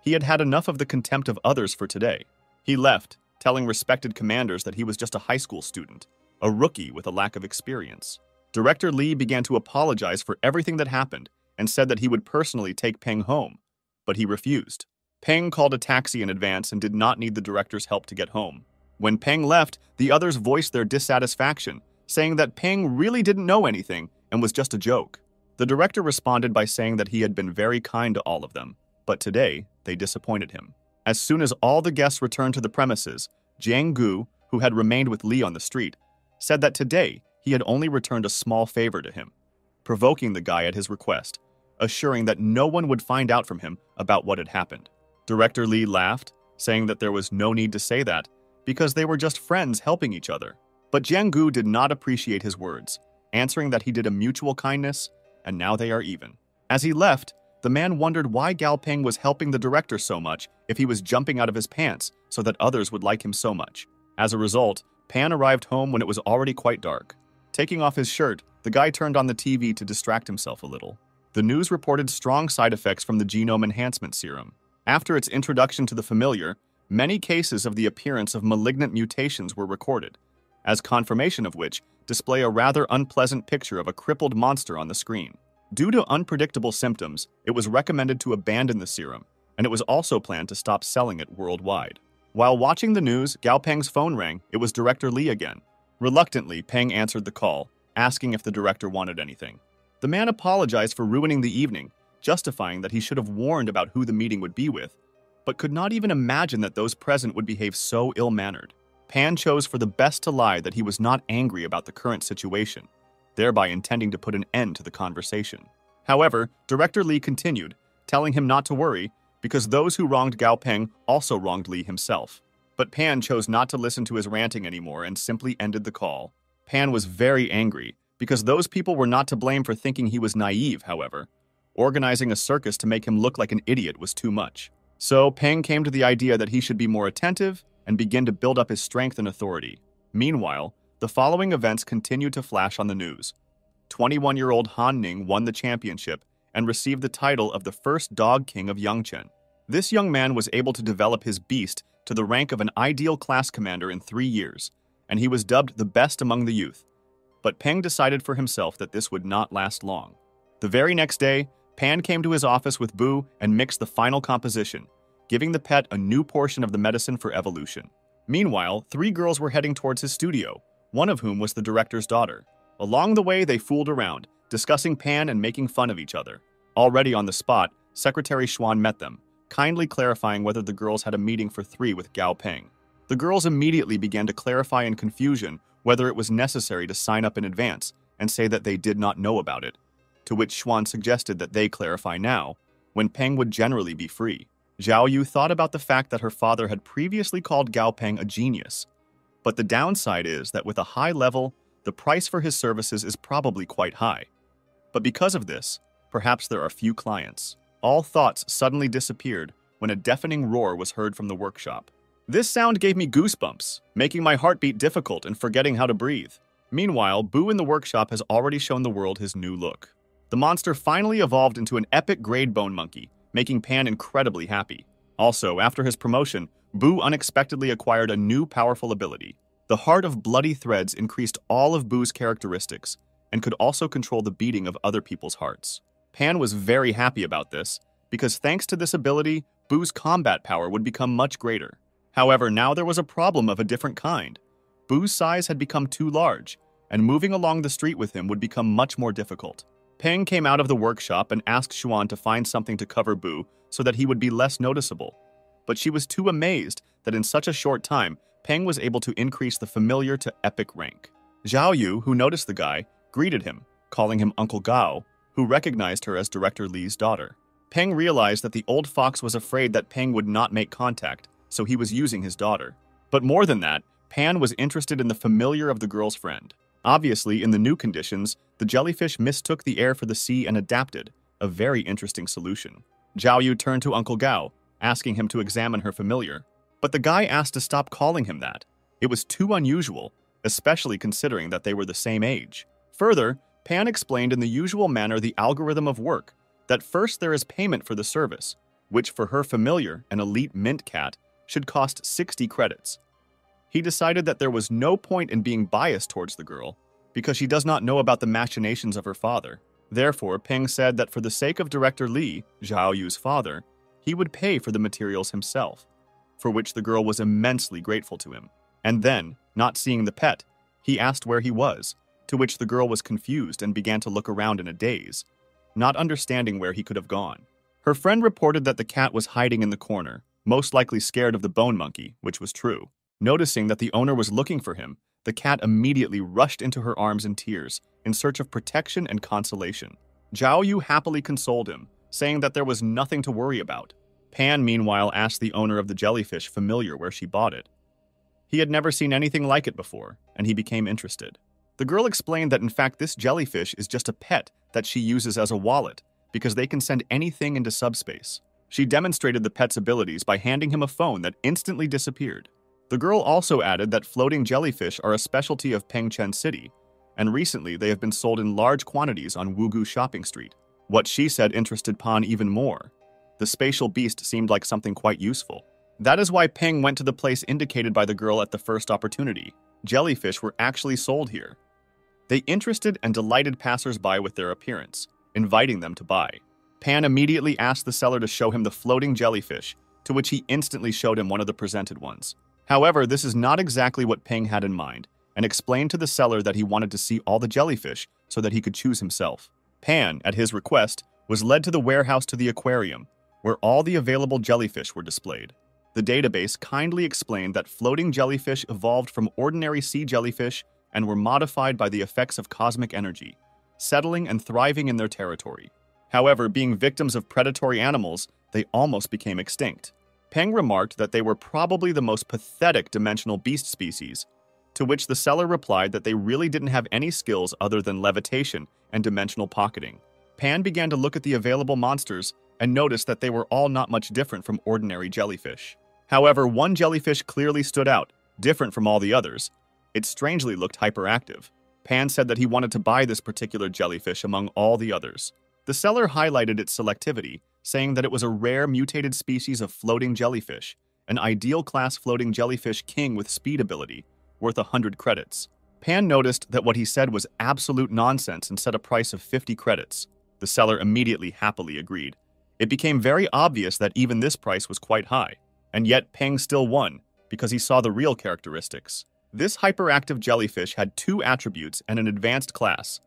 He had had enough of the contempt of others for today. He left, telling respected commanders that he was just a high school student, a rookie with a lack of experience. Director Li began to apologize for everything that happened and said that he would personally take Peng home, but he refused. Peng called a taxi in advance and did not need the director's help to get home. When Peng left, the others voiced their dissatisfaction, saying that Peng really didn't know anything and was just a joke. The director responded by saying that he had been very kind to all of them, but today they disappointed him. As soon as all the guests returned to the premises, Jiang Gu, who had remained with Li on the street, said that today he had only returned a small favor to him, provoking the guy at his request, assuring that no one would find out from him about what had happened. Director Li laughed, saying that there was no need to say that, because they were just friends helping each other. But Jiang Gu did not appreciate his words, answering that he did a mutual kindness, and now they are even. As he left, the man wondered why Gao Peng was helping the director so much if he was jumping out of his pants so that others would like him so much. As a result, Pan arrived home when it was already quite dark. Taking off his shirt, the guy turned on the TV to distract himself a little. The news reported strong side effects from the genome enhancement serum. After its introduction to the familiar, many cases of the appearance of malignant mutations were recorded, as confirmation of which display a rather unpleasant picture of a crippled monster on the screen. Due to unpredictable symptoms, it was recommended to abandon the serum, and it was also planned to stop selling it worldwide. While watching the news, Gao Peng's phone rang. It was Director Li again. Reluctantly, Peng answered the call, asking if the director wanted anything. The man apologized for ruining the evening, justifying that he should have warned about who the meeting would be with, but could not even imagine that those present would behave so ill-mannered. Pan chose for the best to lie that he was not angry about the current situation, thereby intending to put an end to the conversation. However, Director Li continued, telling him not to worry, because those who wronged Gao Peng also wronged Li himself. But Pan chose not to listen to his ranting anymore and simply ended the call. Pan was very angry, because those people were not to blame for thinking he was naive, however. Organizing a circus to make him look like an idiot was too much. So Peng came to the idea that he should be more attentive and begin to build up his strength and authority. Meanwhile, the following events continued to flash on the news. 21-year-old Han Ning won the championship and received the title of the first Dog King of Yangchen. This young man was able to develop his beast to the rank of an ideal class commander in 3 years, and he was dubbed the best among the youth. But Peng decided for himself that this would not last long. The very next day, Pan came to his office with Bu and mixed the final composition, giving the pet a new portion of the medicine for evolution. Meanwhile, 3 girls were heading towards his studio, one of whom was the director's daughter. Along the way, they fooled around, discussing Pan and making fun of each other. Already on the spot, Secretary Xuan met them, kindly clarifying whether the girls had a meeting for 3 with Gao Peng. The girls immediately began to clarify in confusion whether it was necessary to sign up in advance and say that they did not know about it, to which Xuan suggested that they clarify now, when Peng would generally be free. Zhao Yu thought about the fact that her father had previously called Gao Peng a genius, but the downside is that with a high level, the price for his services is probably quite high. But because of this, perhaps there are few clients. All thoughts suddenly disappeared when a deafening roar was heard from the workshop. This sound gave me goosebumps, making my heartbeat difficult and forgetting how to breathe. Meanwhile, Bu in the workshop has already shown the world his new look. The monster finally evolved into an epic grade bone monkey, making Pan incredibly happy. Also, after his promotion, Bu unexpectedly acquired a new powerful ability. The Heart of Bloody Threads increased all of Bu's characteristics and could also control the beating of other people's hearts. Pan was very happy about this, because thanks to this ability, Bu's combat power would become much greater. However, now there was a problem of a different kind. Bu's size had become too large, and moving along the street with him would become much more difficult. Peng came out of the workshop and asked Xuan to find something to cover Bu so that he would be less noticeable. But she was too amazed that in such a short time, Peng was able to increase the familiar to epic rank. Zhao Yu, who noticed the guy, greeted him, calling him Uncle Gao, who recognized her as Director Li's daughter. Peng realized that the old fox was afraid that Peng would not make contact, so he was using his daughter. But more than that, Pan was interested in the familiar of the girl's friend. Obviously, in the new conditions, the jellyfish mistook the air for the sea and adapted, a very interesting solution. Zhao Yu turned to Uncle Gao, asking him to examine her familiar. But the guy asked to stop calling him that. It was too unusual, especially considering that they were the same age. Further, Pan explained in the usual manner the algorithm of work, that first there is payment for the service, which for her familiar, an elite mint cat, should cost 60 credits. He decided that there was no point in being biased towards the girl, because she does not know about the machinations of her father. Therefore, Peng said that for the sake of Director Li, Zhao Yu's father, he would pay for the materials himself, for which the girl was immensely grateful to him. And then, not seeing the pet, he asked where he was, to which the girl was confused and began to look around in a daze, not understanding where he could have gone. Her friend reported that the cat was hiding in the corner, most likely scared of the bone monkey, which was true. Noticing that the owner was looking for him, the cat immediately rushed into her arms in tears, in search of protection and consolation. Zhao Yu happily consoled him, saying that there was nothing to worry about. Pan, meanwhile, asked the owner of the jellyfish familiar where she bought it. He had never seen anything like it before, and he became interested. The girl explained that in fact this jellyfish is just a pet that she uses as a wallet, because they can send anything into subspace. She demonstrated the pet's abilities by handing him a phone that instantly disappeared. The girl also added that floating jellyfish are a specialty of Pengchen City, and recently they have been sold in large quantities on Wugu Shopping Street. What she said interested Pan even more. The spatial beast seemed like something quite useful. That is why Peng went to the place indicated by the girl at the first opportunity. Jellyfish were actually sold here. They interested and delighted passers-by with their appearance, inviting them to buy. Pan immediately asked the seller to show him the floating jellyfish, to which he instantly showed him one of the presented ones. However, this is not exactly what Peng had in mind, and explained to the seller that he wanted to see all the jellyfish so that he could choose himself. Pan, at his request, was led to the warehouse to the aquarium, where all the available jellyfish were displayed. The database kindly explained that floating jellyfish evolved from ordinary sea jellyfish and were modified by the effects of cosmic energy, settling and thriving in their territory. However, being victims of predatory animals, they almost became extinct. Peng remarked that they were probably the most pathetic dimensional beast species, to which the seller replied that they really didn't have any skills other than levitation and dimensional pocketing. Pan began to look at the available monsters and noticed that they were all not much different from ordinary jellyfish. However, one jellyfish clearly stood out, different from all the others. It strangely looked hyperactive. Pan said that he wanted to buy this particular jellyfish among all the others. The seller highlighted its selectivity, saying that it was a rare mutated species of floating jellyfish, an ideal class floating jellyfish king with speed ability, worth 100 credits. Pan noticed that what he said was absolute nonsense and set a price of 50 credits. The seller immediately happily agreed. It became very obvious that even this price was quite high, and yet Peng still won, because he saw the real characteristics. This hyperactive jellyfish had 2 attributes and an advanced class.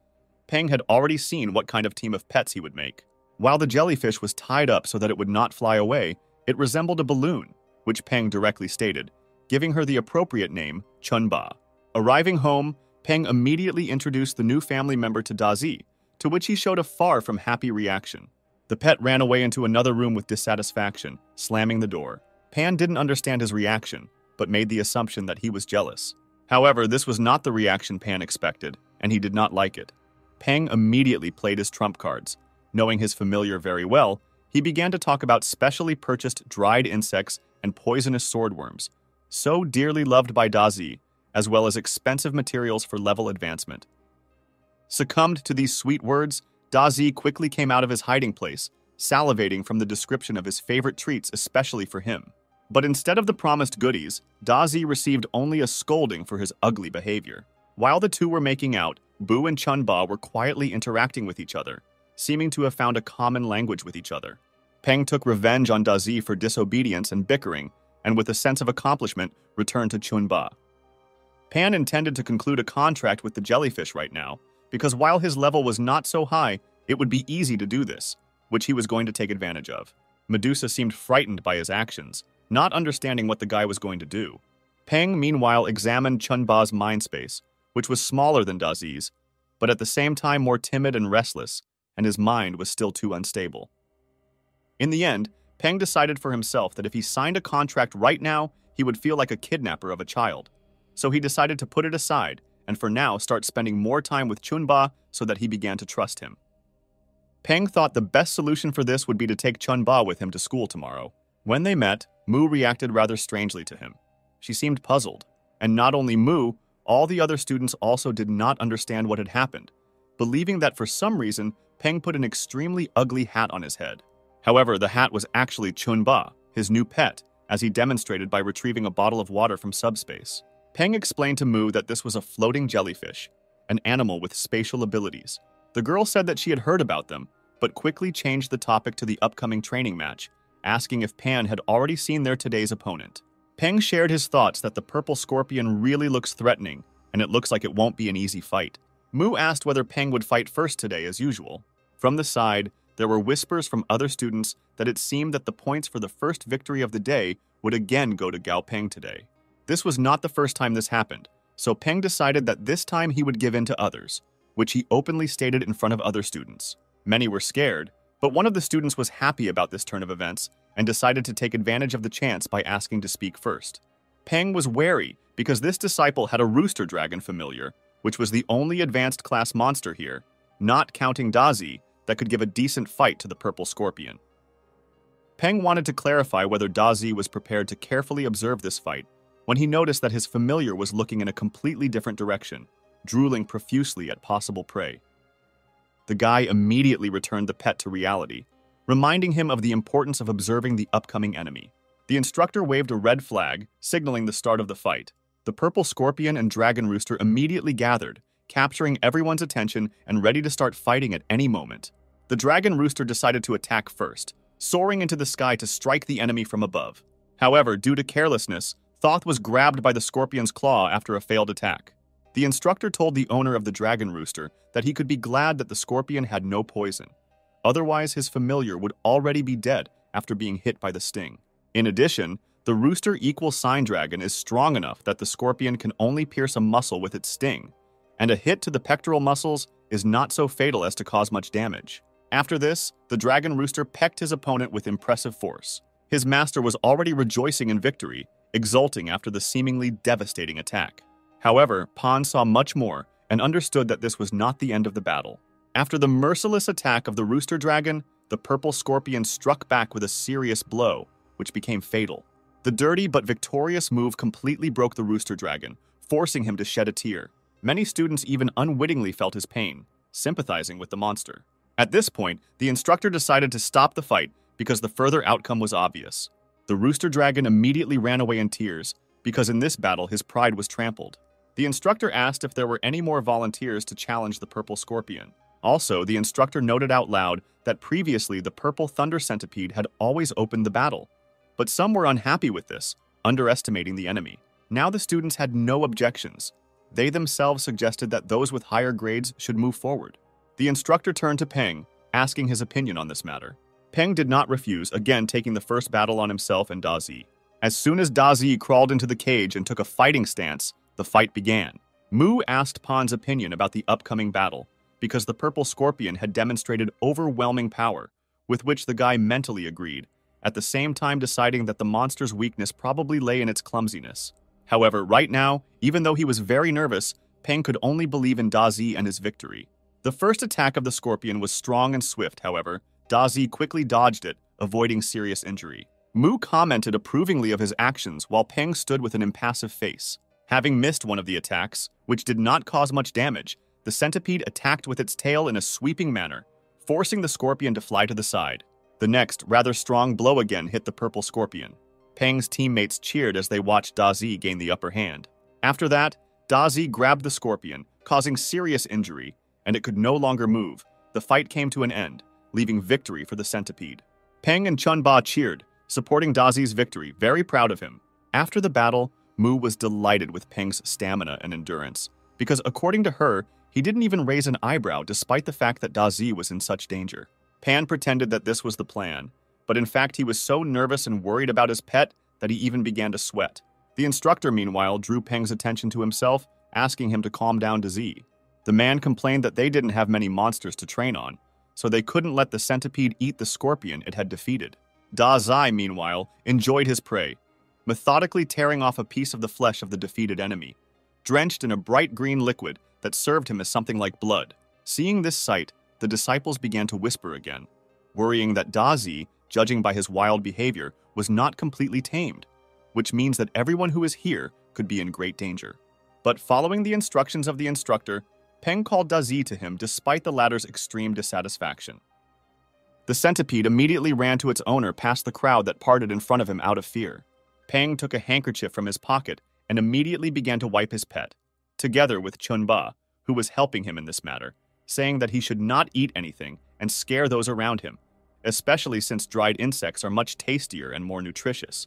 Peng had already seen what kind of team of pets he would make. While the jellyfish was tied up so that it would not fly away, it resembled a balloon, which Peng directly stated, giving her the appropriate name, Chunba. Arriving home, Peng immediately introduced the new family member to Dazi, to which he showed a far from happy reaction. The pet ran away into another room with dissatisfaction, slamming the door. Pan didn't understand his reaction, but made the assumption that he was jealous. However, this was not the reaction Pan expected, and he did not like it. Peng immediately played his trump cards. Knowing his familiar very well, he began to talk about specially purchased dried insects and poisonous swordworms, so dearly loved by Dazi, as well as expensive materials for level advancement. Succumbed to these sweet words, Dazi quickly came out of his hiding place, salivating from the description of his favorite treats especially for him. But instead of the promised goodies, Dazi received only a scolding for his ugly behavior. While the two were making out, Bu and Chunba were quietly interacting with each other, seeming to have found a common language with each other. Peng took revenge on Dazi for disobedience and bickering, and with a sense of accomplishment, returned to Chunba. Pan intended to conclude a contract with the jellyfish right now, because while his level was not so high, it would be easy to do this, which he was going to take advantage of. Medusa seemed frightened by his actions, not understanding what the guy was going to do. Peng, meanwhile, examined Chunba's mind space, which was smaller than Dazi's, but at the same time more timid and restless, and his mind was still too unstable. In the end, Peng decided for himself that if he signed a contract right now, he would feel like a kidnapper of a child. So he decided to put it aside, and for now start spending more time with Chunba so that he began to trust him. Peng thought the best solution for this would be to take Chunba with him to school tomorrow. When they met, Mu reacted rather strangely to him. She seemed puzzled, and not only Mu, all the other students also did not understand what had happened, believing that for some reason, Peng put an extremely ugly hat on his head. However, the hat was actually Chunba, his new pet, as he demonstrated by retrieving a bottle of water from subspace. Peng explained to Mu that this was a floating jellyfish, an animal with spatial abilities. The girl said that she had heard about them, but quickly changed the topic to the upcoming training match, asking if Pan had already seen their today's opponent. Peng shared his thoughts that the purple scorpion really looks threatening, and it looks like it won't be an easy fight. Mu asked whether Peng would fight first today as usual. From the side, there were whispers from other students that it seemed that the points for the first victory of the day would again go to Gao Peng today. This was not the first time this happened, so Peng decided that this time he would give in to others, which he openly stated in front of other students. Many were scared, but one of the students was happy about this turn of events and decided to take advantage of the chance by asking to speak first. Peng was wary because this disciple had a rooster dragon familiar, which was the only advanced class monster here, not counting Dazi, that could give a decent fight to the purple scorpion. Peng wanted to clarify whether Dazi was prepared to carefully observe this fight when he noticed that his familiar was looking in a completely different direction, drooling profusely at possible prey. The guy immediately returned the pet to reality, reminding him of the importance of observing the upcoming enemy. The instructor waved a red flag, signaling the start of the fight. The purple scorpion and dragon rooster immediately gathered, capturing everyone's attention and ready to start fighting at any moment. The dragon rooster decided to attack first, soaring into the sky to strike the enemy from above. However, due to carelessness, Thoth was grabbed by the scorpion's claw after a failed attack. The instructor told the owner of the dragon rooster that he could be glad that the scorpion had no poison. Otherwise, his familiar would already be dead after being hit by the sting. In addition, the rooster equal sign dragon is strong enough that the scorpion can only pierce a muscle with its sting, and a hit to the pectoral muscles is not so fatal as to cause much damage. After this, the dragon rooster pecked his opponent with impressive force. His master was already rejoicing in victory, exulting after the seemingly devastating attack. However, Pan saw much more and understood that this was not the end of the battle. After the merciless attack of the rooster dragon, the purple scorpion struck back with a serious blow, which became fatal. The dirty but victorious move completely broke the rooster dragon, forcing him to shed a tear. Many students even unwittingly felt his pain, sympathizing with the monster. At this point, the instructor decided to stop the fight because the further outcome was obvious. The rooster dragon immediately ran away in tears because in this battle his pride was trampled. The instructor asked if there were any more volunteers to challenge the purple scorpion. Also, the instructor noted out loud that previously the purple thunder centipede had always opened the battle. But some were unhappy with this, underestimating the enemy. Now the students had no objections. They themselves suggested that those with higher grades should move forward. The instructor turned to Peng, asking his opinion on this matter. Peng did not refuse, again taking the first battle on himself and Dazi. As soon as Dazi crawled into the cage and took a fighting stance, the fight began. Mu asked Pan's opinion about the upcoming battle, because the purple scorpion had demonstrated overwhelming power, with which the guy mentally agreed, at the same time deciding that the monster's weakness probably lay in its clumsiness. However, right now, even though he was very nervous, Peng could only believe in Dazi and his victory. The first attack of the scorpion was strong and swift, however. Dazi quickly dodged it, avoiding serious injury. Mu commented approvingly of his actions while Peng stood with an impassive face. Having missed one of the attacks, which did not cause much damage, the centipede attacked with its tail in a sweeping manner, forcing the scorpion to fly to the side. The next, rather strong blow again hit the purple scorpion. Peng's teammates cheered as they watched Dazi gain the upper hand. After that, Dazi grabbed the scorpion, causing serious injury, and it could no longer move. The fight came to an end, leaving victory for the centipede. Peng and Chunba cheered, supporting Dazi's victory, very proud of him. After the battle, Mu was delighted with Peng's stamina and endurance, because according to her, he didn't even raise an eyebrow despite the fact that Dazi was in such danger. Pan pretended that this was the plan, but in fact he was so nervous and worried about his pet that he even began to sweat. The instructor, meanwhile, drew Peng's attention to himself, asking him to calm down Dazi. The man complained that they didn't have many monsters to train on, so they couldn't let the centipede eat the scorpion it had defeated. Dazi, meanwhile, enjoyed his prey, methodically tearing off a piece of the flesh of the defeated enemy, drenched in a bright green liquid that served him as something like blood. Seeing this sight, the disciples began to whisper again, worrying that Dazi, judging by his wild behavior, was not completely tamed, which means that everyone who is here could be in great danger. But following the instructions of the instructor, Peng called Dazi to him despite the latter's extreme dissatisfaction. The centipede immediately ran to its owner past the crowd that parted in front of him out of fear. Peng took a handkerchief from his pocket and immediately began to wipe his pet, together with Chunba, who was helping him in this matter, saying that he should not eat anything and scare those around him, especially since dried insects are much tastier and more nutritious.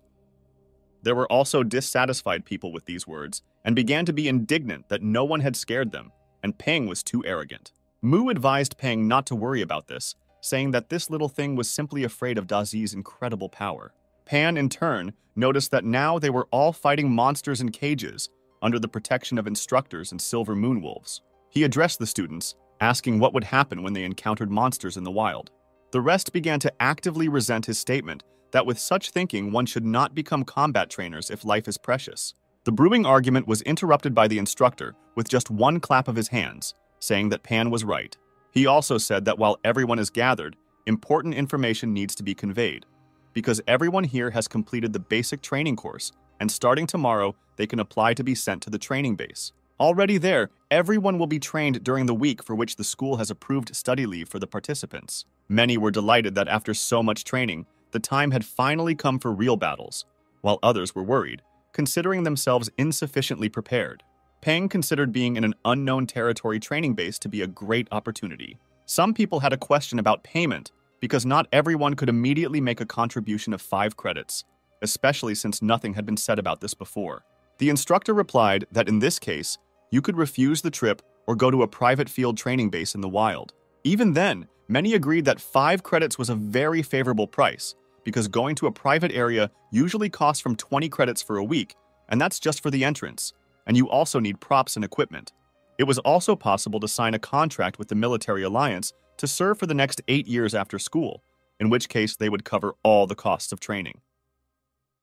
There were also dissatisfied people with these words and began to be indignant that no one had scared them, and Peng was too arrogant. Mu advised Peng not to worry about this, saying that this little thing was simply afraid of Dazi's incredible power. Pan, in turn, noticed that now they were all fighting monsters in cages under the protection of instructors and silver moonwolves. He addressed the students, asking what would happen when they encountered monsters in the wild. The rest began to actively resent his statement that with such thinking one should not become combat trainers if life is precious. The brewing argument was interrupted by the instructor with just one clap of his hands, saying that Pan was right. He also said that while everyone is gathered, important information needs to be conveyed, because everyone here has completed the basic training course, and starting tomorrow, they can apply to be sent to the training base. Already there, everyone will be trained during the week for which the school has approved study leave for the participants. Many were delighted that after so much training, the time had finally come for real battles, while others were worried, considering themselves insufficiently prepared. Peng considered being in an unknown territory training base to be a great opportunity. Some people had a question about payment, because not everyone could immediately make a contribution of 5 credits, especially since nothing had been said about this before. The instructor replied that in this case, you could refuse the trip or go to a private field training base in the wild. Even then, many agreed that 5 credits was a very favorable price, because going to a private area usually costs from 20 credits for a week, and that's just for the entrance, and you also need props and equipment. It was also possible to sign a contract with the military alliance to serve for the next 8 years after school, in which case they would cover all the costs of training.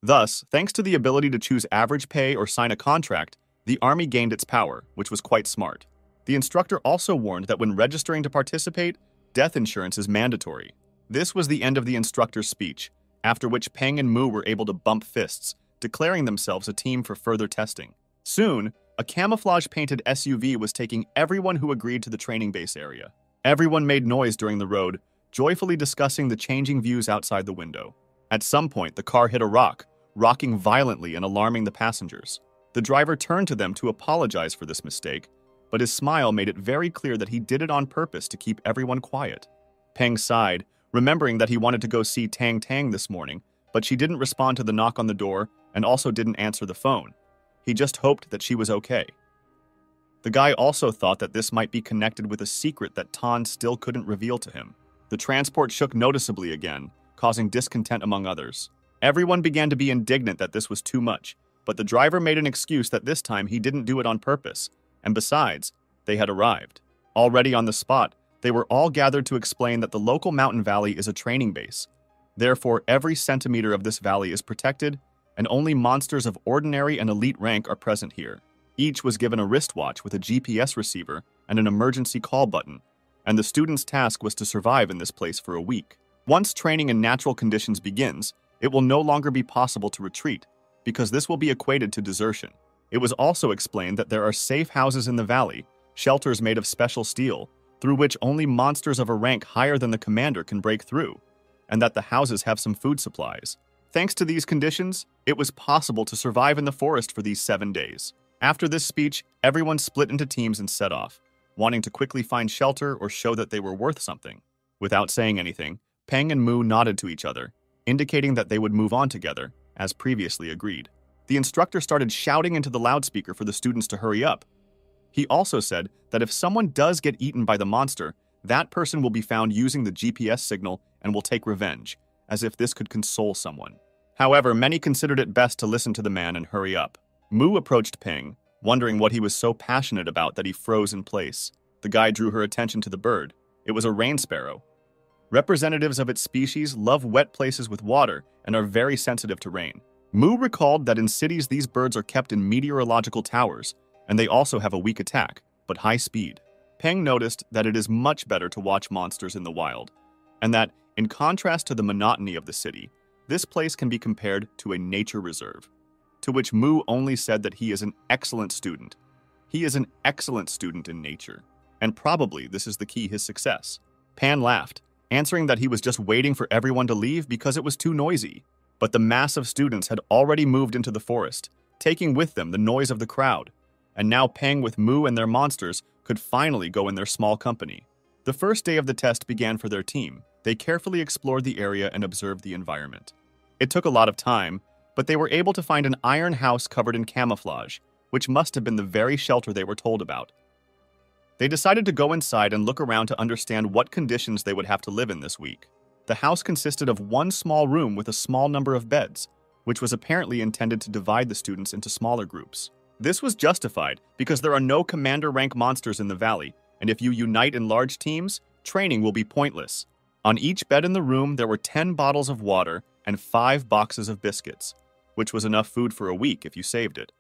Thus, thanks to the ability to choose average pay or sign a contract, the army gained its power, which was quite smart. The instructor also warned that when registering to participate, death insurance is mandatory. This was the end of the instructor's speech, after which Peng and Mu were able to bump fists, declaring themselves a team for further testing. Soon, a camouflage-painted SUV was taking everyone who agreed to the training base area. Everyone made noise during the road, joyfully discussing the changing views outside the window. At some point, the car hit a rock, rocking violently and alarming the passengers. The driver turned to them to apologize for this mistake, but his smile made it very clear that he did it on purpose to keep everyone quiet. Peng sighed, remembering that he wanted to go see Tang Tang this morning, but she didn't respond to the knock on the door and also didn't answer the phone. He just hoped that she was okay. The guy also thought that this might be connected with a secret that Tan still couldn't reveal to him. The transport shook noticeably again, causing discontent among others. Everyone began to be indignant that this was too much, but the driver made an excuse that this time he didn't do it on purpose, and besides, they had arrived. Already on the spot, they were all gathered to explain that the local mountain valley is a training base. Therefore, every centimeter of this valley is protected, and only monsters of ordinary and elite rank are present here. Each was given a wristwatch with a GPS receiver and an emergency call button, and the student's task was to survive in this place for a week. Once training in natural conditions begins, it will no longer be possible to retreat, because this will be equated to desertion. It was also explained that there are safe houses in the valley, shelters made of special steel, through which only monsters of a rank higher than the commander can break through, and that the houses have some food supplies. Thanks to these conditions, it was possible to survive in the forest for these 7 days. After this speech, everyone split into teams and set off, wanting to quickly find shelter or show that they were worth something. Without saying anything, Peng and Mu nodded to each other, indicating that they would move on together, as previously agreed. The instructor started shouting into the loudspeaker for the students to hurry up. He also said that if someone does get eaten by the monster, that person will be found using the GPS signal and will take revenge, as if this could console someone. However, many considered it best to listen to the man and hurry up. Mu approached Peng, wondering what he was so passionate about that he froze in place. The guy drew her attention to the bird. It was a rain sparrow. Representatives of its species love wet places with water and are very sensitive to rain. Mu recalled that in cities these birds are kept in meteorological towers, and they also have a weak attack, but high speed. Peng noticed that it is much better to watch monsters in the wild, and that, in contrast to the monotony of the city, this place can be compared to a nature reserve. To which Mu only said that he is an excellent student. He is an excellent student in nature, and probably this is the key to his success. Pan laughed, answering that he was just waiting for everyone to leave because it was too noisy. But the mass of students had already moved into the forest, taking with them the noise of the crowd, and now Peng with Mu and their monsters could finally go in their small company. The first day of the test began for their team. They carefully explored the area and observed the environment. It took a lot of time, but they were able to find an iron house covered in camouflage, which must have been the very shelter they were told about. They decided to go inside and look around to understand what conditions they would have to live in this week. The house consisted of one small room with a small number of beds, which was apparently intended to divide the students into smaller groups. This was justified because there are no commander rank monsters in the valley, and if you unite in large teams, training will be pointless. On each bed in the room, there were 10 bottles of water and 5 boxes of biscuits, which was enough food for a week if you saved it.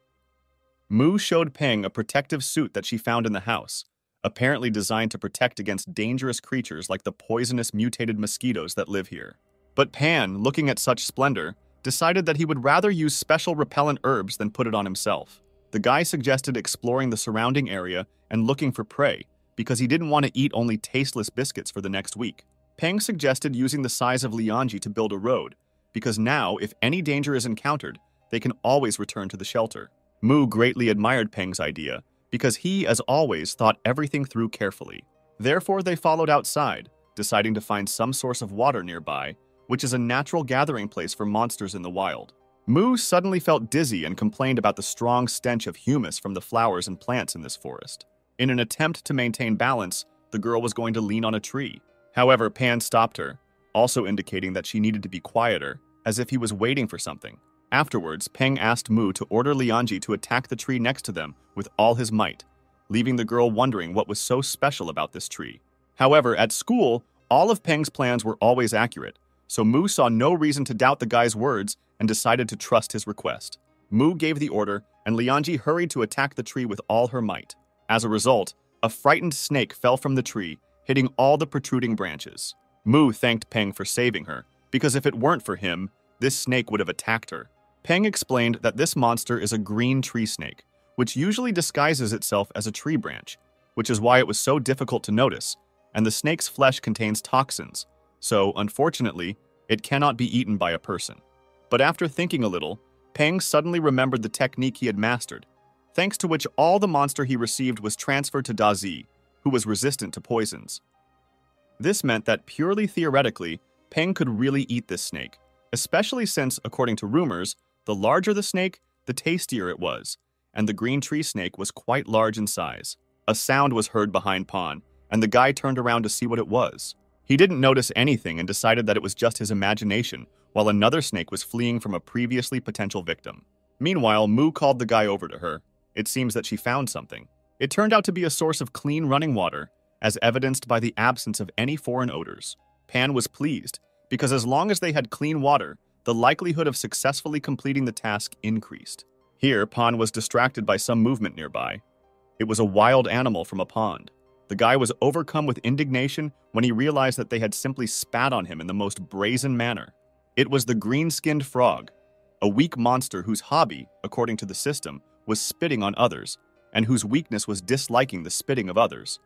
Mu showed Peng a protective suit that she found in the house, apparently designed to protect against dangerous creatures like the poisonous mutated mosquitoes that live here. But Pan, looking at such splendor, decided that he would rather use special repellent herbs than put it on himself. The guy suggested exploring the surrounding area and looking for prey, because he didn't want to eat only tasteless biscuits for the next week. Peng suggested using the size of Lianji to build a road, because now, if any danger is encountered, they can always return to the shelter. Mu greatly admired Peng's idea, because he, as always, thought everything through carefully. Therefore, they followed outside, deciding to find some source of water nearby, which is a natural gathering place for monsters in the wild. Mu suddenly felt dizzy and complained about the strong stench of humus from the flowers and plants in this forest. In an attempt to maintain balance, the girl was going to lean on a tree. However, Pan stopped her, also indicating that she needed to be quieter, as if he was waiting for something. Afterwards, Peng asked Mu to order Lianji to attack the tree next to them with all his might, leaving the girl wondering what was so special about this tree. However, at school, all of Peng's plans were always accurate, so Mu saw no reason to doubt the guy's words and decided to trust his request. Mu gave the order, and Lianji hurried to attack the tree with all her might. As a result, a frightened snake fell from the tree, hitting all the protruding branches. Mu thanked Peng for saving her, because if it weren't for him, this snake would have attacked her. Peng explained that this monster is a green tree snake, which usually disguises itself as a tree branch, which is why it was so difficult to notice, and the snake's flesh contains toxins, so, unfortunately, it cannot be eaten by a person. But after thinking a little, Peng suddenly remembered the technique he had mastered, thanks to which all the monster he received was transferred to Dazi, who was resistant to poisons. This meant that purely theoretically, Peng could really eat this snake, especially since, according to rumors, the larger the snake, the tastier it was, and the green tree snake was quite large in size. A sound was heard behind Pan, and the guy turned around to see what it was. He didn't notice anything and decided that it was just his imagination, while another snake was fleeing from a previously potential victim. Meanwhile, Mu called the guy over to her. It seems that she found something. It turned out to be a source of clean running water, as evidenced by the absence of any foreign odors. Pan was pleased, because as long as they had clean water, the likelihood of successfully completing the task increased. Here, Pan was distracted by some movement nearby. It was a wild animal from a pond. The guy was overcome with indignation when he realized that they had simply spat on him in the most brazen manner. It was the green-skinned frog, a weak monster whose hobby, according to the system, was spitting on others, and whose weakness was disliking the spitting of others.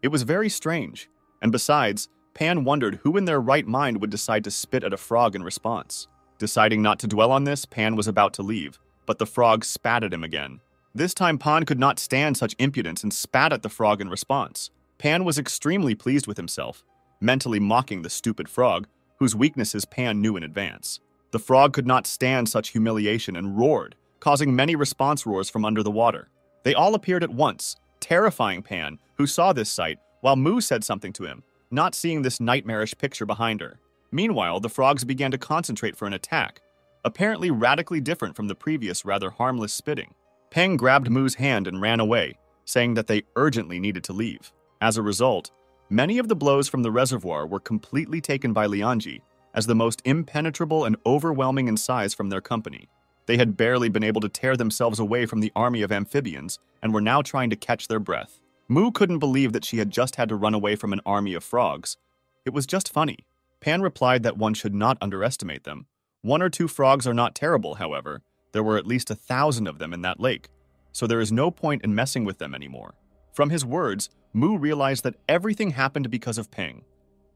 It was very strange, and besides, Pan wondered who in their right mind would decide to spit at a frog in response. Deciding not to dwell on this, Pan was about to leave, but the frog spat at him again. This time Pan could not stand such impudence and spat at the frog in response. Pan was extremely pleased with himself, mentally mocking the stupid frog, whose weaknesses Pan knew in advance. The frog could not stand such humiliation and roared, causing many response roars from under the water. They all appeared at once, terrifying Pan, who saw this sight, while Mu said something to him, not seeing this nightmarish picture behind her. Meanwhile, the frogs began to concentrate for an attack, apparently radically different from the previous rather harmless spitting. Peng grabbed Mu's hand and ran away, saying that they urgently needed to leave. As a result, many of the blows from the reservoir were completely taken by Lianji as the most impenetrable and overwhelming in size from their company. They had barely been able to tear themselves away from the army of amphibians and were now trying to catch their breath. Mu couldn't believe that she had just had to run away from an army of frogs. It was just funny. Pan replied that one should not underestimate them. 1 or 2 frogs are not terrible, however. There were at least 1,000 of them in that lake, so there is no point in messing with them anymore. From his words, Mu realized that everything happened because of Peng.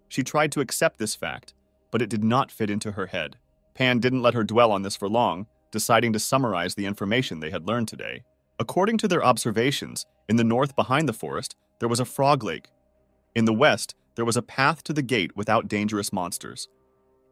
She tried to accept this fact, but it did not fit into her head. Pan didn't let her dwell on this for long, deciding to summarize the information they had learned today. According to their observations, in the north behind the forest, there was a frog lake. In the west, there was a path to the gate without dangerous monsters.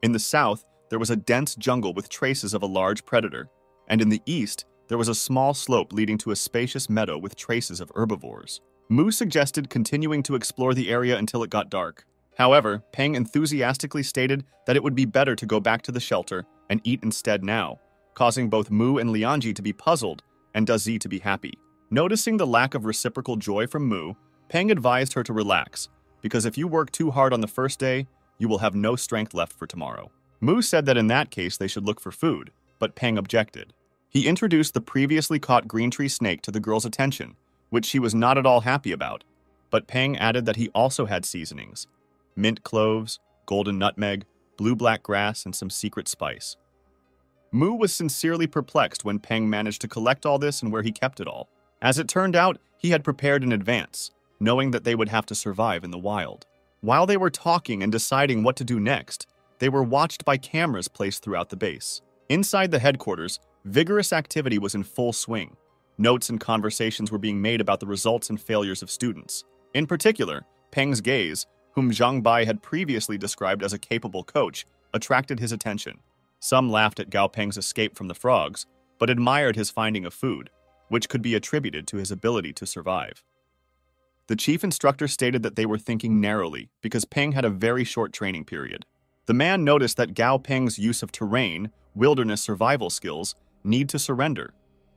In the south, there was a dense jungle with traces of a large predator. And in the east, there was a small slope leading to a spacious meadow with traces of herbivores. Mu suggested continuing to explore the area until it got dark. However, Peng enthusiastically stated that it would be better to go back to the shelter and eat instead now, causing both Mu and Lianji to be puzzled and Dazi to be happy. Noticing the lack of reciprocal joy from Mu, Peng advised her to relax, because if you work too hard on the first day, you will have no strength left for tomorrow. Mu said that in that case they should look for food, but Peng objected. He introduced the previously caught green tree snake to the girl's attention, which she was not at all happy about, but Peng added that he also had seasonings: mint cloves, golden nutmeg, blue-black grass, and some secret spice. Mu was sincerely perplexed when Peng managed to collect all this and where he kept it all. As it turned out, he had prepared in advance, knowing that they would have to survive in the wild. While they were talking and deciding what to do next, they were watched by cameras placed throughout the base. Inside the headquarters, vigorous activity was in full swing. Notes and conversations were being made about the results and failures of students. In particular, Peng's gaze, whom Zhang Bai had previously described as a capable coach, attracted his attention. Some laughed at Gao Peng's escape from the frogs, but admired his finding of food, which could be attributed to his ability to survive. The chief instructor stated that they were thinking narrowly because Peng had a very short training period. The man noticed that Gao Peng's use of terrain, wilderness survival skills, need to surrender,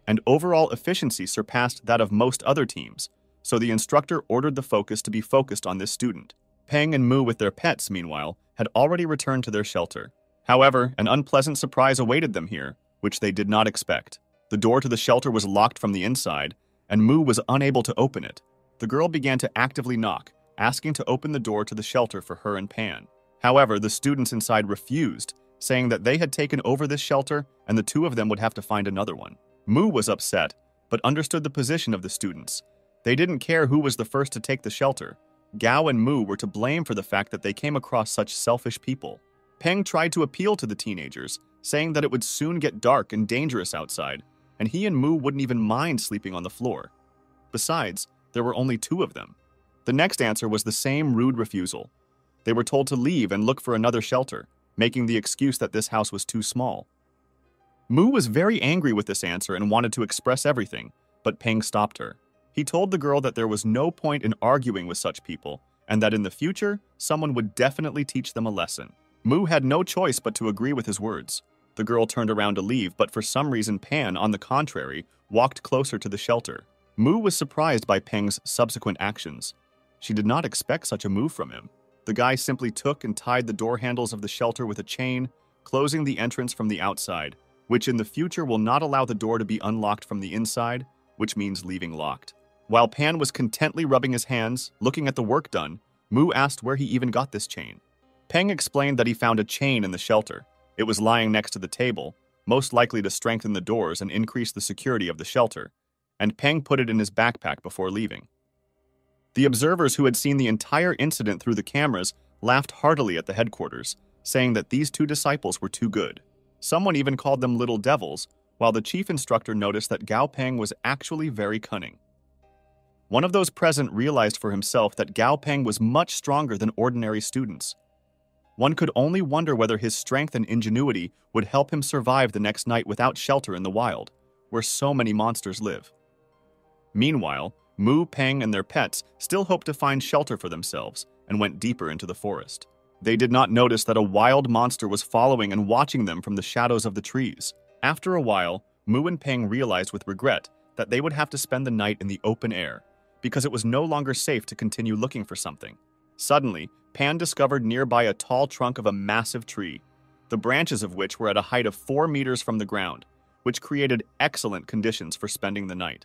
and overall efficiency surpassed that of most other teams, so the instructor ordered the focus to be focused on this student. Peng and Mu with their pets, meanwhile, had already returned to their shelter. However, an unpleasant surprise awaited them here, which they did not expect. The door to the shelter was locked from the inside, and Mu was unable to open it. The girl began to actively knock, asking to open the door to the shelter for her and Pan. However, the students inside refused, saying that they had taken over this shelter and the two of them would have to find another one. Mu was upset, but understood the position of the students. They didn't care who was the first to take the shelter, Gao and Mu were to blame for the fact that they came across such selfish people. Peng tried to appeal to the teenagers, saying that it would soon get dark and dangerous outside, and he and Mu wouldn't even mind sleeping on the floor. Besides, there were only two of them. The next answer was the same rude refusal. They were told to leave and look for another shelter, making the excuse that this house was too small. Mu was very angry with this answer and wanted to express everything, but Peng stopped her. He told the girl that there was no point in arguing with such people, and that in the future, someone would definitely teach them a lesson. Mu had no choice but to agree with his words. The girl turned around to leave, but for some reason Pan, on the contrary, walked closer to the shelter. Mu was surprised by Peng's subsequent actions. She did not expect such a move from him. The guy simply took and tied the door handles of the shelter with a chain, closing the entrance from the outside, which in the future will not allow the door to be unlocked from the inside, which means leaving locked. While Pan was contently rubbing his hands, looking at the work done, Mu asked where he even got this chain. Peng explained that he found a chain in the shelter. It was lying next to the table, most likely to strengthen the doors and increase the security of the shelter, and Peng put it in his backpack before leaving. The observers who had seen the entire incident through the cameras laughed heartily at the headquarters, saying that these two disciples were too good. Someone even called them little devils, while the chief instructor noticed that Gao Peng was actually very cunning. One of those present realized for himself that Gao Peng was much stronger than ordinary students. One could only wonder whether his strength and ingenuity would help him survive the next night without shelter in the wild, where so many monsters live. Meanwhile, Mu, Peng, and their pets still hoped to find shelter for themselves and went deeper into the forest. They did not notice that a wild monster was following and watching them from the shadows of the trees. After a while, Mu and Peng realized with regret that they would have to spend the night in the open air, because it was no longer safe to continue looking for something. Suddenly, Pan discovered nearby a tall trunk of a massive tree, the branches of which were at a height of 4 meters from the ground, which created excellent conditions for spending the night.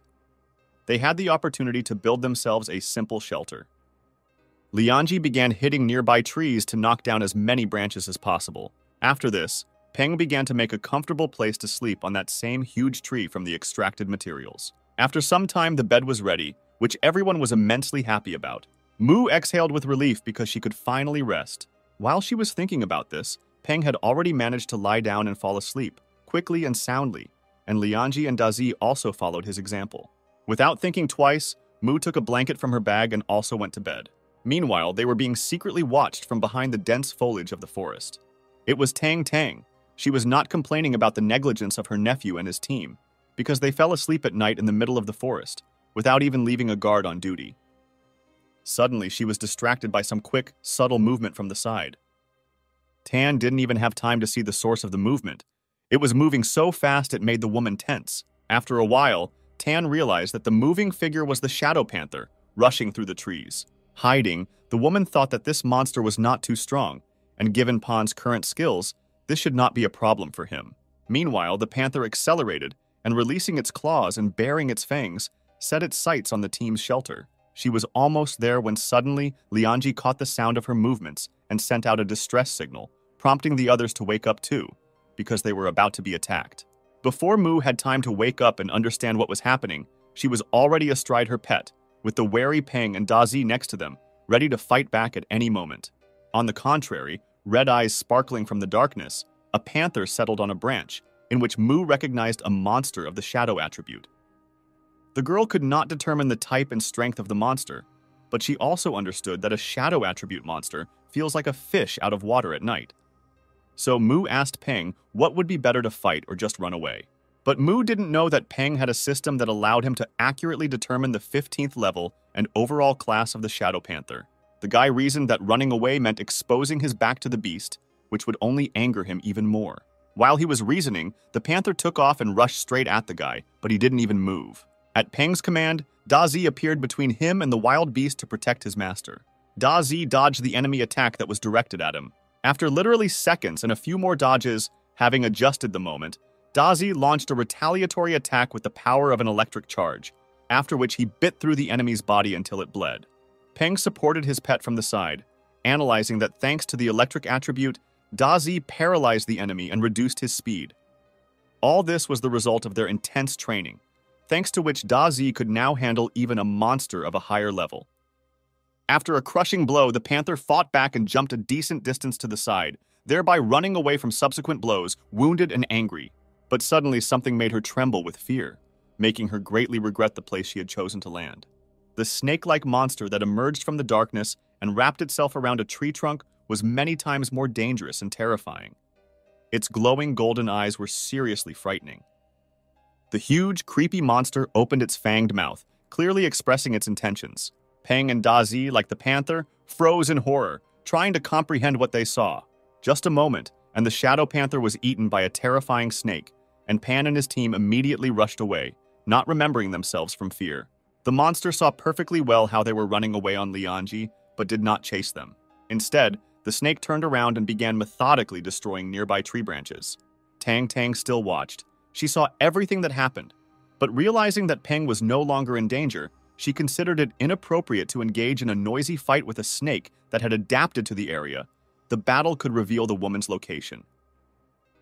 They had the opportunity to build themselves a simple shelter. Lianji began hitting nearby trees to knock down as many branches as possible. After this, Peng began to make a comfortable place to sleep on that same huge tree from the extracted materials. After some time, the bed was ready, which everyone was immensely happy about. Mu exhaled with relief because she could finally rest. While she was thinking about this, Peng had already managed to lie down and fall asleep, quickly and soundly, and Lianji and Dazi also followed his example. Without thinking twice, Mu took a blanket from her bag and also went to bed. Meanwhile, they were being secretly watched from behind the dense foliage of the forest. It was Tang Tang. She was not complaining about the negligence of her nephew and his team, because they fell asleep at night in the middle of the forest, without even leaving a guard on duty. Suddenly, she was distracted by some quick, subtle movement from the side. Tan didn't even have time to see the source of the movement. It was moving so fast it made the woman tense. After a while, Tan realized that the moving figure was the Shadow Panther, rushing through the trees. Hiding, the woman thought that this monster was not too strong, and given Pan's current skills, this should not be a problem for him. Meanwhile, the panther accelerated, and releasing its claws and baring its fangs, set its sights on the team's shelter. She was almost there when suddenly Lianji caught the sound of her movements and sent out a distress signal, prompting the others to wake up too, because they were about to be attacked. Before Mu had time to wake up and understand what was happening, she was already astride her pet, with the wary Peng and Dazi next to them, ready to fight back at any moment. On the contrary, red eyes sparkling from the darkness, a panther settled on a branch, in which Mu recognized a monster of the shadow attribute. The girl could not determine the type and strength of the monster, but she also understood that a shadow attribute monster feels like a fish out of water at night. So Mu asked Peng what would be better to fight or just run away. But Mu didn't know that Peng had a system that allowed him to accurately determine the 15th level and overall class of the Shadow Panther. The guy reasoned that running away meant exposing his back to the beast, which would only anger him even more. While he was reasoning, the panther took off and rushed straight at the guy, but he didn't even move. At Peng's command, Dazi appeared between him and the wild beast to protect his master. Dazi dodged the enemy attack that was directed at him. After literally seconds and a few more dodges, having adjusted the moment, Dazi launched a retaliatory attack with the power of an electric charge, after which he bit through the enemy's body until it bled. Peng supported his pet from the side, analyzing that thanks to the electric attribute, Dazi paralyzed the enemy and reduced his speed. All this was the result of their intense training, thanks to which Dazi could now handle even a monster of a higher level. After a crushing blow, the panther fought back and jumped a decent distance to the side, thereby running away from subsequent blows, wounded and angry. But suddenly something made her tremble with fear, making her greatly regret the place she had chosen to land. The snake-like monster that emerged from the darkness and wrapped itself around a tree trunk was many times more dangerous and terrifying. Its glowing golden eyes were seriously frightening. The huge, creepy monster opened its fanged mouth, clearly expressing its intentions. Peng and Dazi, like the panther, froze in horror, trying to comprehend what they saw. Just a moment, and the shadow panther was eaten by a terrifying snake, and Pan and his team immediately rushed away, not remembering themselves from fear. The monster saw perfectly well how they were running away on Lianji, but did not chase them. Instead, the snake turned around and began methodically destroying nearby tree branches. Tang Tang still watched. She saw everything that happened, but realizing that Peng was no longer in danger, she considered it inappropriate to engage in a noisy fight with a snake that had adapted to the area. The battle could reveal the woman's location.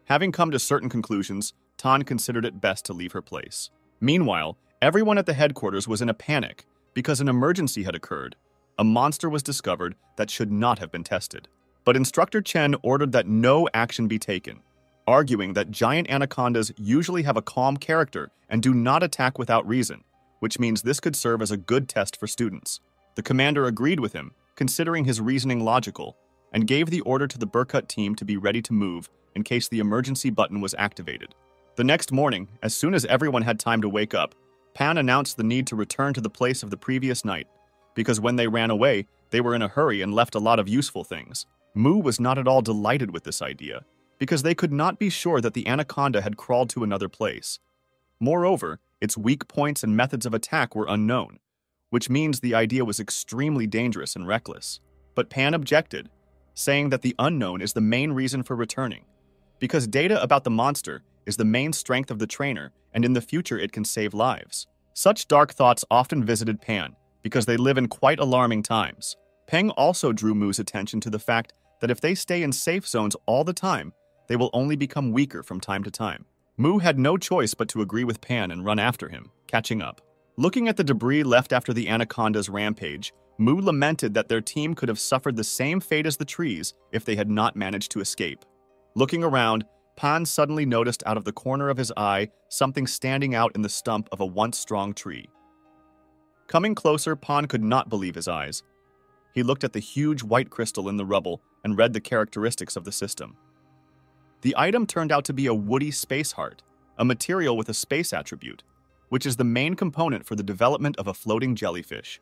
Having come to certain conclusions, Tan considered it best to leave her place. Meanwhile, everyone at the headquarters was in a panic because an emergency had occurred. A monster was discovered that should not have been tested. But Instructor Chen ordered that no action be taken, arguing that giant anacondas usually have a calm character and do not attack without reason, which means this could serve as a good test for students. The commander agreed with him, considering his reasoning logical, and gave the order to the Burkut team to be ready to move in case the emergency button was activated. The next morning, as soon as everyone had time to wake up, Pan announced the need to return to the place of the previous night, because when they ran away, they were in a hurry and left a lot of useful things. Mu was not at all delighted with this idea, because they could not be sure that the anaconda had crawled to another place. Moreover, its weak points and methods of attack were unknown, which means the idea was extremely dangerous and reckless. But Pan objected, saying that the unknown is the main reason for returning, because data about the monster is the main strength of the trainer, and in the future it can save lives. Such dark thoughts often visited Pan, because they live in quite alarming times. Peng also drew Mu's attention to the fact that if they stay in safe zones all the time, they will only become weaker from time to time. Mu had no choice but to agree with Pan and run after him, catching up. Looking at the debris left after the anaconda's rampage, Mu lamented that their team could have suffered the same fate as the trees if they had not managed to escape. Looking around, Pan suddenly noticed out of the corner of his eye something standing out in the stump of a once strong tree. Coming closer, Pan could not believe his eyes. He looked at the huge white crystal in the rubble and read the characteristics of the system. The item turned out to be a woody space heart, a material with a space attribute, which is the main component for the development of a floating jellyfish,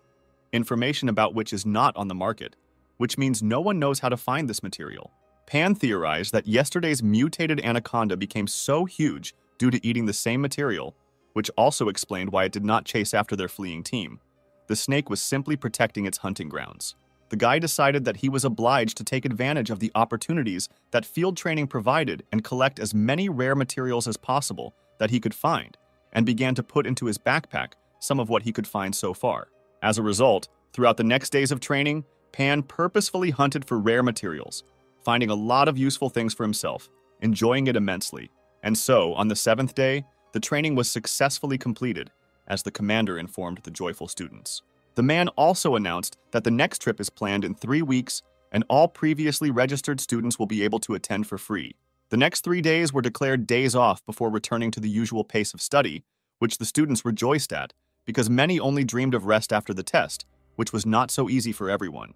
information about which is not on the market, which means no one knows how to find this material. Pan theorized that yesterday's mutated anaconda became so huge due to eating the same material, which also explained why it did not chase after their fleeing team. The snake was simply protecting its hunting grounds. The guy decided that he was obliged to take advantage of the opportunities that field training provided and collect as many rare materials as possible that he could find, and began to put into his backpack some of what he could find so far. As a result, throughout the next days of training, Pan purposefully hunted for rare materials, finding a lot of useful things for himself, enjoying it immensely. And so, on the 7th day, the training was successfully completed, as the commander informed the joyful students. The man also announced that the next trip is planned in 3 weeks, and all previously registered students will be able to attend for free. The next 3 days were declared days off before returning to the usual pace of study, which the students rejoiced at, because many only dreamed of rest after the test, which was not so easy for everyone.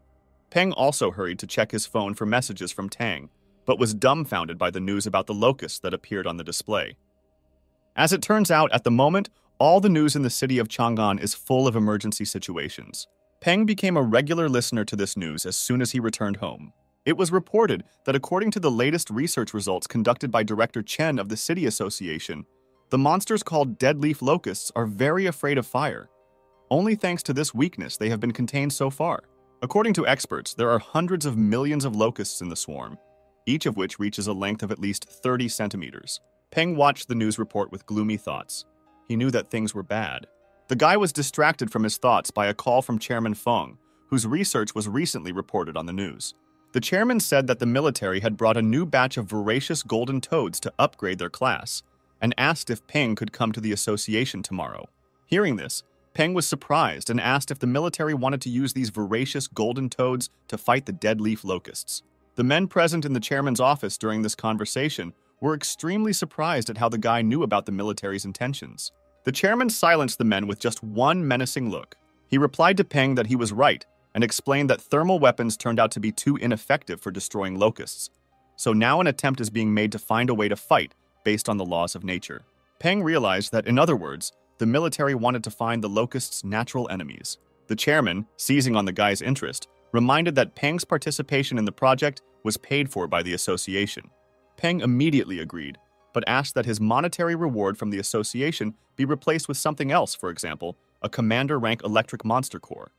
Peng also hurried to check his phone for messages from Tang, but was dumbfounded by the news about the locusts that appeared on the display. As it turns out, at the moment, all the news in the city of Chang'an is full of emergency situations. Peng became a regular listener to this news as soon as he returned home. It was reported that according to the latest research results conducted by Director Chen of the City Association, the monsters called deadleaf locusts are very afraid of fire. Only thanks to this weakness they have been contained so far. According to experts, there are hundreds of millions of locusts in the swarm, each of which reaches a length of at least 30 centimeters. Peng watched the news report with gloomy thoughts. He knew that things were bad. The guy was distracted from his thoughts by a call from Chairman Feng, whose research was recently reported on the news. The chairman said that the military had brought a new batch of voracious golden toads to upgrade their class, and asked if Peng could come to the association tomorrow. Hearing this, Peng was surprised and asked if the military wanted to use these voracious golden toads to fight the dead leaf locusts. The men present in the chairman's office during this conversation were extremely surprised at how the guy knew about the military's intentions. The chairman silenced the men with just one menacing look. He replied to Peng that he was right and explained that thermal weapons turned out to be too ineffective for destroying locusts. So now an attempt is being made to find a way to fight based on the laws of nature. Peng realized that, in other words, the military wanted to find the locusts' natural enemies. The chairman, seizing on the guy's interest, reminded that Peng's participation in the project was paid for by the association. Peng immediately agreed, but asked that his monetary reward from the association be replaced with something else, for example, a commander-rank electric monster corps.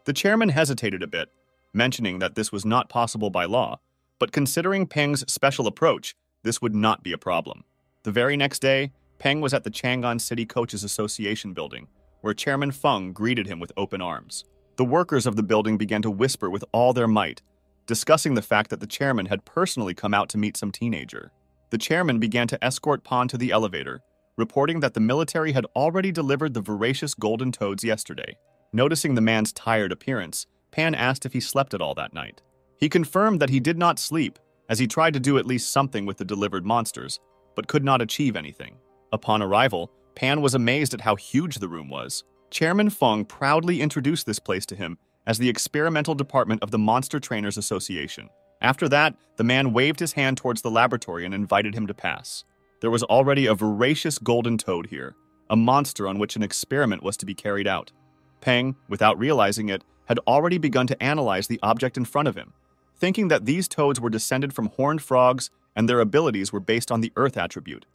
The chairman hesitated a bit, mentioning that this was not possible by law, but considering Peng's special approach, this would not be a problem. The very next day, Peng was at the Chang'an City Coaches Association building, where Chairman Feng greeted him with open arms. The workers of the building began to whisper with all their might, discussing the fact that the chairman had personally come out to meet some teenager. The chairman began to escort Pan to the elevator, reporting that the military had already delivered the voracious golden toads yesterday. Noticing the man's tired appearance, Pan asked if he slept at all that night. He confirmed that he did not sleep, as he tried to do at least something with the delivered monsters, but could not achieve anything. Upon arrival, Pan was amazed at how huge the room was. Chairman Feng proudly introduced this place to him as the experimental department of the Monster Trainers Association. After that, the man waved his hand towards the laboratory and invited him to pass. There was already a voracious golden toad here, a monster on which an experiment was to be carried out. Peng, without realizing it, had already begun to analyze the object in front of him, thinking that these toads were descended from horned frogs and their abilities were based on the earth attribute.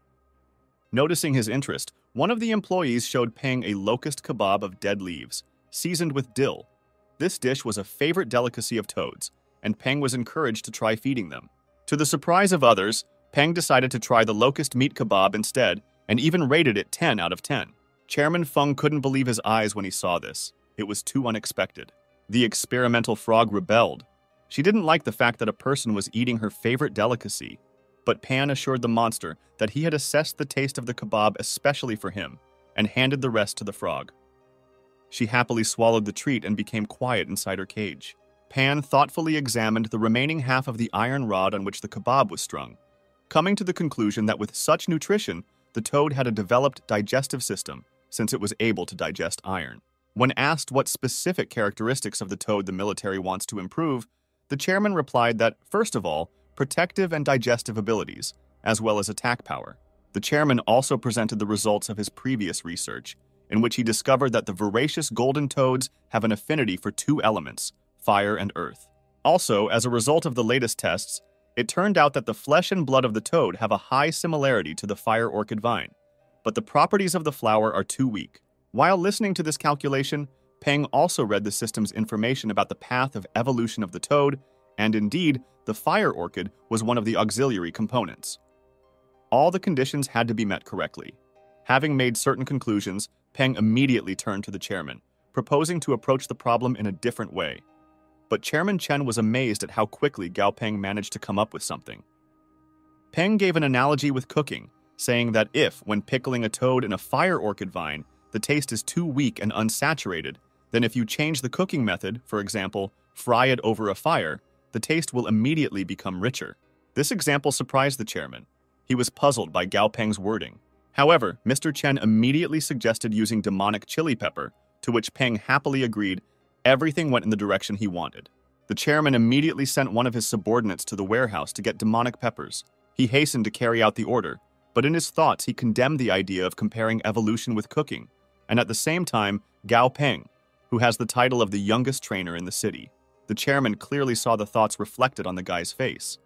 Noticing his interest, one of the employees showed Peng a locust kebab of dead leaves, seasoned with dill. This dish was a favorite delicacy of toads, and Peng was encouraged to try feeding them. To the surprise of others, Peng decided to try the locust meat kebab instead, and even rated it 10 out of 10. Chairman Feng couldn't believe his eyes when he saw this. It was too unexpected. The experimental frog rebelled. She didn't like the fact that a person was eating her favorite delicacy, but Pan assured the monster that he had assessed the taste of the kebab especially for him, and handed the rest to the frog. She happily swallowed the treat and became quiet inside her cage. Pan thoughtfully examined the remaining half of the iron rod on which the kebab was strung, coming to the conclusion that with such nutrition, the toad had a developed digestive system, since it was able to digest iron. When asked what specific characteristics of the toad the military wants to improve, the chairman replied that, first of all, protective and digestive abilities, as well as attack power. The chairman also presented the results of his previous research, in which he discovered that the voracious golden toads have an affinity for two elements, fire and earth. Also, as a result of the latest tests, it turned out that the flesh and blood of the toad have a high similarity to the fire orchid vine, but the properties of the flower are too weak. While listening to this calculation, Peng also read the system's information about the path of evolution of the toad, and indeed, the fire orchid was one of the auxiliary components. All the conditions had to be met correctly. Having made certain conclusions, Peng immediately turned to the chairman, proposing to approach the problem in a different way. But Chairman Chen was amazed at how quickly Gao Peng managed to come up with something. Peng gave an analogy with cooking, saying that if, when pickling a toad in a fire orchid vine, the taste is too weak and unsaturated, then if you change the cooking method, for example, fry it over a fire, the taste will immediately become richer. This example surprised the chairman. He was puzzled by Gao Peng's wording. However, Mr. Chen immediately suggested using demonic chili pepper, to which Peng happily agreed. Everything went in the direction he wanted. The chairman immediately sent one of his subordinates to the warehouse to get demonic peppers. He hastened to carry out the order, but in his thoughts he condemned the idea of comparing evolution with cooking, and at the same time, Gao Peng, who has the title of the youngest trainer in the city. The chairman clearly saw the thoughts reflected on the guy's face.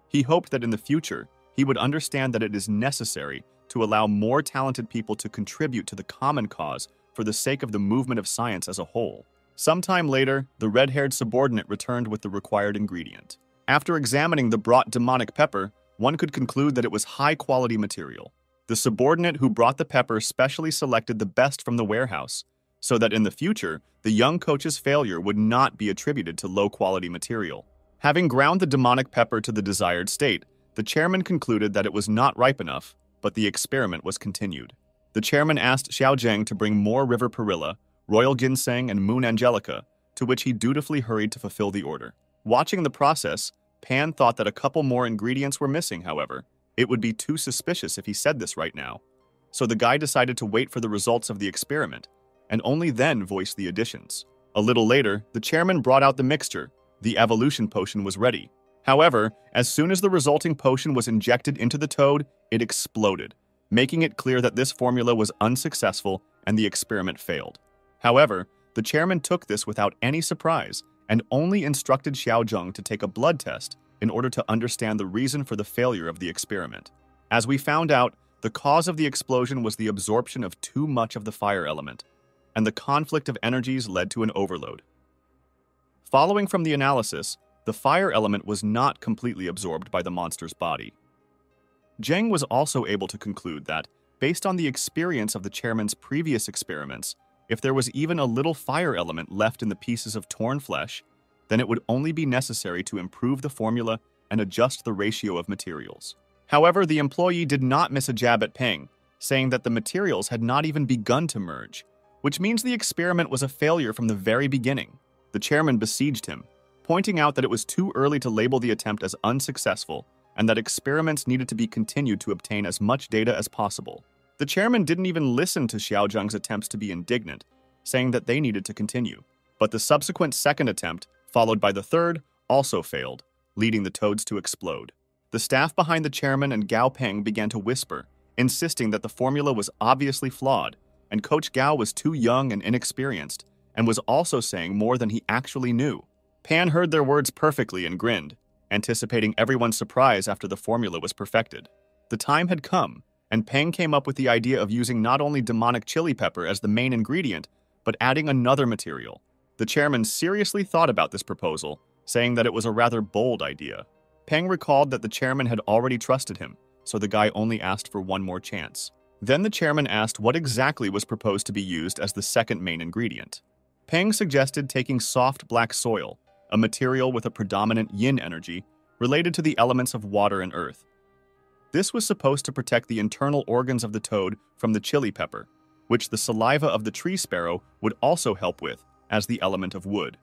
He hoped that in the future, he would understand that it is necessary to allow more talented people to contribute to the common cause for the sake of the movement of science as a whole. Sometime later, the red-haired subordinate returned with the required ingredient. After examining the brought demonic pepper, one could conclude that it was high-quality material. The subordinate who brought the pepper specially selected the best from the warehouse, so that in the future, the young coach's failure would not be attributed to low-quality material. Having ground the demonic pepper to the desired state, the chairman concluded that it was not ripe enough, but the experiment was continued. The chairman asked Xiao Zheng to bring more river perilla, royal ginseng, and moon angelica, to which he dutifully hurried to fulfill the order. Watching the process, Pan thought that a couple more ingredients were missing, however. It would be too suspicious if he said this right now. So the guy decided to wait for the results of the experiment, and only then voice the additions. A little later, the chairman brought out the mixture. The evolution potion was ready. However, as soon as the resulting potion was injected into the toad, it exploded, making it clear that this formula was unsuccessful and the experiment failed. However, the chairman took this without any surprise and only instructed Xiao Zheng to take a blood test in order to understand the reason for the failure of the experiment. As we found out, the cause of the explosion was the absorption of too much of the fire element, and the conflict of energies led to an overload. Following from the analysis, the fire element was not completely absorbed by the monster's body. Zheng was also able to conclude that, based on the experience of the chairman's previous experiments, if there was even a little fire element left in the pieces of torn flesh, then it would only be necessary to improve the formula and adjust the ratio of materials. However, the employee did not miss a jab at Peng, saying that the materials had not even begun to merge, which means the experiment was a failure from the very beginning. The chairman besieged him, pointing out that it was too early to label the attempt as unsuccessful and that experiments needed to be continued to obtain as much data as possible. The chairman didn't even listen to Xiao Zheng's attempts to be indignant, saying that they needed to continue. But the subsequent second attempt, followed by the third, also failed, leading the toads to explode. The staff behind the chairman and Gao Peng began to whisper, insisting that the formula was obviously flawed, and Coach Gao was too young and inexperienced, and was also saying more than he actually knew. Pan heard their words perfectly and grinned, anticipating everyone's surprise after the formula was perfected. The time had come, and Peng came up with the idea of using not only demonic chili pepper as the main ingredient, but adding another material. The chairman seriously thought about this proposal, saying that it was a rather bold idea. Peng recalled that the chairman had already trusted him, so the guy only asked for one more chance. Then the chairman asked what exactly was proposed to be used as the second main ingredient. Peng suggested taking soft black soil, a material with a predominant yin energy, related to the elements of water and earth. This was supposed to protect the internal organs of the toad from the chili pepper, which the saliva of the tree sparrow would also help with, as the element of wood.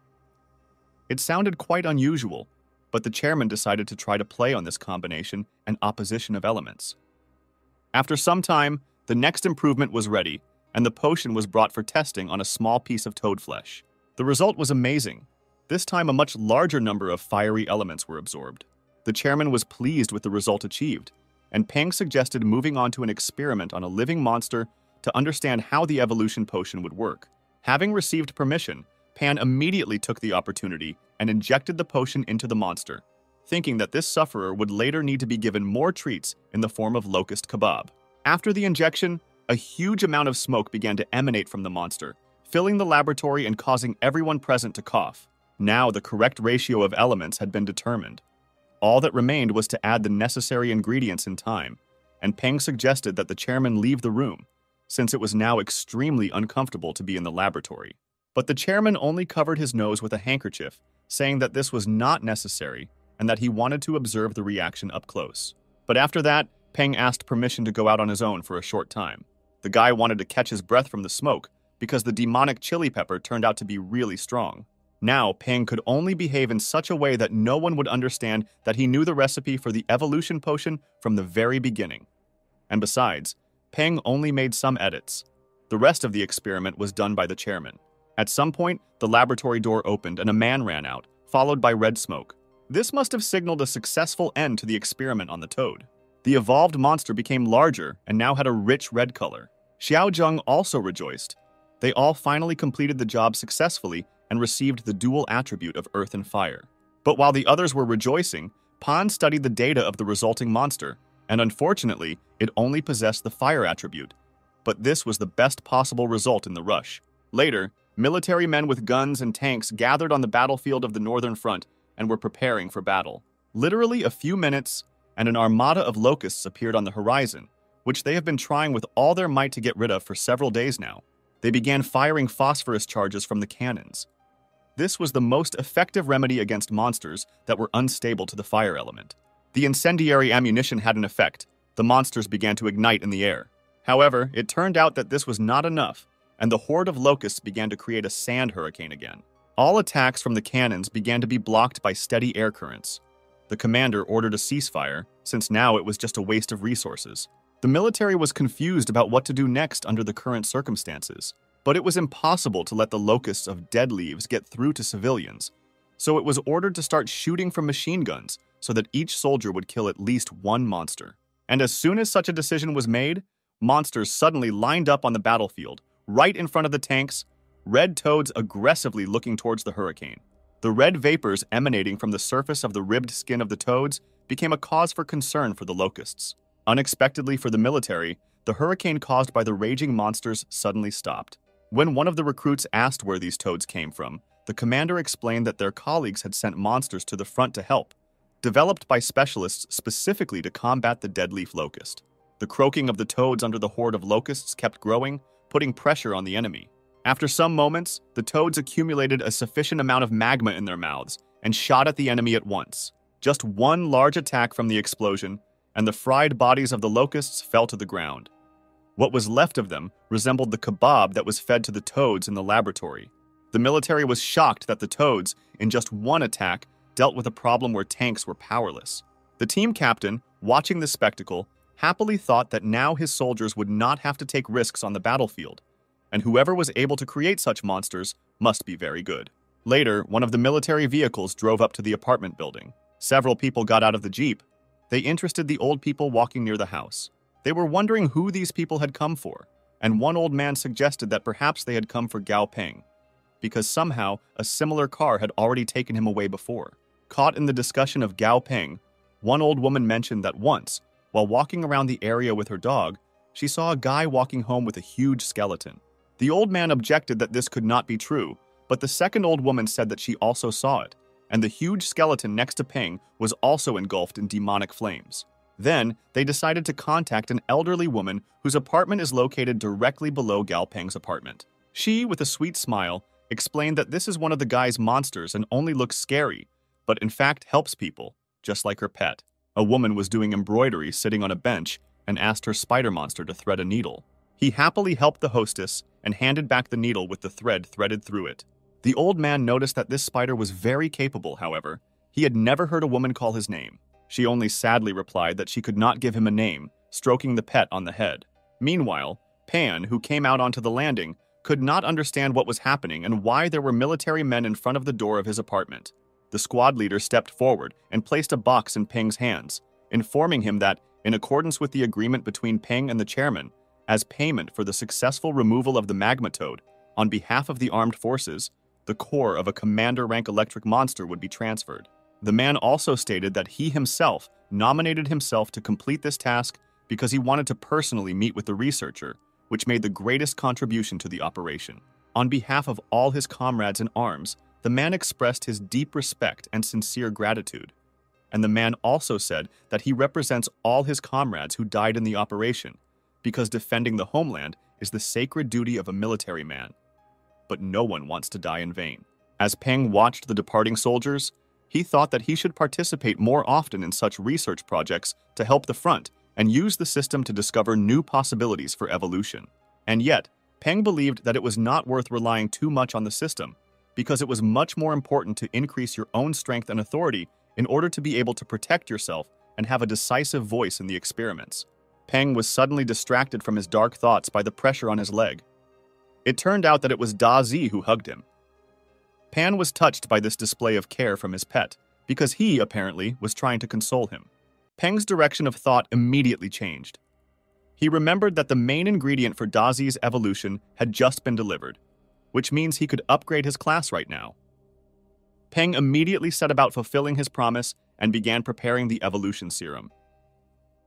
It sounded quite unusual, but the chairman decided to try to play on this combination and opposition of elements. After some time, the next improvement was ready, and the potion was brought for testing on a small piece of toad flesh. The result was amazing. This time, a much larger number of fiery elements were absorbed. The chairman was pleased with the result achieved, and Peng suggested moving on to an experiment on a living monster to understand how the evolution potion would work. Having received permission, Pan immediately took the opportunity and injected the potion into the monster, thinking that this sufferer would later need to be given more treats in the form of locust kebab. After the injection, a huge amount of smoke began to emanate from the monster, filling the laboratory and causing everyone present to cough. Now the correct ratio of elements had been determined. All that remained was to add the necessary ingredients in time, and Peng suggested that the chairman leave the room, since it was now extremely uncomfortable to be in the laboratory. But the chairman only covered his nose with a handkerchief, saying that this was not necessary and that he wanted to observe the reaction up close. But after that, Peng asked permission to go out on his own for a short time. The guy wanted to catch his breath from the smoke because the demonic chili pepper turned out to be really strong. Now, Peng could only behave in such a way that no one would understand that he knew the recipe for the evolution potion from the very beginning. And besides, Peng only made some edits. The rest of the experiment was done by the chairman. At some point, the laboratory door opened and a man ran out, followed by red smoke. This must have signaled a successful end to the experiment on the toad. The evolved monster became larger and now had a rich red color. Xiao Zheng also rejoiced. They all finally completed the job successfully and received the dual attribute of earth and fire. But while the others were rejoicing, Pan studied the data of the resulting monster, and unfortunately, it only possessed the fire attribute. But this was the best possible result in the rush. Later, military men with guns and tanks gathered on the battlefield of the Northern Front and were preparing for battle. Literally a few minutes, and an armada of locusts appeared on the horizon, which they have been trying with all their might to get rid of for several days now. They began firing phosphorus charges from the cannons. This was the most effective remedy against monsters that were unstable to the fire element. The incendiary ammunition had an effect. The monsters began to ignite in the air. However, it turned out that this was not enough, and the horde of locusts began to create a sand hurricane again. All attacks from the cannons began to be blocked by steady air currents. The commander ordered a ceasefire, since now it was just a waste of resources. The military was confused about what to do next under the current circumstances, but it was impossible to let the locusts of dead leaves get through to civilians, so it was ordered to start shooting from machine guns so that each soldier would kill at least one monster. And as soon as such a decision was made, monsters suddenly lined up on the battlefield, right in front of the tanks, red toads aggressively looking towards the hurricane. The red vapors emanating from the surface of the ribbed skin of the toads became a cause for concern for the locusts. Unexpectedly for the military, the hurricane caused by the raging monsters suddenly stopped. When one of the recruits asked where these toads came from, the commander explained that their colleagues had sent monsters to the front to help, developed by specialists specifically to combat the deadleaf locust. The croaking of the toads under the horde of locusts kept growing, putting pressure on the enemy. After some moments, the toads accumulated a sufficient amount of magma in their mouths and shot at the enemy at once. Just one large attack from the explosion, and the fried bodies of the locusts fell to the ground. What was left of them resembled the kebab that was fed to the toads in the laboratory. The military was shocked that the toads, in just one attack, dealt with a problem where tanks were powerless. The team captain, watching this spectacle, happily thought that now his soldiers would not have to take risks on the battlefield, and whoever was able to create such monsters must be very good. Later, one of the military vehicles drove up to the apartment building. Several people got out of the jeep. They interested the old people walking near the house. They were wondering who these people had come for, and one old man suggested that perhaps they had come for Gao Peng, because somehow a similar car had already taken him away before. Caught in the discussion of Gao Peng, one old woman mentioned that once, while walking around the area with her dog, she saw a guy walking home with a huge skeleton. The old man objected that this could not be true, but the second old woman said that she also saw it, and the huge skeleton next to Peng was also engulfed in demonic flames. Then, they decided to contact an elderly woman whose apartment is located directly below Gao Peng's apartment. She, with a sweet smile, explained that this is one of the guy's monsters and only looks scary, but in fact helps people, just like her pet. A woman was doing embroidery sitting on a bench and asked her spider monster to thread a needle. He happily helped the hostess and handed back the needle with the thread threaded through it. The old man noticed that this spider was very capable, however. He had never heard a woman call his name. She only sadly replied that she could not give him a name, stroking the pet on the head. Meanwhile, Pan, who came out onto the landing, could not understand what was happening and why there were military men in front of the door of his apartment. The squad leader stepped forward and placed a box in Peng's hands, informing him that, in accordance with the agreement between Peng and the chairman, as payment for the successful removal of the magma toad, on behalf of the armed forces, the core of a commander-rank electric monster would be transferred. The man also stated that he himself nominated himself to complete this task because he wanted to personally meet with the researcher, which made the greatest contribution to the operation. On behalf of all his comrades in arms, the man expressed his deep respect and sincere gratitude. And the man also said that he represents all his comrades who died in the operation, because defending the homeland is the sacred duty of a military man. But no one wants to die in vain. As Peng watched the departing soldiers, he thought that he should participate more often in such research projects to help the front and use the system to discover new possibilities for evolution. And yet, Peng believed that it was not worth relying too much on the system, because it was much more important to increase your own strength and authority in order to be able to protect yourself and have a decisive voice in the experiments. Peng was suddenly distracted from his dark thoughts by the pressure on his leg. It turned out that it was Da Zi who hugged him. Pan was touched by this display of care from his pet, because he, apparently, was trying to console him. Peng's direction of thought immediately changed. He remembered that the main ingredient for Da Zi's evolution had just been delivered, which means he could upgrade his class right now. Peng immediately set about fulfilling his promise and began preparing the evolution serum.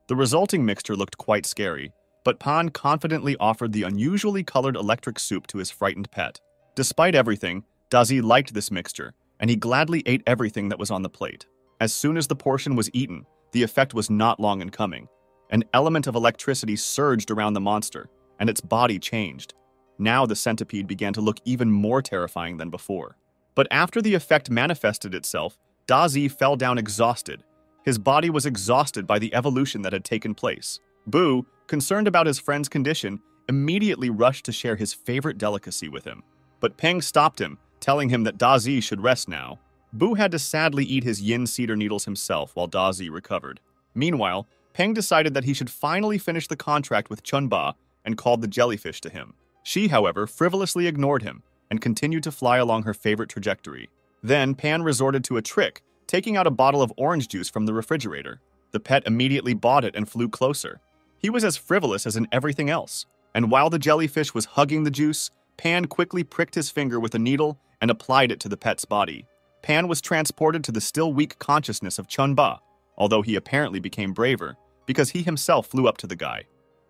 The resulting mixture looked quite scary, but Pan confidently offered the unusually colored electric soup to his frightened pet. Despite everything, Da Zi liked this mixture, and he gladly ate everything that was on the plate. As soon as the portion was eaten, the effect was not long in coming. An element of electricity surged around the monster, and its body changed. Now the centipede began to look even more terrifying than before. But after the effect manifested itself, Da Zi fell down exhausted. His body was exhausted by the evolution that had taken place. Bu, concerned about his friend's condition, immediately rushed to share his favorite delicacy with him. But Peng stopped him, telling him that Dazi should rest now. Bu had to sadly eat his yin cedar needles himself while Dazi recovered. Meanwhile, Peng decided that he should finally finish the contract with Chunba and called the jellyfish to him. She, however, frivolously ignored him and continued to fly along her favorite trajectory. Then Pan resorted to a trick, taking out a bottle of orange juice from the refrigerator. The pet immediately bought it and flew closer. He was as frivolous as in everything else. And while the jellyfish was hugging the juice, Pan quickly pricked his finger with a needle and applied it to the pet's body. Pan was transported to the still weak consciousness of Chunba, although he apparently became braver, because he himself flew up to the guy.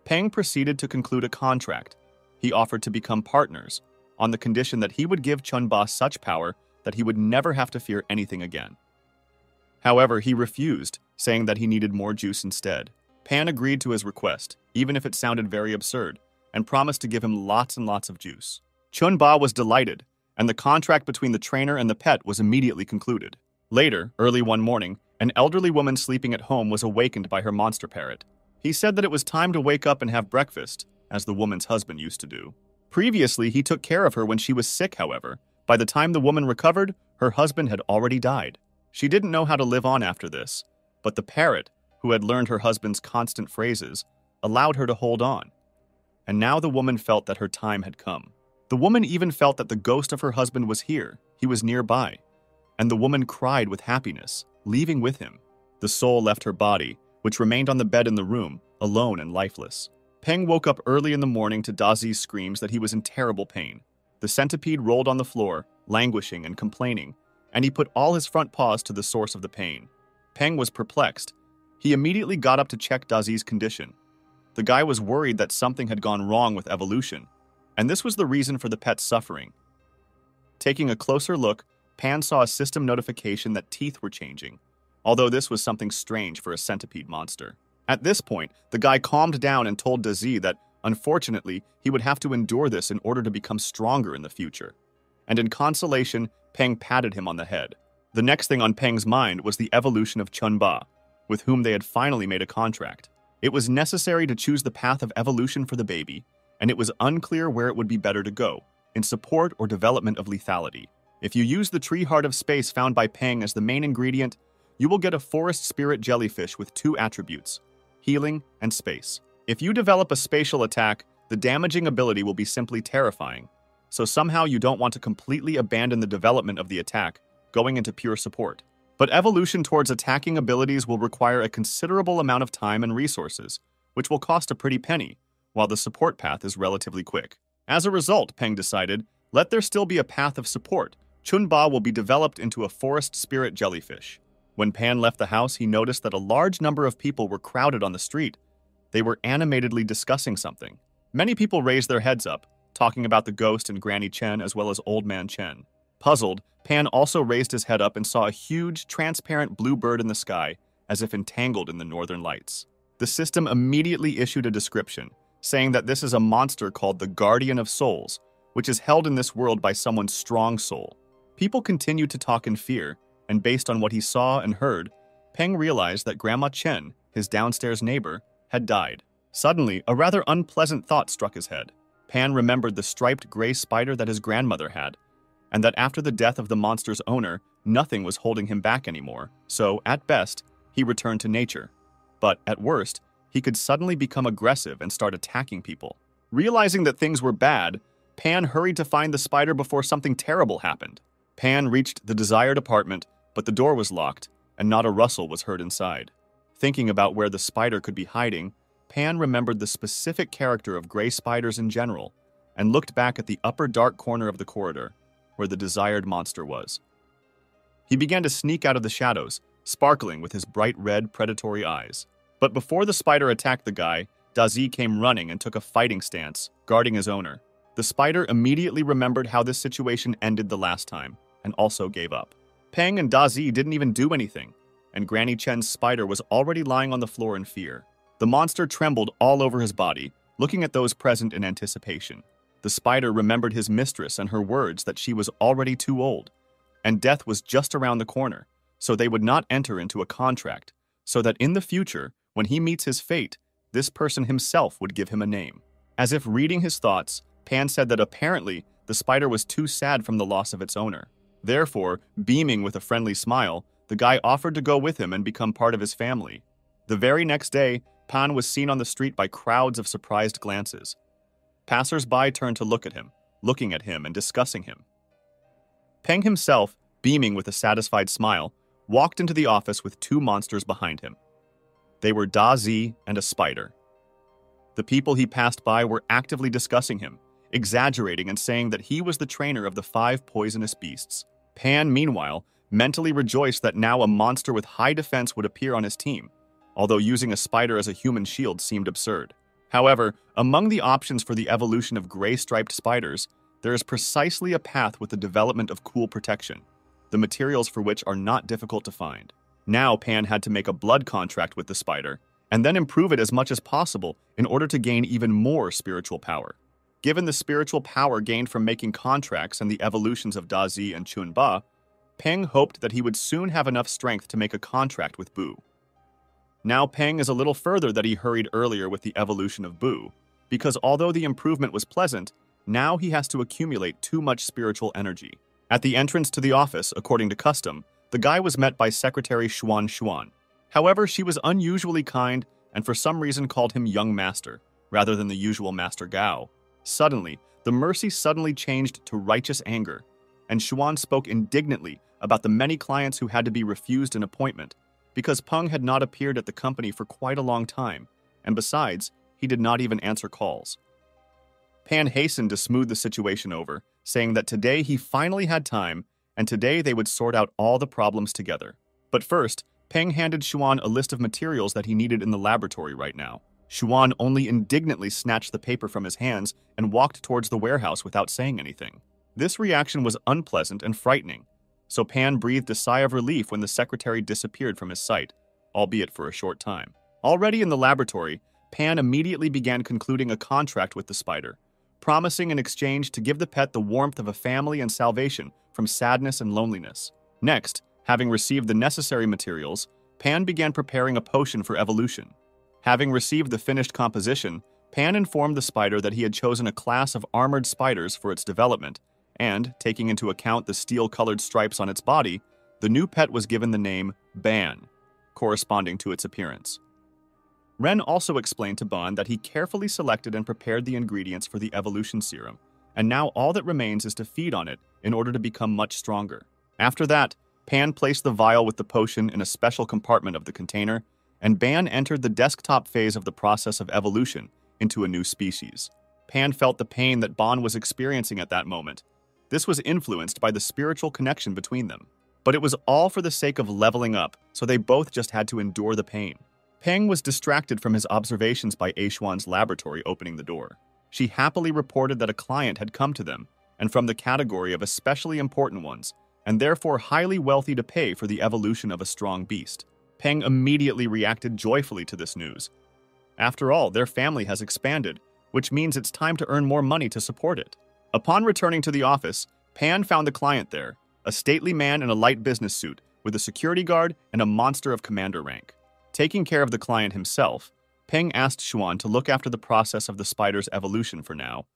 Peng proceeded to conclude a contract. He offered to become partners, on the condition that he would give Chunba such power that he would never have to fear anything again. However, he refused, saying that he needed more juice instead. Pan agreed to his request, even if it sounded very absurd, and promised to give him lots and lots of juice. Chunba was delighted, and the contract between the trainer and the pet was immediately concluded. Later, early one morning, an elderly woman sleeping at home was awakened by her monster parrot. He said that it was time to wake up and have breakfast, as the woman's husband used to do. Previously, he took care of her when she was sick, however. By the time the woman recovered, her husband had already died. She didn't know how to live on after this, but the parrot, who had learned her husband's constant phrases, allowed her to hold on. And now the woman felt that her time had come. The woman even felt that the ghost of her husband was here, he was nearby. And the woman cried with happiness, leaving with him. The soul left her body, which remained on the bed in the room, alone and lifeless. Peng woke up early in the morning to Dazi's screams that he was in terrible pain. The centipede rolled on the floor, languishing and complaining, and he put all his front paws to the source of the pain. Peng was perplexed. He immediately got up to check Dazi's condition. The guy was worried that something had gone wrong with evolution, and this was the reason for the pet's suffering. Taking a closer look, Pan saw a system notification that teeth were changing, although this was something strange for a centipede monster. At this point, the guy calmed down and told Dazi that, unfortunately, he would have to endure this in order to become stronger in the future. And in consolation, Peng patted him on the head. The next thing on Peng's mind was the evolution of Chunba, with whom they had finally made a contract. It was necessary to choose the path of evolution for the baby, and it was unclear where it would be better to go, in support or development of lethality. If you use the tree heart of space found by Peng as the main ingredient, you will get a forest spirit jellyfish with 2 attributes, healing and space. If you develop a spatial attack, the damaging ability will be simply terrifying, so somehow you don't want to completely abandon the development of the attack, going into pure support. But evolution towards attacking abilities will require a considerable amount of time and resources, which will cost a pretty penny, while the support path is relatively quick. As a result, Peng decided, let there still be a path of support. Chunba will be developed into a forest spirit jellyfish. When Pan left the house, he noticed that a large number of people were crowded on the street. They were animatedly discussing something. Many people raised their heads up, talking about the ghost and Granny Chen as well as Old Man Chen. Puzzled, Pan also raised his head up and saw a huge, transparent blue bird in the sky, as if entangled in the northern lights. The system immediately issued a description, saying that this is a monster called the Guardian of Souls, which is held in this world by someone's strong soul. People continued to talk in fear, and based on what he saw and heard, Peng realized that Grandma Chen, his downstairs neighbor, had died. Suddenly, a rather unpleasant thought struck his head. Pan remembered the striped gray spider that his grandmother had, and that after the death of the monster's owner, nothing was holding him back anymore. So, at best, he returned to nature. But, at worst, he could suddenly become aggressive and start attacking people. Realizing that things were bad, Pan hurried to find the spider before something terrible happened. Pan reached the desired apartment, but the door was locked, and not a rustle was heard inside. Thinking about where the spider could be hiding, Pan remembered the specific character of gray spiders in general, and looked back at the upper dark corner of the corridor, where the desired monster was. He began to sneak out of the shadows, sparkling with his bright red predatory eyes. But before the spider attacked the guy, Dazi came running and took a fighting stance, guarding his owner. The spider immediately remembered how this situation ended the last time, and also gave up. Peng and Dazi didn't even do anything, and Granny Chen's spider was already lying on the floor in fear. The monster trembled all over his body, looking at those present in anticipation. The spider remembered his mistress and her words that she was already too old, and death was just around the corner, so they would not enter into a contract, so that in the future, when he meets his fate, this person himself would give him a name. As if reading his thoughts, Pan said that apparently the spider was too sad from the loss of its owner. Therefore, beaming with a friendly smile, the guy offered to go with him and become part of his family. The very next day, Pan was seen on the street by crowds of surprised glances. Passers-by turned to look at him, looking at him and discussing him. Peng himself, beaming with a satisfied smile, walked into the office with two monsters behind him. They were Da Zi and a spider. The people he passed by were actively discussing him, exaggerating and saying that he was the trainer of the 5 poisonous beasts. Pan, meanwhile, mentally rejoiced that now a monster with high defense would appear on his team, although using a spider as a human shield seemed absurd. However, among the options for the evolution of gray-striped spiders, there is precisely a path with the development of cool protection, the materials for which are not difficult to find. Now Pan had to make a blood contract with the spider, and then improve it as much as possible in order to gain even more spiritual power. Given the spiritual power gained from making contracts and the evolutions of Da Zi and Chun Ba, Peng hoped that he would soon have enough strength to make a contract with Bu. Now Peng is a little further than he hurried earlier with the evolution of Bu, because although the improvement was pleasant, now he has to accumulate too much spiritual energy. At the entrance to the office, according to custom, the guy was met by Secretary Xuan. However, she was unusually kind and for some reason called him Young Master, rather than the usual Master Gao. Suddenly, the mercy suddenly changed to righteous anger, and Xuan spoke indignantly about the many clients who had to be refused an appointment, because Peng had not appeared at the company for quite a long time, and besides, he did not even answer calls. Pan hastened to smooth the situation over, saying that today he finally had time, and today they would sort out all the problems together. But first, Peng handed Xuan a list of materials that he needed in the laboratory right now. Xuan only indignantly snatched the paper from his hands and walked towards the warehouse without saying anything. This reaction was unpleasant and frightening, so Pan breathed a sigh of relief when the secretary disappeared from his sight, albeit for a short time. Already in the laboratory, Pan immediately began concluding a contract with the spider, promising in exchange to give the pet the warmth of a family and salvation from sadness and loneliness. Next, having received the necessary materials, Pan began preparing a potion for evolution. Having received the finished composition, Pan informed the spider that he had chosen a class of armored spiders for its development, and, taking into account the steel-colored stripes on its body, the new pet was given the name Ban, corresponding to its appearance. Ren also explained to Ban that he carefully selected and prepared the ingredients for the evolution serum, and now all that remains is to feed on it in order to become much stronger. After that, Pan placed the vial with the potion in a special compartment of the container, and Ban entered the desktop phase of the process of evolution into a new species. Pan felt the pain that Ban was experiencing at that moment. This was influenced by the spiritual connection between them. But it was all for the sake of leveling up, so they both just had to endure the pain. Peng was distracted from his observations by Xuan's laboratory opening the door. She happily reported that a client had come to them, and from the category of especially important ones, and therefore highly wealthy to pay for the evolution of a strong beast. Peng immediately reacted joyfully to this news. After all, their family has expanded, which means it's time to earn more money to support it. Upon returning to the office, Pan found the client there, a stately man in a light business suit, with a security guard and a monster of commander rank. Taking care of the client himself, Peng asked Xuan to look after the process of the spider's evolution for now,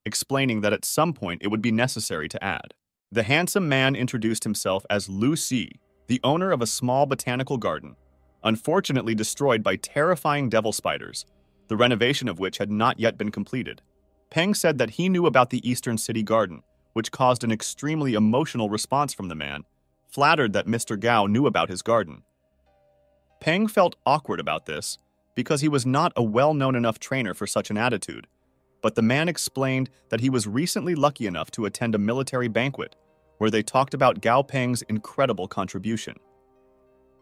explaining that at some point it would be necessary to add. The handsome man introduced himself as Lu Si, the owner of a small botanical garden, unfortunately destroyed by terrifying devil spiders, the renovation of which had not yet been completed. Peng said that he knew about the Eastern City Garden, which caused an extremely emotional response from the man, flattered that Mr. Gao knew about his garden. Peng felt awkward about this, because he was not a well-known enough trainer for such an attitude, but the man explained that he was recently lucky enough to attend a military banquet, where they talked about Gao Peng's incredible contribution.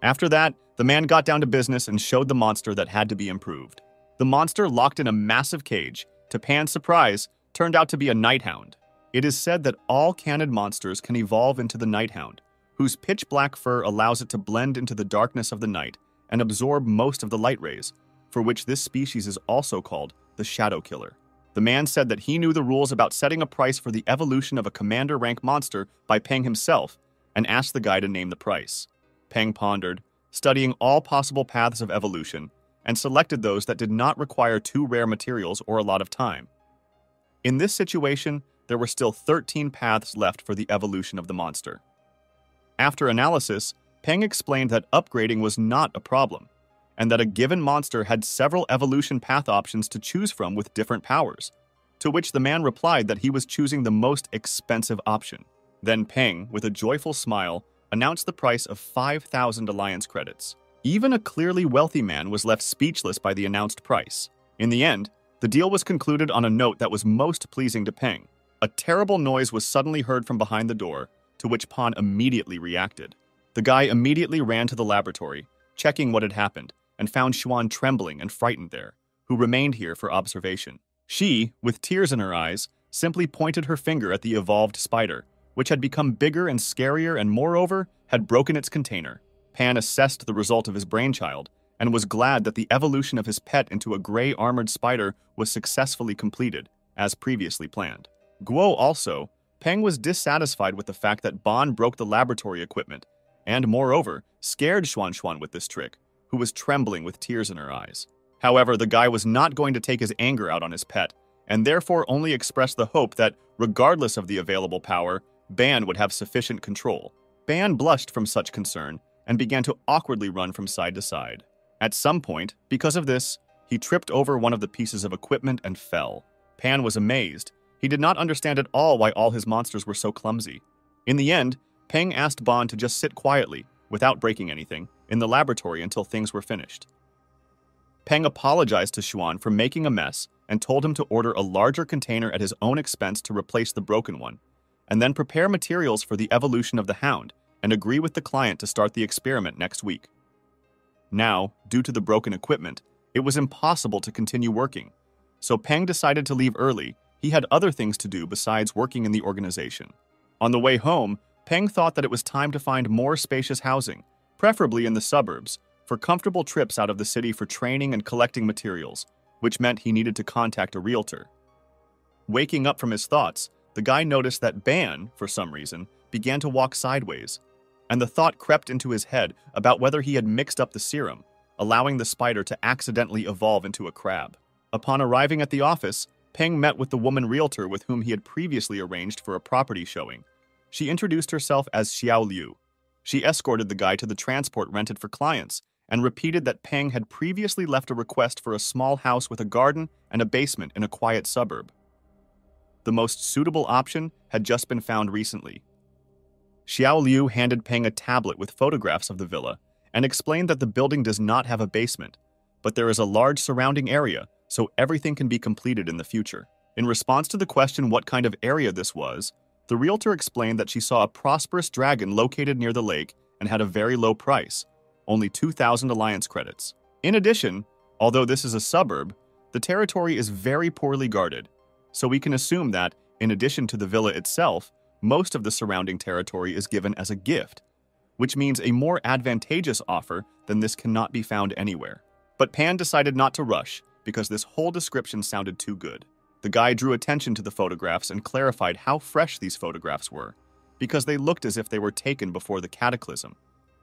After that, the man got down to business and showed the monster that had to be improved. The monster, locked in a massive cage, to Pan's surprise, turned out to be a nighthound. It is said that all canid monsters can evolve into the nighthound, whose pitch-black fur allows it to blend into the darkness of the night and absorb most of the light rays, for which this species is also called the Shadow Killer. The man said that he knew the rules about setting a price for the evolution of a commander-rank monster by Peng himself, and asked the guy to name the price. Peng pondered, studying all possible paths of evolution, and selected those that did not require too rare materials or a lot of time. In this situation, there were still 13 paths left for the evolution of the monster. After analysis, Peng explained that upgrading was not a problem, and that a given monster had several evolution path options to choose from with different powers, to which the man replied that he was choosing the most expensive option. Then Peng, with a joyful smile, announced the price of 5,000 alliance credits. Even a clearly wealthy man was left speechless by the announced price. In the end, the deal was concluded on a note that was most pleasing to Peng. A terrible noise was suddenly heard from behind the door, to which Pan immediately reacted. The guy immediately ran to the laboratory, checking what had happened, and found Xuan trembling and frightened there, who remained here for observation. She, with tears in her eyes, simply pointed her finger at the evolved spider, which had become bigger and scarier and moreover had broken its container. Pan assessed the result of his brainchild and was glad that the evolution of his pet into a gray armored spider was successfully completed, as previously planned. Guo also, Peng was dissatisfied with the fact that Ban broke the laboratory equipment and, moreover, scared Xuan with this trick, who was trembling with tears in her eyes. However, the guy was not going to take his anger out on his pet, and therefore only expressed the hope that, regardless of the available power, Ban would have sufficient control. Ban blushed from such concern and began to awkwardly run from side to side. At some point, because of this, he tripped over one of the pieces of equipment and fell. Pan was amazed. He did not understand at all why all his monsters were so clumsy. In the end, Peng asked Ban to just sit quietly, without breaking anything, in the laboratory until things were finished. Peng apologized to Xuan for making a mess and told him to order a larger container at his own expense to replace the broken one, and then prepare materials for the evolution of the hound and agree with the client to start the experiment next week. Now, due to the broken equipment, it was impossible to continue working, so Peng decided to leave early. He had other things to do besides working in the organization. On the way home, Peng thought that it was time to find more spacious housing, preferably in the suburbs, for comfortable trips out of the city for training and collecting materials, which meant he needed to contact a realtor. Waking up from his thoughts, the guy noticed that Ban, for some reason, began to walk sideways, and the thought crept into his head about whether he had mixed up the serum, allowing the spider to accidentally evolve into a crab. Upon arriving at the office, Peng met with the woman realtor with whom he had previously arranged for a property showing. She introduced herself as Xiao Liu. She escorted the guy to the transport rented for clients and repeated that Peng had previously left a request for a small house with a garden and a basement in a quiet suburb. The most suitable option had just been found recently. Xiao Liu handed Peng a tablet with photographs of the villa and explained that the building does not have a basement, but there is a large surrounding area, so everything can be completed in the future. In response to the question what kind of area this was, the realtor explained that she saw a prosperous dragon located near the lake and had a very low price, only 2,000 alliance credits. In addition, although this is a suburb, the territory is very poorly guarded, so we can assume that, in addition to the villa itself, most of the surrounding territory is given as a gift, which means a more advantageous offer than this cannot be found anywhere. But Pan decided not to rush, because this whole description sounded too good. The guy drew attention to the photographs and clarified how fresh these photographs were, because they looked as if they were taken before the cataclysm.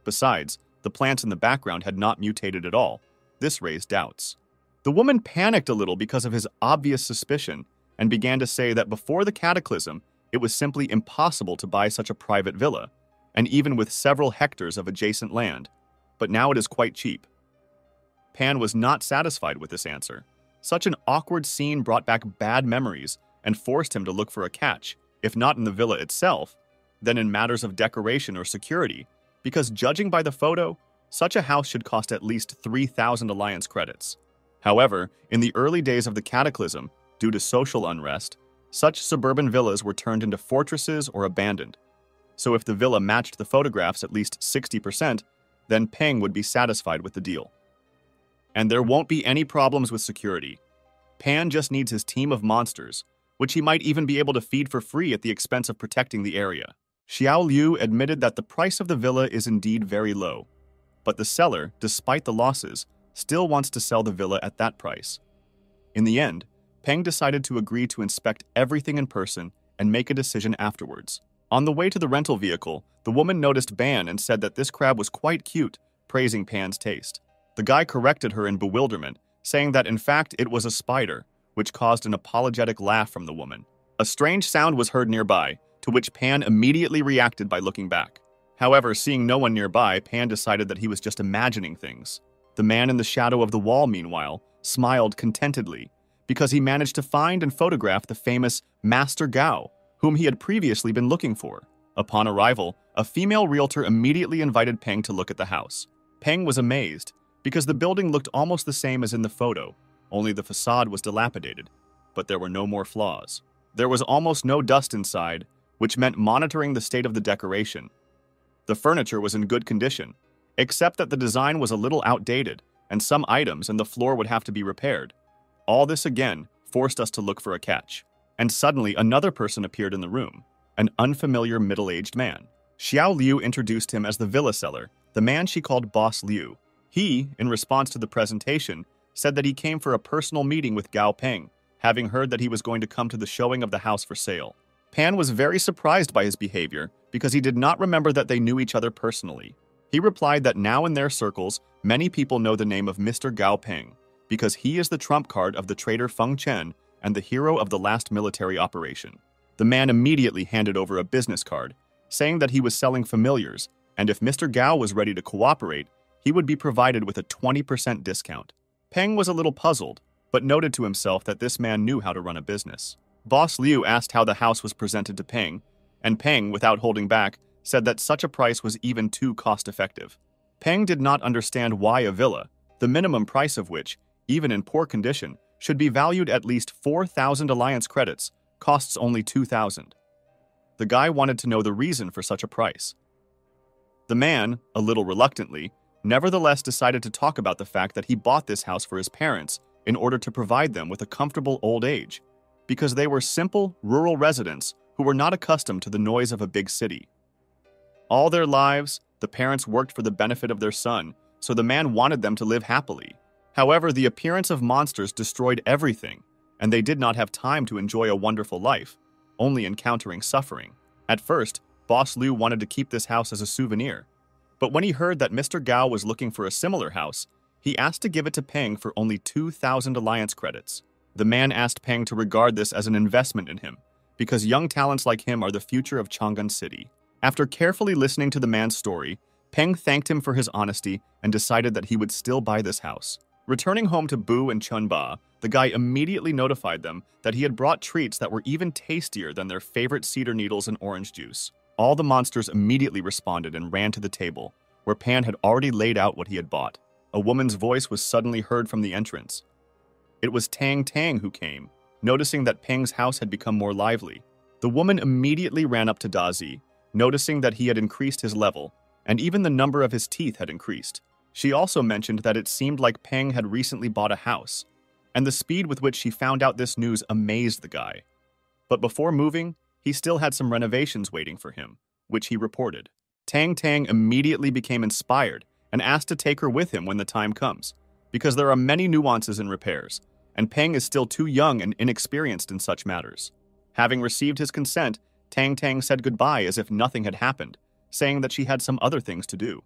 Besides, the plants in the background had not mutated at all. This raised doubts. The woman panicked a little because of his obvious suspicion and began to say that before the cataclysm, it was simply impossible to buy such a private villa, and even with several hectares of adjacent land, but now it is quite cheap. Pan was not satisfied with this answer. Such an awkward scene brought back bad memories and forced him to look for a catch, if not in the villa itself, then in matters of decoration or security, because judging by the photo, such a house should cost at least 3,000 alliance credits. However, in the early days of the cataclysm, due to social unrest, such suburban villas were turned into fortresses or abandoned. So if the villa matched the photographs at least 60%, then Peng would be satisfied with the deal. And there won't be any problems with security. Pan just needs his team of monsters, which he might even be able to feed for free at the expense of protecting the area. Xiao Liu admitted that the price of the villa is indeed very low, but the seller, despite the losses, still wants to sell the villa at that price. In the end, Peng decided to agree to inspect everything in person and make a decision afterwards. On the way to the rental vehicle, the woman noticed Ban and said that this crab was quite cute, praising Pan's taste. The guy corrected her in bewilderment, saying that in fact it was a spider, which caused an apologetic laugh from the woman. A strange sound was heard nearby, to which Pan immediately reacted by looking back. However, seeing no one nearby, Pan decided that he was just imagining things. The man in the shadow of the wall, meanwhile, smiled contentedly, because he managed to find and photograph the famous Master Gao, whom he had previously been looking for. Upon arrival, a female realtor immediately invited Peng to look at the house. Peng was amazed, because the building looked almost the same as in the photo, only the facade was dilapidated, but there were no more flaws. There was almost no dust inside, which meant monitoring the state of the decoration. The furniture was in good condition, except that the design was a little outdated, and some items and the floor would have to be repaired. All this again forced us to look for a catch. And suddenly another person appeared in the room, an unfamiliar middle-aged man. Xiao Liu introduced him as the villa seller, the man she called Boss Liu. He, in response to the presentation, said that he came for a personal meeting with Gao Peng, having heard that he was going to come to the showing of the house for sale. Pan was very surprised by his behavior because he did not remember that they knew each other personally. He replied that now in their circles, many people know the name of Mr. Gao Peng, because he is the trump card of the traitor Feng Chen and the hero of the last military operation. The man immediately handed over a business card, saying that he was selling familiars, and if Mr. Gao was ready to cooperate, he would be provided with a 20% discount. Peng was a little puzzled, but noted to himself that this man knew how to run a business. Boss Liu asked how the house was presented to Peng, and Peng, without holding back, said that such a price was even too cost-effective. Peng did not understand why a villa, the minimum price of which, even in poor condition, should be valued at least 4,000 alliance credits, costs only 2,000. The guy wanted to know the reason for such a price. The man, a little reluctantly, nevertheless decided to talk about the fact that he bought this house for his parents in order to provide them with a comfortable old age, because they were simple, rural residents who were not accustomed to the noise of a big city. All their lives, the parents worked for the benefit of their son, so the man wanted them to live happily. However, the appearance of monsters destroyed everything, and they did not have time to enjoy a wonderful life, only encountering suffering. At first, Boss Liu wanted to keep this house as a souvenir, but when he heard that Mr. Gao was looking for a similar house, he asked to give it to Peng for only 2,000 alliance credits. The man asked Peng to regard this as an investment in him, because young talents like him are the future of Chang'an City. After carefully listening to the man's story, Peng thanked him for his honesty and decided that he would still buy this house. Returning home to Bu and Chunba, the guy immediately notified them that he had brought treats that were even tastier than their favorite cedar needles and orange juice. All the monsters immediately responded and ran to the table, where Pan had already laid out what he had bought. A woman's voice was suddenly heard from the entrance. It was Tang Tang who came, noticing that Peng's house had become more lively. The woman immediately ran up to Dazi, noticing that he had increased his level, and even the number of his teeth had increased. She also mentioned that it seemed like Peng had recently bought a house, and the speed with which she found out this news amazed the guy. But before moving, he still had some renovations waiting for him, which he reported. Tang Tang immediately became inspired and asked to take her with him when the time comes, because there are many nuances in repairs, and Peng is still too young and inexperienced in such matters. Having received his consent, Tang Tang said goodbye as if nothing had happened, saying that she had some other things to do.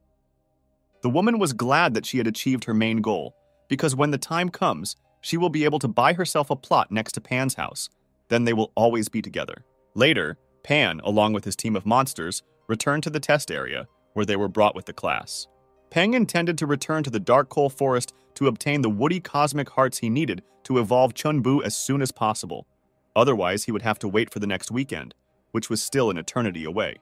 The woman was glad that she had achieved her main goal, because when the time comes, she will be able to buy herself a plot next to Pan's house. Then they will always be together. Later, Pan, along with his team of monsters, returned to the test area, where they were brought with the class. Peng intended to return to the Dark Coal Forest to obtain the woody cosmic hearts he needed to evolve Chunbu as soon as possible. Otherwise, he would have to wait for the next weekend, which was still an eternity away.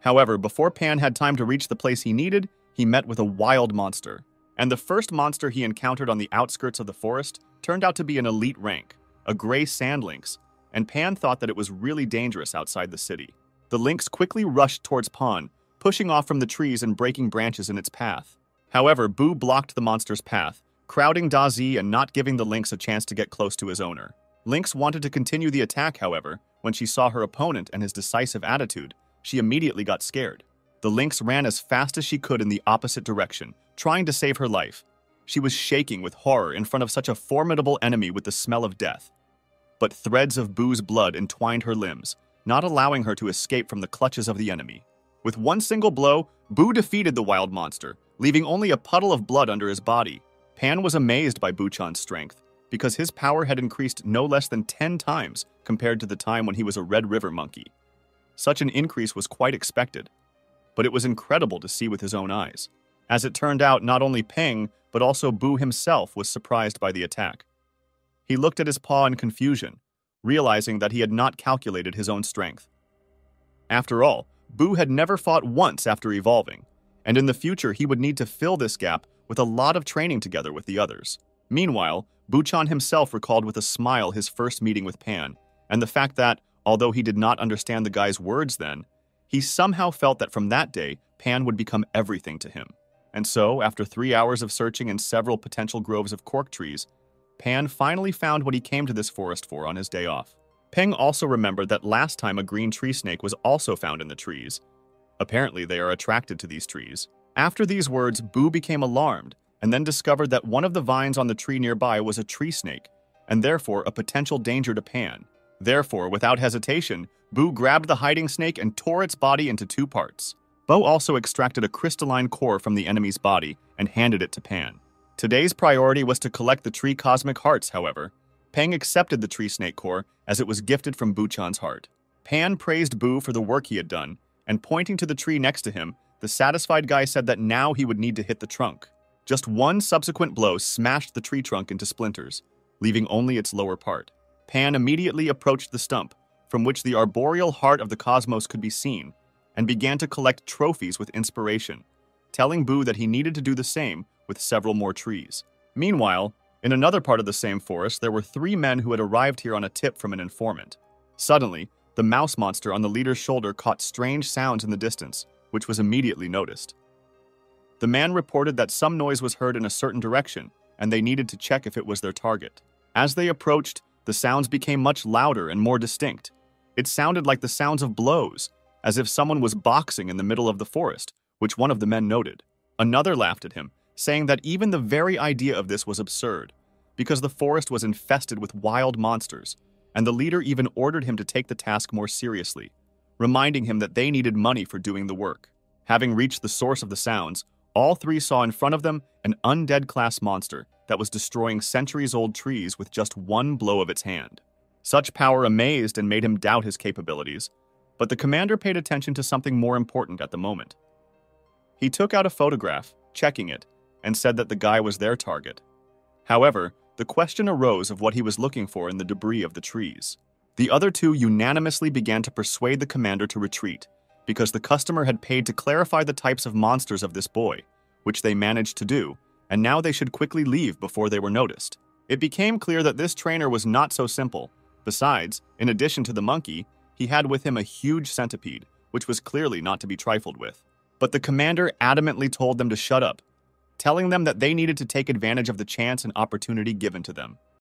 However, before Pan had time to reach the place he needed, he met with a wild monster. And the first monster he encountered on the outskirts of the forest turned out to be an elite rank, a gray sand lynx, and Pan thought that it was really dangerous outside the city. The lynx quickly rushed towards Pan, pushing off from the trees and breaking branches in its path. However, Bu blocked the monster's path, crowding Dazi and not giving the lynx a chance to get close to his owner. Lynx wanted to continue the attack, however, when she saw her opponent and his decisive attitude, she immediately got scared. The lynx ran as fast as she could in the opposite direction, trying to save her life. She was shaking with horror in front of such a formidable enemy with the smell of death. But threads of Bu's blood entwined her limbs, not allowing her to escape from the clutches of the enemy. With one single blow, Bu defeated the wild monster, leaving only a puddle of blood under his body. Pan was amazed by Buchan's strength, because his power had increased no less than 10 times compared to the time when he was a Red River monkey. Such an increase was quite expected, but it was incredible to see with his own eyes. As it turned out, not only Peng, but also Bu himself was surprised by the attack. He looked at his paw in confusion, realizing that he had not calculated his own strength. After all, Bu had never fought once after evolving, and in the future he would need to fill this gap with a lot of training together with the others. Meanwhile, Buchan himself recalled with a smile his first meeting with Pan, and the fact that, although he did not understand the guy's words then, he somehow felt that from that day, Pan would become everything to him. And so, after 3 hours of searching in several potential groves of cork trees, Pan finally found what he came to this forest for on his day off. Peng also remembered that last time a green tree snake was also found in the trees. Apparently, they are attracted to these trees. After these words, Bu became alarmed and then discovered that one of the vines on the tree nearby was a tree snake, and therefore a potential danger to Pan. Therefore, without hesitation, Bu grabbed the hiding snake and tore its body into 2 parts. Bo also extracted a crystalline core from the enemy's body and handed it to Pan. Today's priority was to collect the tree cosmic hearts, however. Peng accepted the tree snake core as it was gifted from Buchan's heart. Pan praised Bu for the work he had done, and pointing to the tree next to him, the satisfied guy said that now he would need to hit the trunk. Just one subsequent blow smashed the tree trunk into splinters, leaving only its lower part. Pan immediately approached the stump, from which the arboreal heart of the cosmos could be seen, and began to collect trophies with inspiration, telling Bu that he needed to do the same with several more trees. Meanwhile, in another part of the same forest, there were 3 men who had arrived here on a tip from an informant. Suddenly, the mouse monster on the leader's shoulder caught strange sounds in the distance, which was immediately noticed. The man reported that some noise was heard in a certain direction, and they needed to check if it was their target. As they approached, the sounds became much louder and more distinct. It sounded like the sounds of blows, as if someone was boxing in the middle of the forest, which one of the men noted. Another laughed at him, saying that even the very idea of this was absurd, because the forest was infested with wild monsters, and the leader even ordered him to take the task more seriously, reminding him that they needed money for doing the work. Having reached the source of the sounds, all 3 saw in front of them an undead-class monster that was destroying centuries-old trees with just one blow of its hand. Such power amazed and made him doubt his capabilities, but the commander paid attention to something more important at the moment. He took out a photograph, checking it, and said that the guy was their target. However, the question arose of what he was looking for in the debris of the trees. The other 2 unanimously began to persuade the commander to retreat, because the customer had paid to clarify the types of monsters of this boy, which they managed to do, and now they should quickly leave before they were noticed. It became clear that this trainer was not so simple. Besides, in addition to the monkey, he had with him a huge centipede, which was clearly not to be trifled with. But the commander adamantly told them to shut up, telling them that they needed to take advantage of the chance and opportunity given to them.